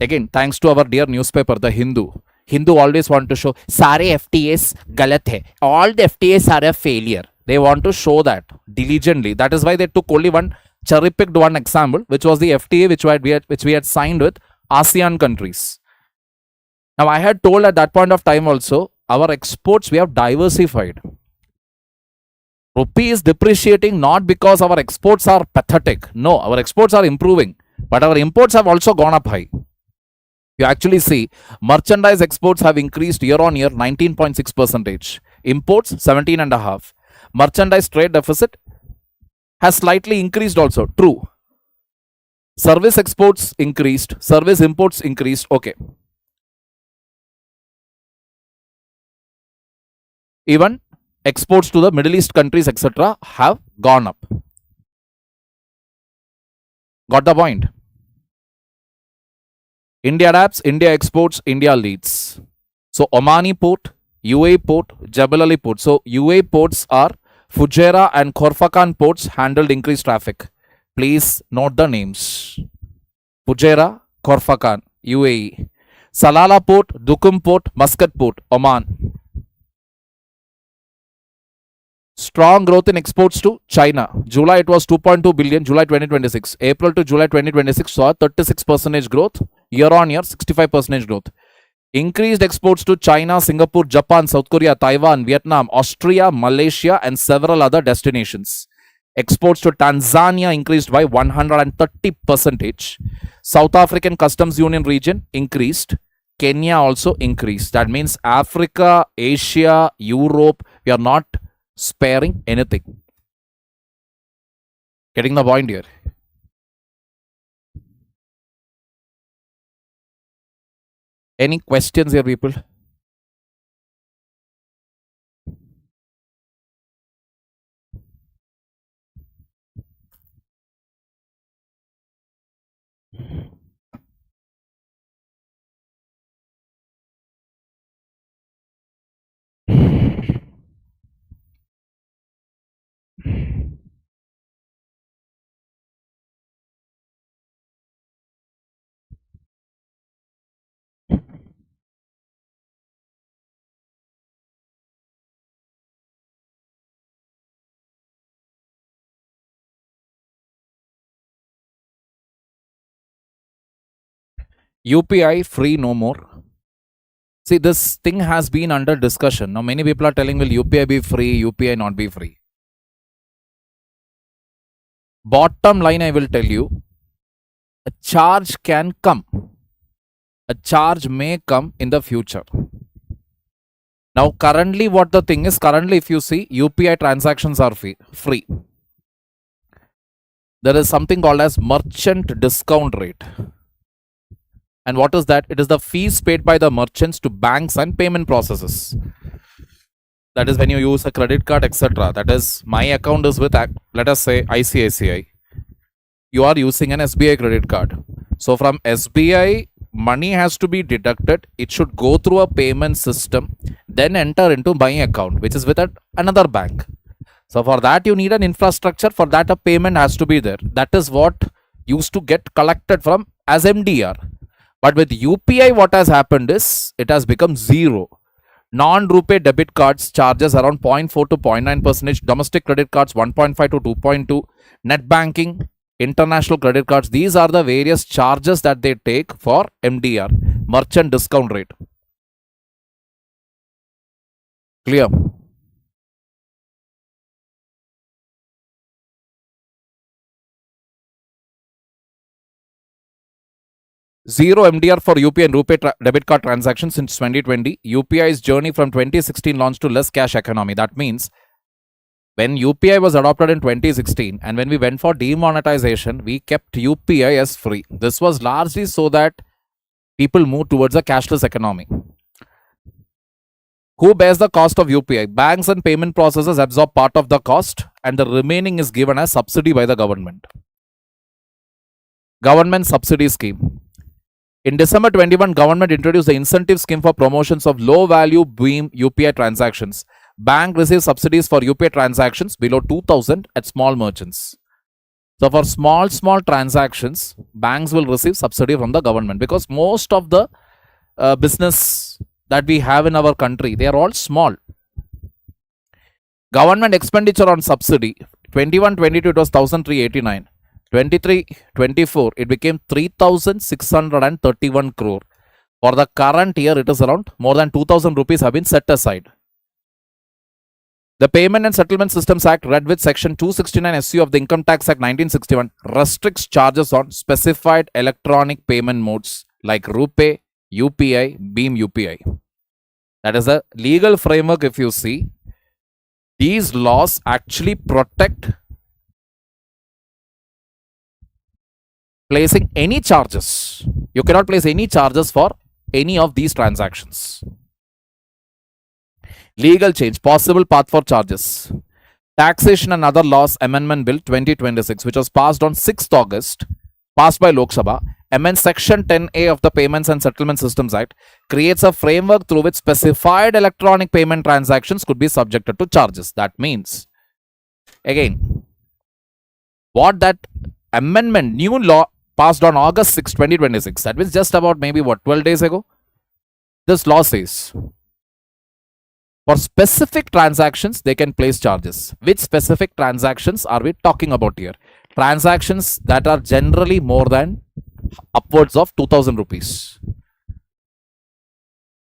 Speaker 1: again. Thanks to our dear newspaper, the Hindu always want to show सारे FTAs गलत है. All the FTAs are a failure. They want to show that diligently. That is why they took only cherry-picked one example, which was the FTA which we had signed with ASEAN countries. Now, I had told at that point of time also, our exports we have diversified. Rupee is depreciating not because our exports are pathetic. No, our exports are improving, but our imports have also gone up high. You actually see merchandise exports have increased year on year 19.6%. Imports 17.5%. Merchandise trade deficit has slightly increased also. True. Service exports increased. Service imports increased. Okay. Even exports to the Middle East countries, etc., have gone up. Got the point? India adapts, India exports, India leads. So Omani port, UAE port, Jebel Ali port. So UAE ports are Fujairah and Khorfakan ports handled increased traffic. Please note the names. Fujairah, Khorfakan, UAE. Salalah port, Dukum port, Muscat port, Oman. Strong growth in exports to China. July it was 2.2 billion, July 2026. April to July 2026 saw 36% growth. Year on year, 65% growth. Increased exports to China, Singapore, Japan, South Korea, Taiwan, Vietnam, Austria, Malaysia, and several other destinations. Exports to Tanzania increased by 130%. South African Customs Union region increased. Kenya also increased. That means Africa, Asia, Europe, we are not sparing anything. Getting the point here? Any questions here, people? UPI free no more. See, this thing has been under discussion. Now, many people are telling, will UPI be free, UPI not be free? Bottom line, I will tell you, a charge can come. A charge may come in the future. Now, currently, what the thing is, currently, if you see, UPI transactions are free. There is something called as merchant discount rate. And what is that? It is the fees paid by the merchants to banks and payment processes. That is when you use a credit card, etc. That is, my account is with, let us say, ICICI. You are using an SBI credit card. So from SBI, money has to be deducted. It should go through a payment system, then enter into my account, which is with another bank. So for that, you need an infrastructure. For that, a payment has to be there. That is what used to get collected from as MDR. But with UPI, what has happened is it has become zero. Non-RuPay debit cards charges around 0.4 to 0.9%. Domestic credit cards 1.5 to 2.2. Net banking, international credit cards. These are the various charges that they take for MDR, merchant discount rate. Clear? Zero MDR for UPI and RuPay debit card transactions since 2020. UPI's journey from 2016 launched to less cash economy. That means when UPI was adopted in 2016 and when we went for demonetization, we kept UPI as free. This was largely so that people move towards a cashless economy. Who bears the cost of UPI? Banks and payment processors absorb part of the cost and the remaining is given as subsidy by the government. Government subsidy scheme. In December 21, government introduced the incentive scheme for promotions of low-value BEAM UPI transactions. Bank receives subsidies for UPI transactions below 2,000 at small merchants. So for small transactions, banks will receive subsidy from the government because most of the business that we have in our country, they are all small. Government expenditure on subsidy, 21-22 it was 1,389. 23-24 it became 3,631 crore. For the current year, it is around more than 2,000 rupees have been set aside. The Payment and Settlement Systems Act, read with Section 269 SU of the Income Tax Act 1961, restricts charges on specified electronic payment modes like RuPay, UPI, BEAM UPI. That is a legal framework. If you see, these laws actually protect placing any charges. You cannot place any charges for any of these transactions. Legal change, possible path for charges. Taxation and Other Laws Amendment Bill 2026, which was passed on 6th August, passed by Lok Sabha, amends Section 10A of the Payments and Settlement Systems Act, creates a framework through which specified electronic payment transactions could be subjected to charges. That means, again, what that amendment, new law passed on August 6, 2026, that means just about maybe 12 days ago, this law says, for specific transactions, they can place charges. Which specific transactions are we talking about here? Transactions that are generally more than upwards of 2,000 rupees.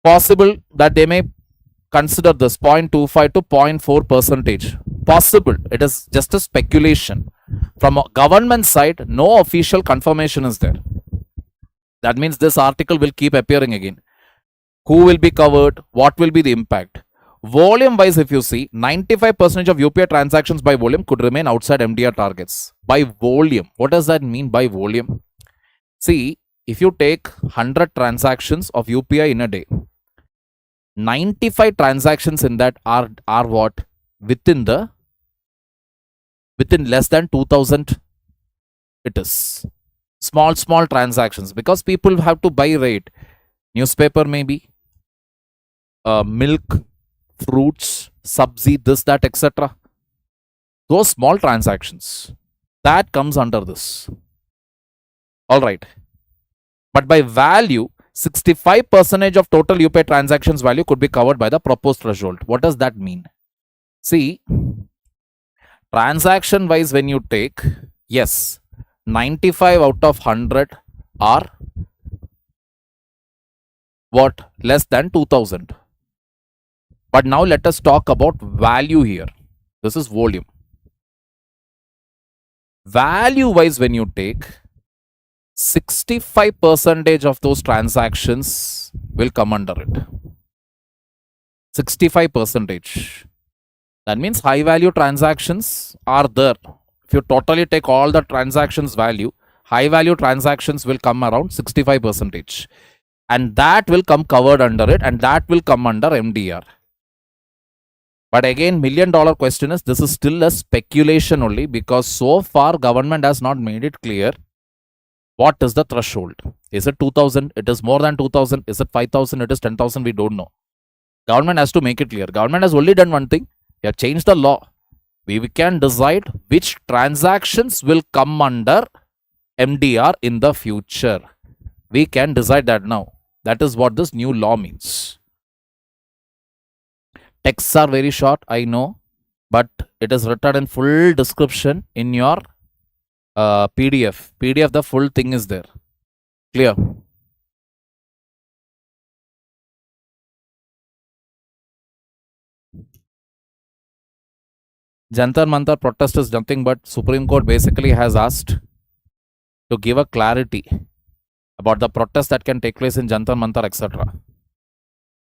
Speaker 1: Possible that they may consider this 0.25 to 0.4%. Possible. It is just a speculation. From a government side, no official confirmation is there. That means this article will keep appearing again. who will be covered, what will be the impact. Volume wise, if you see, 95% of UPI transactions by volume could remain outside MDR targets. By volume, what does that mean by volume? See, if you take 100 transactions of UPI in a day, 95 transactions in that are what? Within less than 2000 it is. Small transactions, because people have to buy rate. Newspaper maybe, milk, fruits, sabzi, this, that, etc. Those small transactions, that comes under this. Alright. But by value, 65% of total UPI transactions value could be covered by the proposed threshold. What does that mean? See, transaction wise, when you take, yes, 95 out of 100 are what? Less than 2000. But now let us talk about value here. This is volume. Value wise, when you take, 65% of those transactions will come under it. 65%. That means high value transactions are there. If you totally take all the transactions value, high value transactions will come around 65%. And that will come covered under it, and that will come under MDR. But again, $1 million question is, this is still a speculation only, because so far government has not made it clear what is the threshold. Is it 2000? It is more than 2000. Is it 5000? It is 10,000. We don't know. Government has to make it clear. Government has only done one thing. They have changed the law. We can decide which transactions will come under MDR in the future. We can decide that now. That is what this new law means. Texts are very short, I know, but it is written in full description in your PDF. PDF, the full thing is there. Clear? Jantar Mantar protest is nothing but Supreme Court basically has asked to give a clarity about the protest that can take place in Jantar Mantar, etc.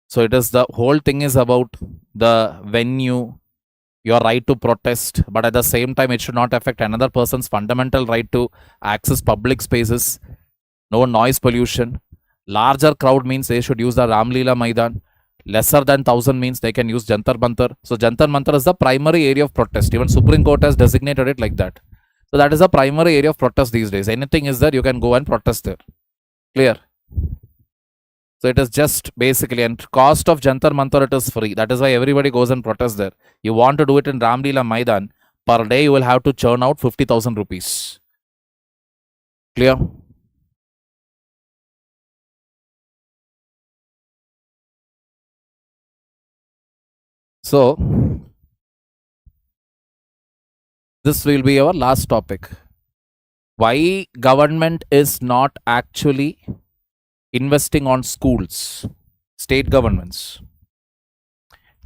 Speaker 1: So it is, the whole thing is about the venue, your right to protest, but at the same time it should not affect another person's fundamental right to access public spaces. No noise pollution. Larger crowd means they should use the Ramlila Maidan. Lesser than 1000 means they can use Jantar Mantar. So Jantar Mantar is the primary area of protest. Even Supreme Court has designated it like that. So that is the primary area of protest these days. Anything is there, you can go and protest there. Clear? So it is just basically, and cost of Jantar Mantar, it is free. That is why everybody goes and protests there. You want to do it in Ramlila Maidan, per day you will have to churn out 50,000 rupees. Clear? So this will be our last topic. Why government is not actually investing on schools, state governments.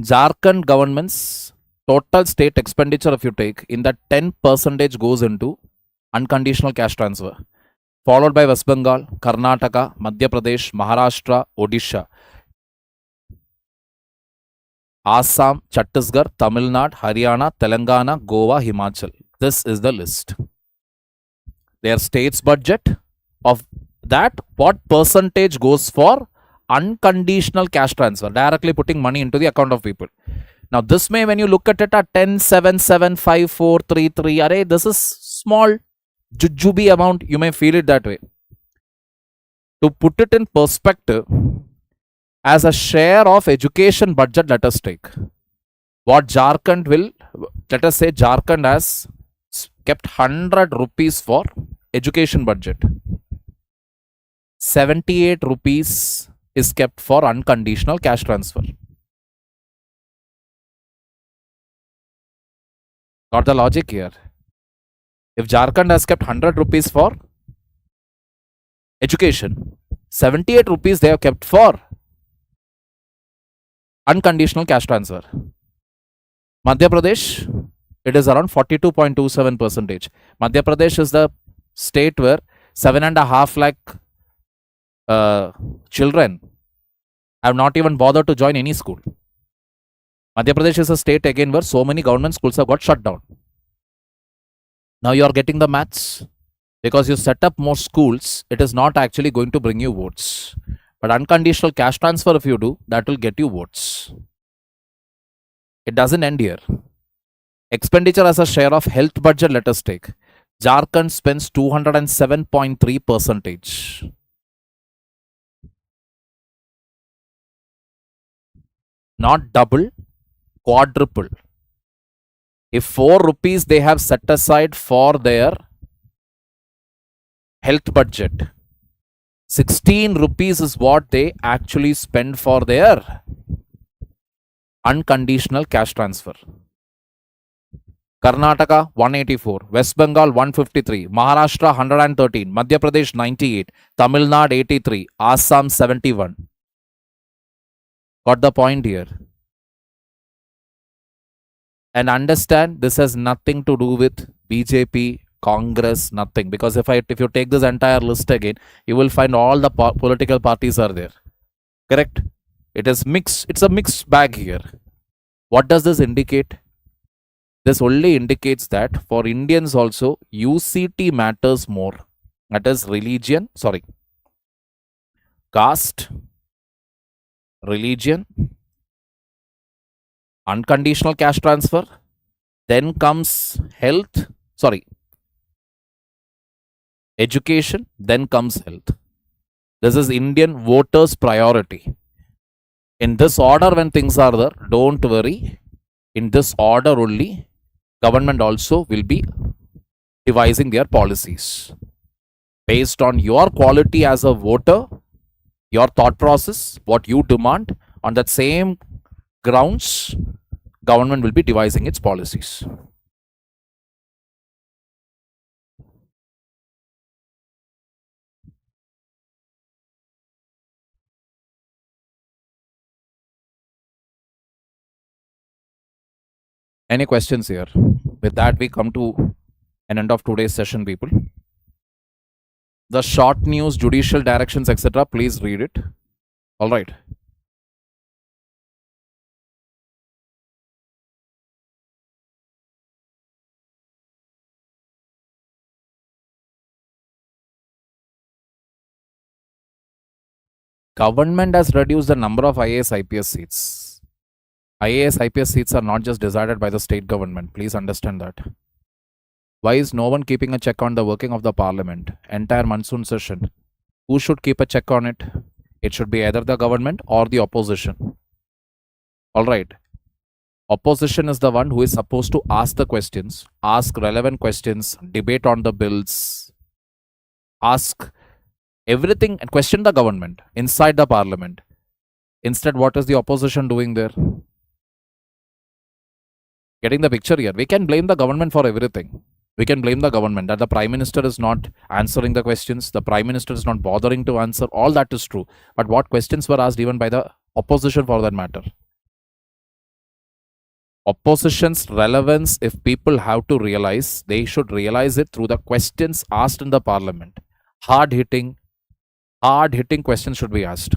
Speaker 1: Jharkhand government's total state expenditure, if you take, in that 10% goes into unconditional cash transfer, followed by West Bengal, Karnataka, Madhya Pradesh, Maharashtra, Odisha, Assam, Chhattisgarh, Tamil Nadu, Haryana, Telangana, Goa, Himachal. This is the list. Their state's budget, of that, what percentage goes for unconditional cash transfer, directly putting money into the account of people. Now this may, when you look at it at 10, 7, 7, 5, 4, 3, 3, array, this is small jujube amount. You may feel it that way. To put it in perspective, as a share of education budget, let us take what Jharkhand will, let us say Jharkhand has kept 100 rupees for education budget. 78 rupees is kept for unconditional cash transfer. Got the logic here? If Jharkhand has kept 100 rupees for education, 78 rupees they have kept for unconditional cash transfer. Madhya Pradesh, it is around 42.27%. Madhya Pradesh is the state where 7.5 lakh children I have not even bothered to join any school. Madhya Pradesh is a state again where so many government schools have got shut down. Now you are getting the maths. Because you set up more schools, it is not actually going to bring you votes. But unconditional cash transfer, if you do, that will get you votes. It doesn't end here. Expenditure as a share of health budget, let us take. Jharkhand spends 207.3%. Not double, quadruple. If 4 rupees they have set aside for their health budget, 16 rupees is what they actually spend for their unconditional cash transfer. Karnataka 184, West Bengal 153, Maharashtra 113, Madhya Pradesh 98, Tamil Nadu 83, Assam 71. Got the point here? And understand this has nothing to do with BJP, Congress, nothing. Because if you take this entire list again, you will find all the political parties are there. Correct? It is mixed. It's a mixed bag here. What does this indicate? This only indicates that for Indians also, UCT matters more. That is caste, religion, unconditional cash transfer, then comes education, then comes health. This is Indian voters' priority. In this order, when things are there, don't worry. In this order only, government also will be devising their policies. Based on your quality as a voter, your thought process, what you demand, on that same grounds, government will be devising its policies. Any questions here? With that, we come to an end of today's session, people. The short news, judicial directions, etc. Please read it. All right. Government has reduced the number of IAS IPS seats. IAS IPS seats are not just decided by the state government. Please understand that. Why is no one keeping a check on the working of the parliament? Entire monsoon session. Who should keep a check on it? It should be either the government or the opposition. All right. Opposition is the one who is supposed to ask the questions, ask relevant questions, debate on the bills, ask everything and question the government inside the parliament. Instead, what is the opposition doing there? Getting the picture here. We can blame the government for everything. We can blame the government that the prime minister is not answering the questions, the prime minister is not bothering to answer. All that is true. But what questions were asked even by the opposition for that matter? Opposition's relevance, if people have to realize, they should realize it through the questions asked in the parliament. Hard-hitting questions should be asked.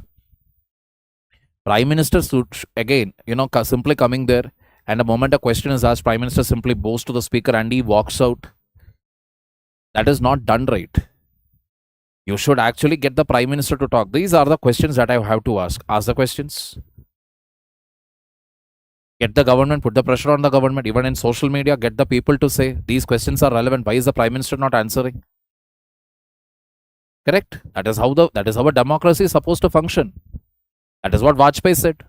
Speaker 1: Prime Minister should, again, simply coming there, and the moment a question is asked, Prime Minister simply bows to the speaker and he walks out. That is not done right. You should actually get the Prime Minister to talk. These are the questions that I have to ask. Ask the questions. Get the government, put the pressure on the government, even in social media, get the people to say, these questions are relevant. Why is the Prime Minister not answering? Correct? That is how a democracy is supposed to function. That is what Vajpayee said.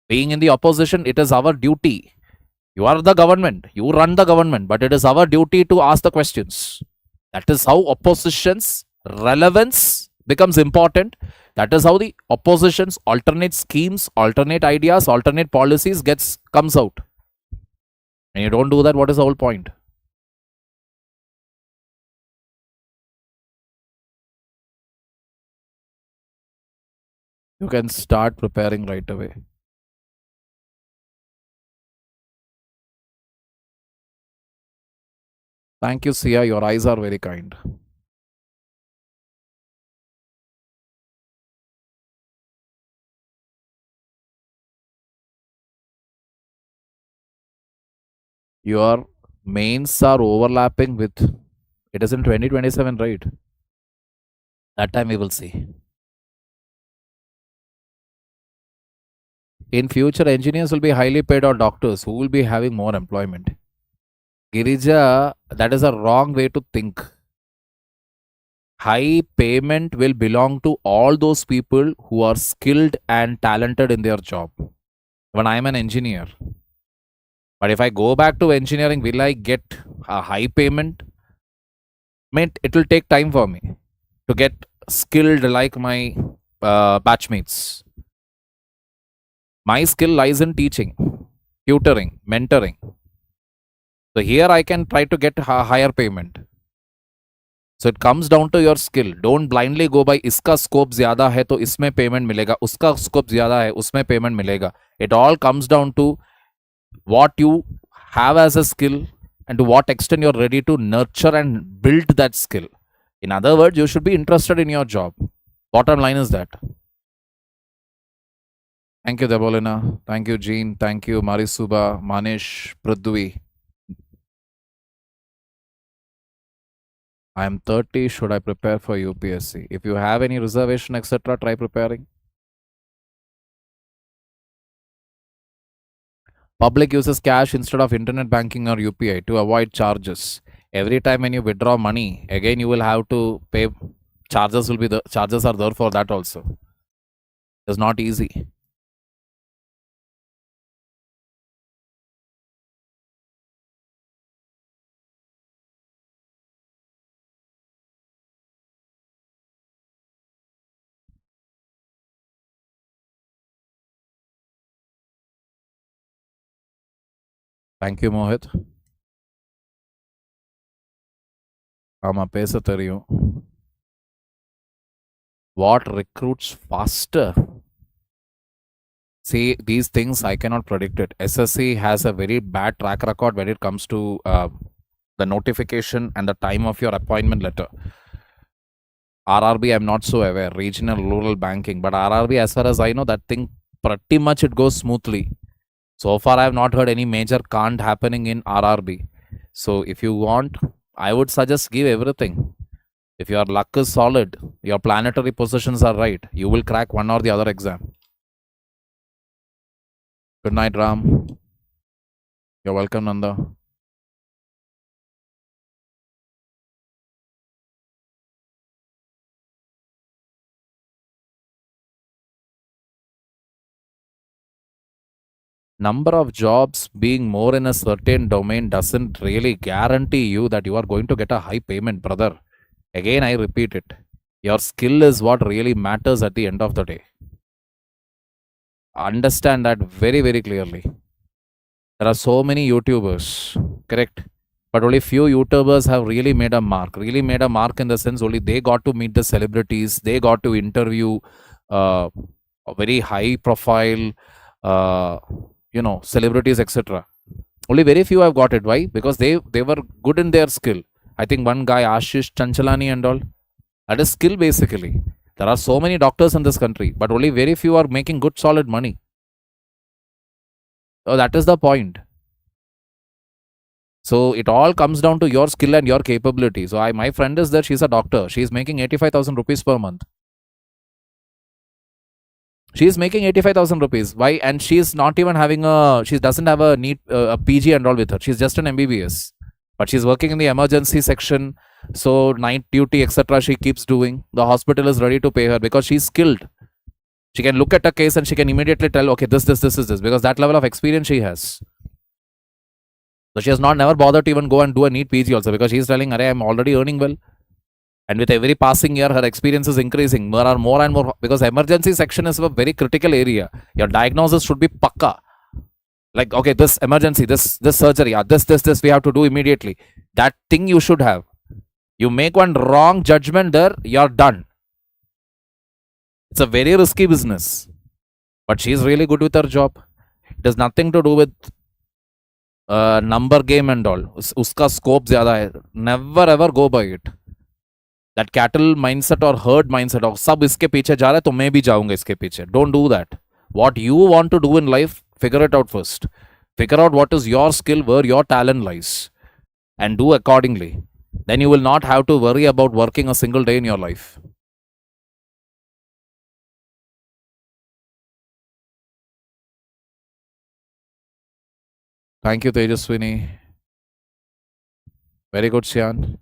Speaker 1: Being in the opposition, it is our duty. You are the government. You run the government. But it is our duty to ask the questions. That is how opposition's relevance becomes important. That is how the opposition's alternate schemes, alternate ideas, alternate policies comes out. And you don't do that, what is the whole point? You can start preparing right away. Thank you, Sia. Your eyes are very kind. your mains are overlapping with, it is in 2027, right? That time we will see. In future, engineers will be highly paid, or doctors who will be having more employment. Girija, that is a wrong way to think. High payment will belong to all those people who are skilled and talented in their job. When I am an engineer, but if I go back to engineering, will I get a high payment? Mate, it will take time for me to get skilled like my batchmates. My skill lies in teaching, tutoring, mentoring. So here I can try to get a higher payment. So it comes down to your skill. Don't blindly go by iska scope zyada hai to isme payment milega, uska scope zyada hai usme payment milega. It all comes down to what you have as a skill and to what extent you're ready to nurture and build that skill. In other words, you should be interested in your job. Bottom line is that. Thank you, Debolina. Thank you, Jean. Thank you, Marisuba, Manish, Prudvi. I am 30. Should I prepare for UPSC? If you have any reservation, etc., try preparing. Public uses cash instead of internet banking or UPI to avoid charges. Every time when you withdraw money, again you will have to pay. Charges are there for that also. It's not easy. Thank you, Mohit. Ama pesa theriyum. What recruits faster? See, these things I cannot predict it. SSC has a very bad track record when it comes to the notification and the time of your appointment letter. RRB, I'm not so aware. Regional rural banking, but RRB, as far as I know, that thing pretty much it goes smoothly. So far, I have not heard any major can't happening in RRB. So if you want, I would suggest give everything. If your luck is solid, your planetary positions are right, you will crack one or the other exam. Good night, Ram. You're welcome, Nanda. Number of jobs being more in a certain domain doesn't really guarantee you that you are going to get a high payment, brother. Again, I repeat it. Your skill is what really matters at the end of the day. Understand that very, very clearly. There are so many YouTubers, correct? But only few YouTubers have really made a mark. Really made a mark in the sense only they got to meet the celebrities. They got to interview a very high profile, celebrities, etc. Only very few have got it. Why? Because they were good in their skill. I think one guy, Ashish Chanchalani and all, that is skill basically. There are so many doctors in this country, but only very few are making good solid money. So that is the point. So it all comes down to your skill and your capability. So my friend is there, she's a doctor. She's making 85,000 rupees per month. She's making 85,000 rupees. Why? And she's not even having she doesn't have a need a PG and all with her. She's just an MBBS. But she's working in the emergency section. So night duty, etc. she keeps doing. The hospital is ready to pay her because she's skilled. She can look at a case and she can immediately tell, okay, this is this. Because that level of experience she has. So she has not never bothered to even go and do a neat PG also because she's telling, I'm already earning well. And with every passing year, her experience is increasing. There are more and more because emergency section is a very critical area. Your diagnosis should be pakka. Like, okay, this emergency, this surgery, this we have to do immediately. That thing you should have. You make one wrong judgment there, you're done. It's a very risky business. But she's really good with her job. It has nothing to do with number game and all. Uska scope zyada hai. Never ever go by it. That cattle mindset or herd mindset of sab iske piche ja raha hai to main bhi jaunga iske piche. Don't do that. What you want to do in life, figure it out first. Figure out what is your skill, where your talent lies, and do accordingly. Then you will not have to worry about working a single day in your life. Thank you, Tejaswini. Very good, Sian.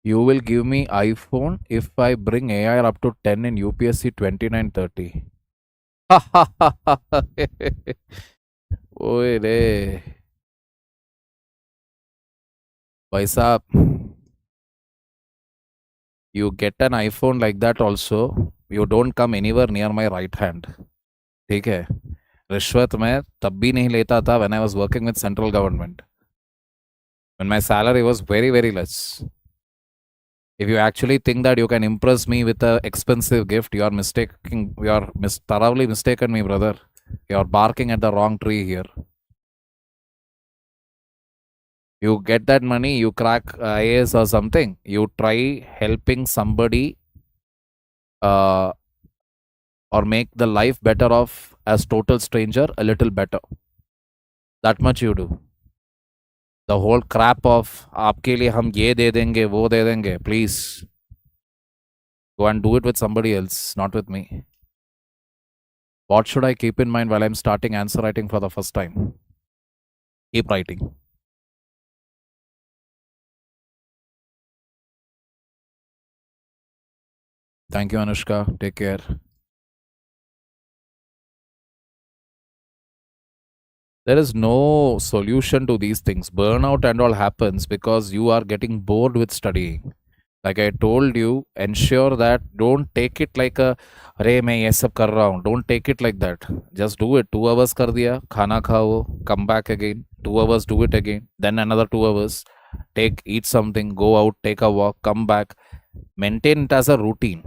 Speaker 1: You will give me iPhone if I bring AI up to 10 in UPSC 2930. Oye, रे भाई साहब, you get an iPhone like that also, you don't come anywhere near my right hand. ठीक है. रिश्वत मैं तब भी नहीं लेता था when I was working with central government. When my salary was very, very less. If you actually think that you can impress me with a expensive gift, you are mistaking, you are thoroughly mistaken me, brother. You are barking at the wrong tree here. You get that money, you crack IAS or something, you try helping somebody uh, or make the life better of as total stranger a little better. That much you do. The whole crap of आपके लिए हम ये दे देंगे वो दे देंगे, please go and do it with somebody else, not with me. What should I keep in mind while I'm starting answer writing for the first time? Keep writing. Thank you, Anushka. Take care. There is no solution to these things. Burnout and all happens because you are getting bored with studying. Like I told you, ensure that don't take it like a अरे मैं ये सब कर रहा हूँ. Don't take it like that. Just do it. 2 hours कर दिया, खाना खाओ, come back again. 2 hours, do it again. Then another 2 hours. Eat something, go out, take a walk, come back. Maintain it as a routine.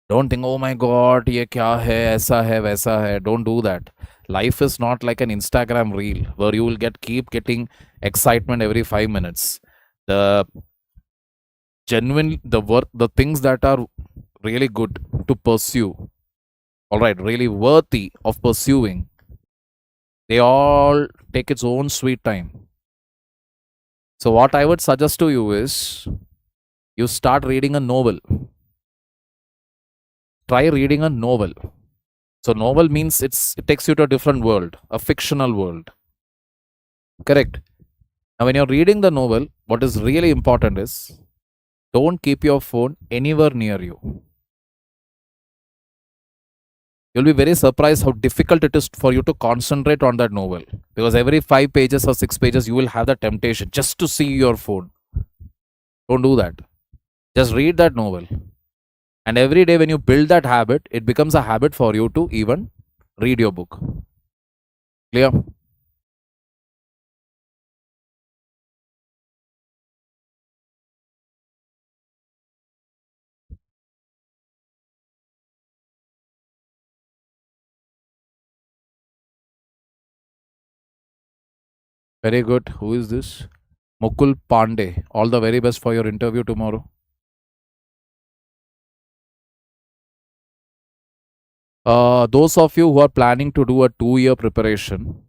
Speaker 1: Don't think, oh my god, ये क्या है, ऐसा है, वैसा है. Don't do that. Life is not like an Instagram reel where you will keep getting excitement every 5 minutes. The genuine, the work, the things that are really good to pursue, all right, really worthy of pursuing, they all take its own sweet time. So, what I would suggest to you is you start reading a novel. Try reading a novel. So, novel means it takes you to a different world, a fictional world. Correct. Now, when you're reading the novel, what is really important is don't keep your phone anywhere near you. You'll be very surprised how difficult it is for you to concentrate on that novel, because every 5 pages or 6 pages you will have the temptation just to see your phone. Don't do that. Just read that novel, and every day when you build that habit, it becomes a habit for you to even read your book. Clear? Very good. Who is this? Mukul Pandey. All the very best for your interview tomorrow. Those of you who are planning to do a 2 year preparation,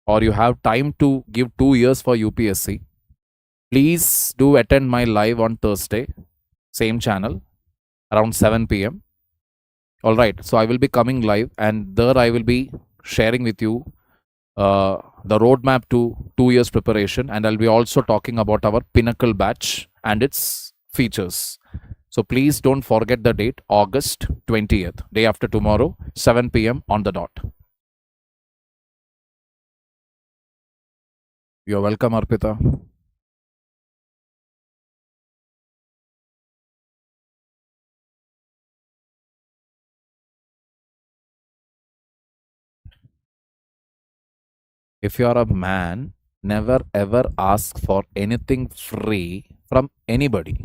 Speaker 1: or you have time to give 2 years for UPSC, please do attend my live on Thursday, same channel, around 7 p.m. All right. So I will be coming live, and there I will be sharing with you the roadmap to 2 years preparation, and I'll be also talking about our Pinnacle batch and its features. So please don't forget the date, August 20th, day after tomorrow, 7 p.m. on the dot. You're welcome, Arpita. If you are a man, never ever ask for anything free from anybody.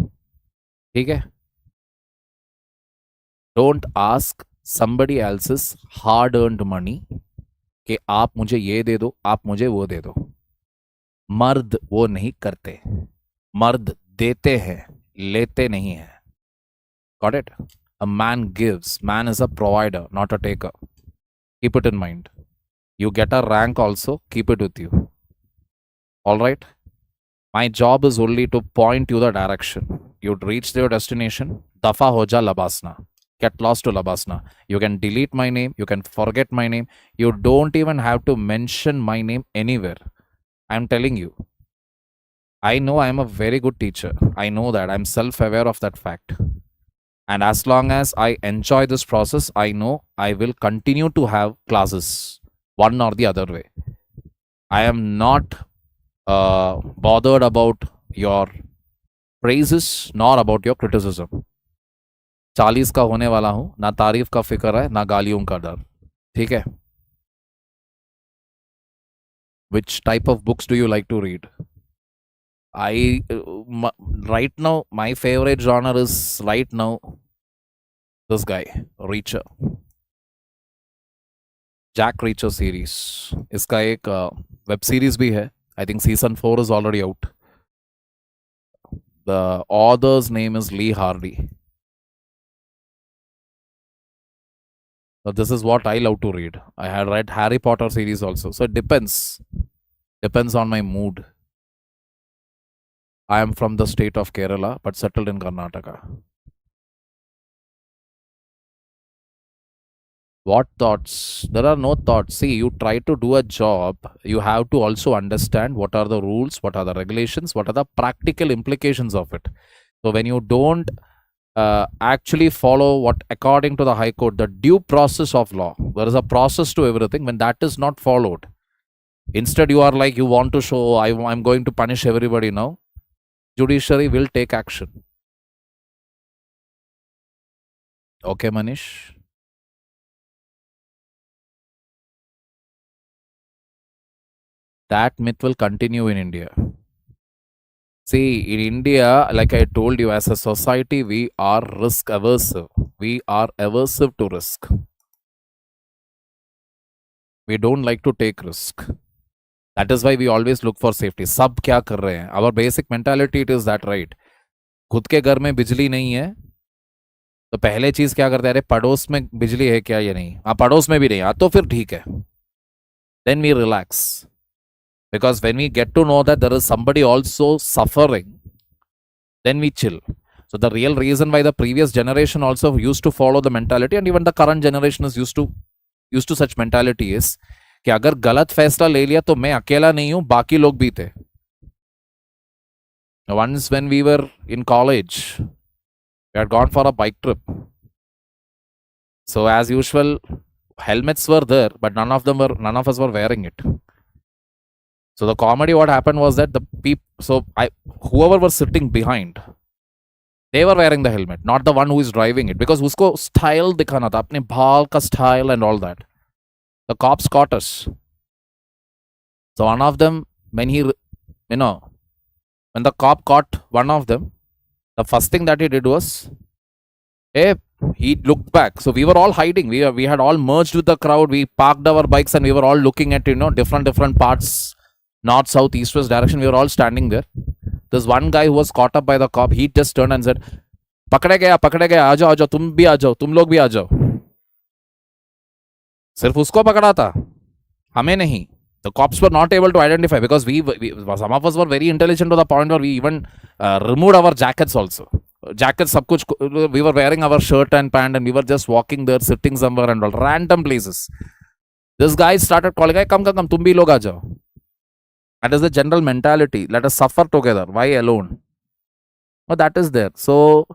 Speaker 1: ठीक है? Don't ask somebody else's hard-earned money कि आप मुझे ये दे दो, आप मुझे वो दे दो. मर्द वो नहीं करते. मर्द देते हैं, लेते नहीं हैं. Got it? A man gives. Man is a provider, not a taker. Keep it in mind. You get a rank also, keep it with you. All right? My job is only to point you the direction. You'd reach your destination. Dafa hoja labasna. Get lost to labasna. You can delete my name. You can forget my name. You don't even have to mention my name anywhere. I'm telling you. I know I'm a very good teacher. I know that. I'm self-aware of that fact. And as long as I enjoy this process, I know I will continue to have classes one or the other way. I am not bothered about your praises nor about your criticism. 40 का होने वाला हूं, ना तारीफ का फिक्र है ना गालियों का डर. ठीक है? Which type of books do you like to read? Right now, my favorite genre is right now this guy, Reacher. Jack Reacher series. इसका एक web series भी है. I think season 4 is already out. The author's name is Lee Hardy. So this is what I love to read. I had read Harry Potter series also. So it depends. Depends on my mood. I am from the state of Kerala, but settled in Karnataka. What thoughts? There are no thoughts. See, you try to do a job, you have to also understand what are the rules, what are the regulations, what are the practical implications of it. So when you don't actually follow what according to the High Court, the due process of law, there is a process to everything. When that is not followed, instead you are like, you want to show, I'm going to punish everybody now. Judiciary will take action. Okay, Manish? That myth will continue in India. See, in India, like I told you, as a society, we are risk aversive. We are aversive to risk. We don't like to take risk. That is why we always look for safety. सब क्या कर रहे हैं? Our basic mentality it is that, right? खुद के घर में बिजली नहीं है तो पहले चीज क्या करते हैं? अरे पड़ोस में बिजली है क्या? ये नहीं. हाँ, पड़ोस में भी नहीं. हाँ, तो फिर ठीक है. Then we relax. Because when we get to know that there is somebody also suffering, then we chill. So the real reason why the previous generation also used to follow the mentality, and even the current generation is used to such mentality is कि अगर गलत फैसला ले लिया तो मैं अकेला नहीं हूं, बाकी लोग भी थे. Once when we were in college, we had gone for a bike trip. So as usual, helmets were there, but none of us were wearing it. So the comedy, what happened was that whoever was sitting behind, they were wearing the helmet, not the one who is driving it, because usko style dikhana tha, apne bhal ka style and all that. The cops caught us. So one of them, when the cop caught one of them, the first thing that he did was, he looked back. So we were all hiding. We had all merged with the crowd. We parked our bikes and we were all looking at different parts. North, south, east, west direction. We were all standing there. There's one guy who was caught up by the cop. He just turned and said, "Pakade gaya, aa jao, tum bhi aa jao, tum log bhi aa jao." सिर्फ उसको पकड़ा था, हमें नहीं. The cops were not able to identify because some of us were very intelligent to the point where we even removed our jackets also. Jackets, sab kuch, we were wearing our shirt and pant and we were just walking there, sitting somewhere and all, random places. This guy started calling, "Hey, come, tum bhi log aa jao." That is the general mentality. Let us suffer together. Why alone? But that is there. So,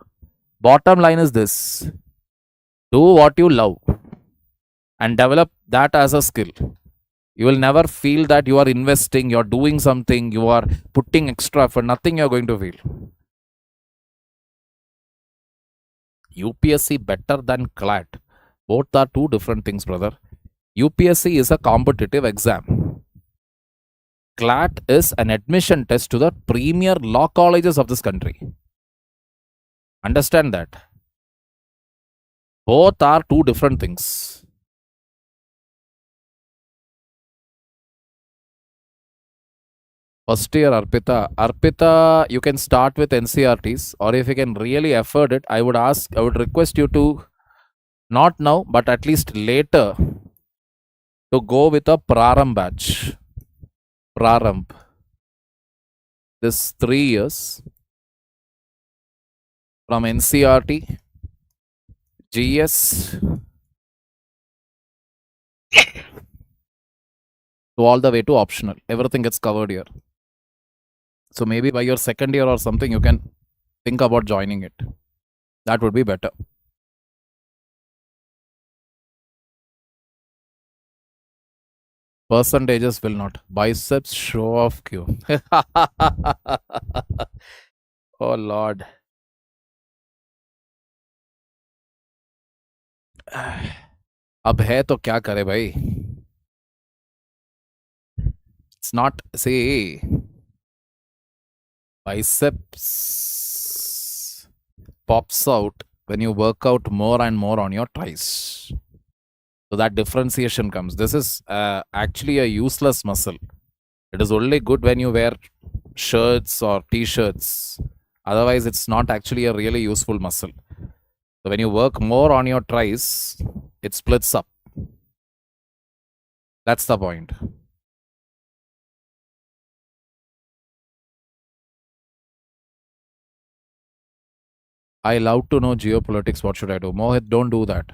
Speaker 1: bottom line is this. Do what you love and develop that as a skill. You will never feel that you are investing, you are doing something, you are putting extra for nothing you are going to feel. UPSC better than CLAT. Both are two different things, brother. UPSC is a competitive exam. CLAT is an admission test to the premier law colleges of this country. Understand that. Both are two different things. First year, Arpita, you can start with NCRTs, or if you can really afford it, I would request you to, not now, but at least later, to go with a Praram batch. Praram. This 3 years from NCRT, GS, to all the way to optional. Everything gets covered here. So maybe by your second year or something, you can think about joining it. That would be better. Percentages will not. Biceps show off Q. Oh Lord. अब है तो क्या करे भाई. It's not, see, biceps pops out when you work out more and more on your thighs. So that differentiation comes. This is actually a useless muscle. It is only good when you wear shirts or t-shirts. Otherwise, it's not actually a really useful muscle. So when you work more on your thighs, it splits up. That's the point. I love to know geopolitics. What should I do? Mohit, don't do that.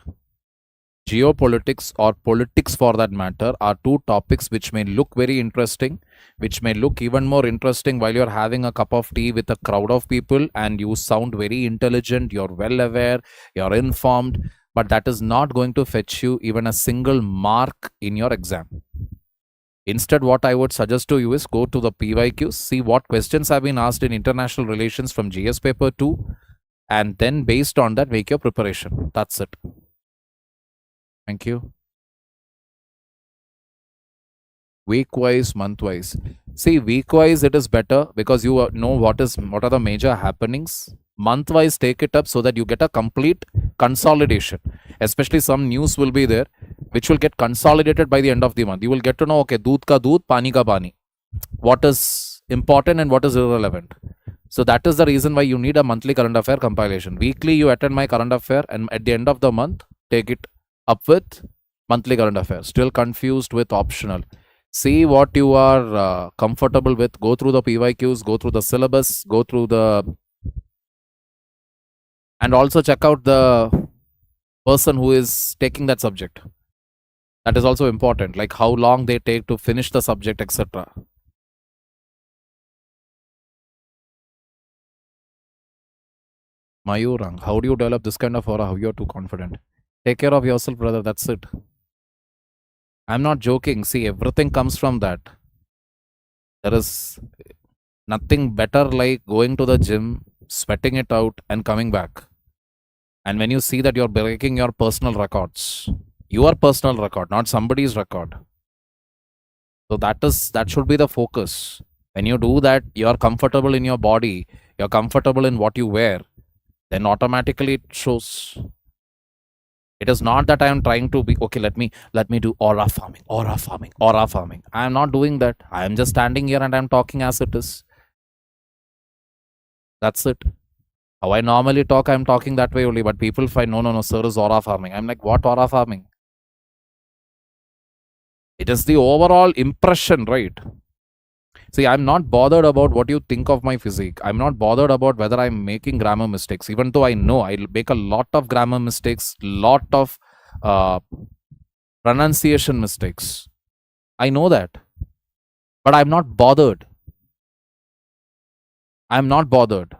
Speaker 1: Geopolitics, or politics for that matter, are two topics which may look very interesting, which may look even more interesting while you're having a cup of tea with a crowd of people and you sound very intelligent, you're well aware, you're informed, but that is not going to fetch you even a single mark in your exam. Instead, what I would suggest to you is go to the PYQs, see what questions have been asked in international relations from GS paper 2, and then based on that, make your preparation. That's it. Thank you. Week-wise, month-wise. See, week-wise it is better because you know what are the major happenings. Month-wise, take it up so that you get a complete consolidation. Especially some news will be there, which will get consolidated by the end of the month. You will get to know, okay, doodh ka doodh, pani ka pani. What is important and what is irrelevant. So that is the reason why you need a monthly current affair compilation. Weekly, you attend my current affair, and at the end of the month, take it up with monthly current affairs. Still confused with optional. See what you are comfortable with. Go through the PYQs, go through the syllabus, go through the... And also check out the person who is taking that subject. That is also important, like how long they take to finish the subject, etc. Mayurang, how do you develop this kind of aura? How you are too confident? Take care of yourself, brother. That's it. I'm not joking. See, everything comes from that. There is nothing better like going to the gym, sweating it out, and coming back. And when you see that you're breaking your personal records, your personal record, not somebody's record. So that should be the focus. When you do that, you're comfortable in your body, you're comfortable in what you wear, then automatically it shows. It is not that I am trying to be, okay, let me do aura farming. I am not doing that. I am just standing here and I am talking as it is. That's it. How I normally talk, I am talking that way only. But people find, no, sir is aura farming. I'm like, what aura farming? It is the overall impression, right? See, I'm not bothered about what you think of my physique. I'm not bothered about whether I'm making grammar mistakes, even though I know I'll make a lot of grammar mistakes, lot of pronunciation mistakes. I know that. But I'm not bothered. I'm not bothered.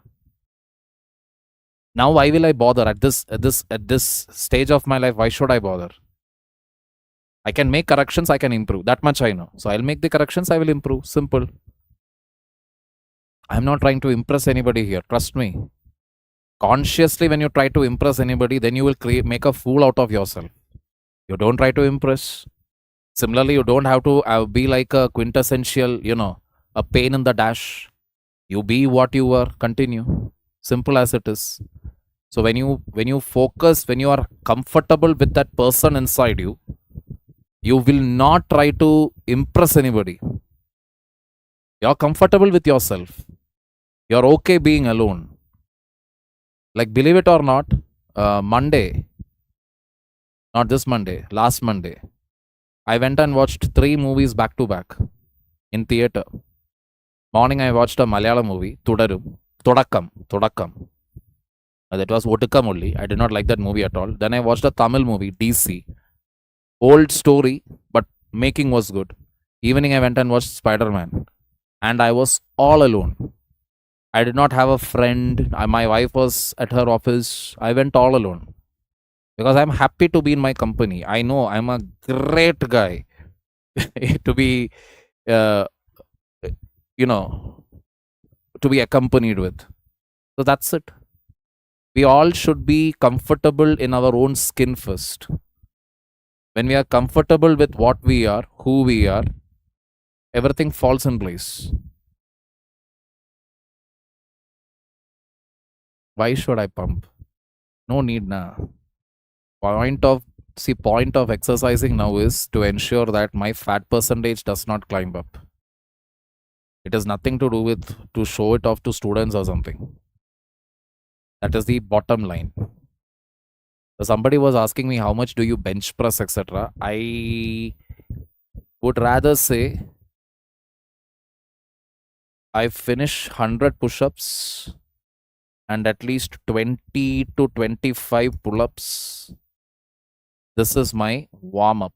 Speaker 1: Now, why will I bother at this stage of my life? Why should I bother? I can make corrections, I can improve. That much I know. So I'll make the corrections, I will improve. Simple. I'm not trying to impress anybody here. Trust me. Consciously, when you try to impress anybody, then you will make a fool out of yourself. You don't try to impress. Similarly, you don't have to be like a quintessential, a pain in the dash. You be what you are. Continue. Simple as it is. So when you focus, when you are comfortable with that person inside you, you will not try to impress anybody. You're comfortable with yourself. You're okay being alone. Like, believe it or not, Monday, not this Monday, last Monday, I went and watched 3 movies back to back in theater. Morning, I watched a Malayalam movie, Todakam. That was Otukam only. I did not like that movie at all. Then I watched a Tamil movie, DC. Old story, but making was good. Evening, I went and watched Spider Man. And I was all alone. I did not have a friend. My wife was at her office. I went all alone because I'm happy to be in my company. I know I'm a great guy to be, uh, you know, to be accompanied with. So that's it. We all should be comfortable in our own skin first. When we are comfortable with what we are, who we are, everything falls in place. Why should I pump? No need now. Point of exercising now is to ensure that my fat percentage does not climb up. It has nothing to do with to show it off to students or something. That is the bottom line. So somebody was asking me how much do you bench press, etc. I would rather say I finish 100 push-ups and at least 20 to 25 pull-ups. This is my warm-up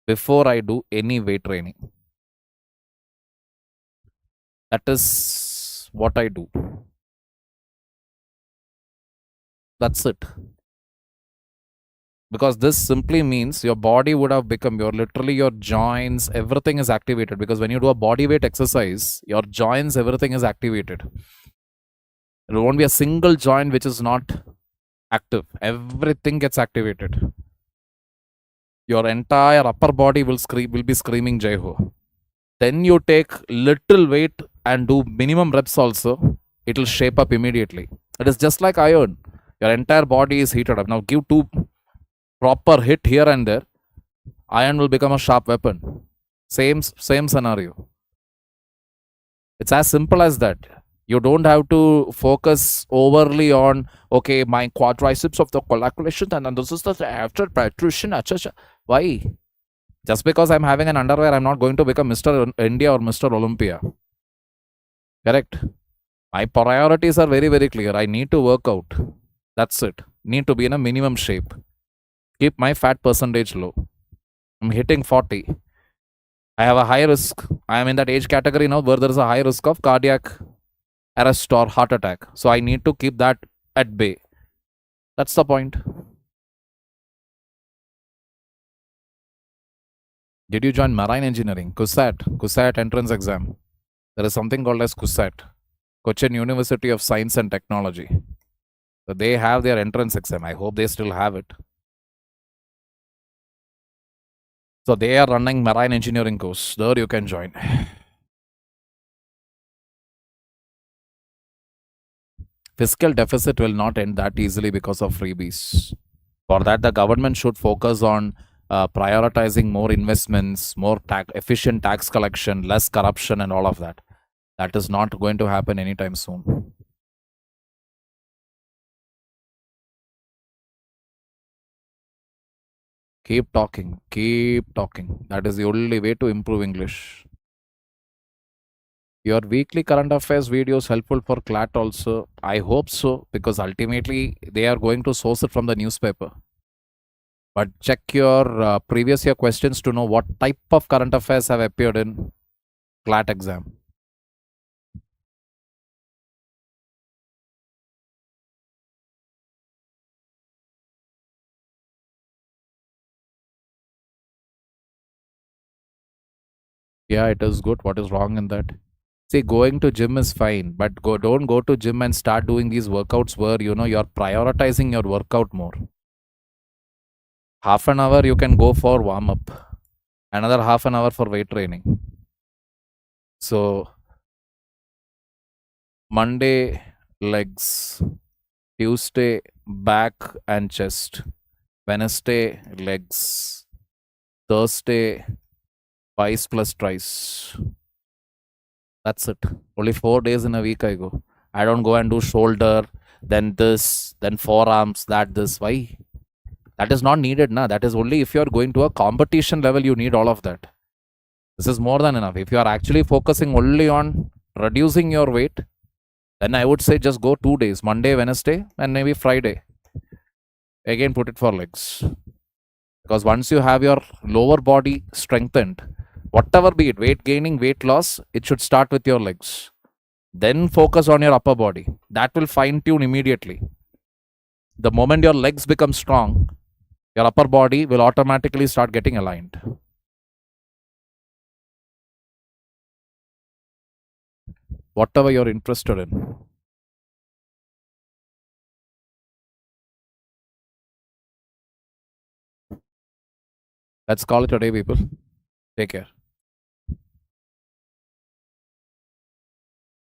Speaker 1: before I do any weight training. That is what I do. That's it. Because this simply means your body would have become your joints, everything is activated. Because when you do a body weight exercise, your joints, everything is activated. There won't be a single joint which is not active. Everything gets activated. Your entire upper body will be screaming Jai Ho. Then you take little weight and do minimum reps also. It will shape up immediately. It is just like iron. Your entire body is heated up. Now give 2 proper hit here and there, iron will become a sharp weapon. Same scenario. It's as simple as that. You don't have to focus overly on, okay, my quadriceps of the calculation and then this is the after patrician. Why? Just because I'm having an underwear, I'm not going to become Mr. India or Mr. Olympia. Correct? My priorities are very, very clear. I need to work out. That's it. Need to be in a minimum shape. Keep my fat percentage low. I'm hitting 40. I have a high risk. I am in that age category now where there is a high risk of cardiac arrest or heart attack. So I need to keep that at bay. That's the point. Did you join marine engineering? CUSAT entrance exam. There is something called as CUSAT, Cochin University of Science and Technology. So they have their entrance exam. I hope they still have it. So they are running marine engineering course. There you can join. Fiscal deficit will not end that easily because of freebies. For that, the government should focus on prioritizing more investments, more efficient tax collection, less corruption, and all of that. That is not going to happen anytime soon. Keep talking. That is the only way to improve English. Your weekly current affairs videos helpful for CLAT also. I hope so, because ultimately they are going to source it from the newspaper. But check your previous year questions to know what type of current affairs have appeared in CLAT exam. Yeah, it is good. What is wrong in that? See, going to gym is fine, but don't go to gym and start doing these workouts where you're prioritizing your workout more. Half an hour you can go for warm up, another half an hour for weight training. So Monday legs, Tuesday, back and chest. Wednesday, legs. Thursday, biceps plus tries. That's it. Only 4 days in a week I go. I don't go and do shoulder, then this, then forearms, this. Why? That is not needed, na. That is only if you are going to a competition level, you need all of that. This is more than enough. If you are actually focusing only on reducing your weight, then I would say just go 2 days, Monday, Wednesday, and maybe Friday. Again, put it for legs. Because once you have your lower body strengthened, whatever be it, weight gaining, weight loss, it should start with your legs. Then focus on your upper body. That will fine tune immediately. The moment your legs become strong, your upper body will automatically start getting aligned. Whatever you're interested in. Let's call it a day, people. Take care.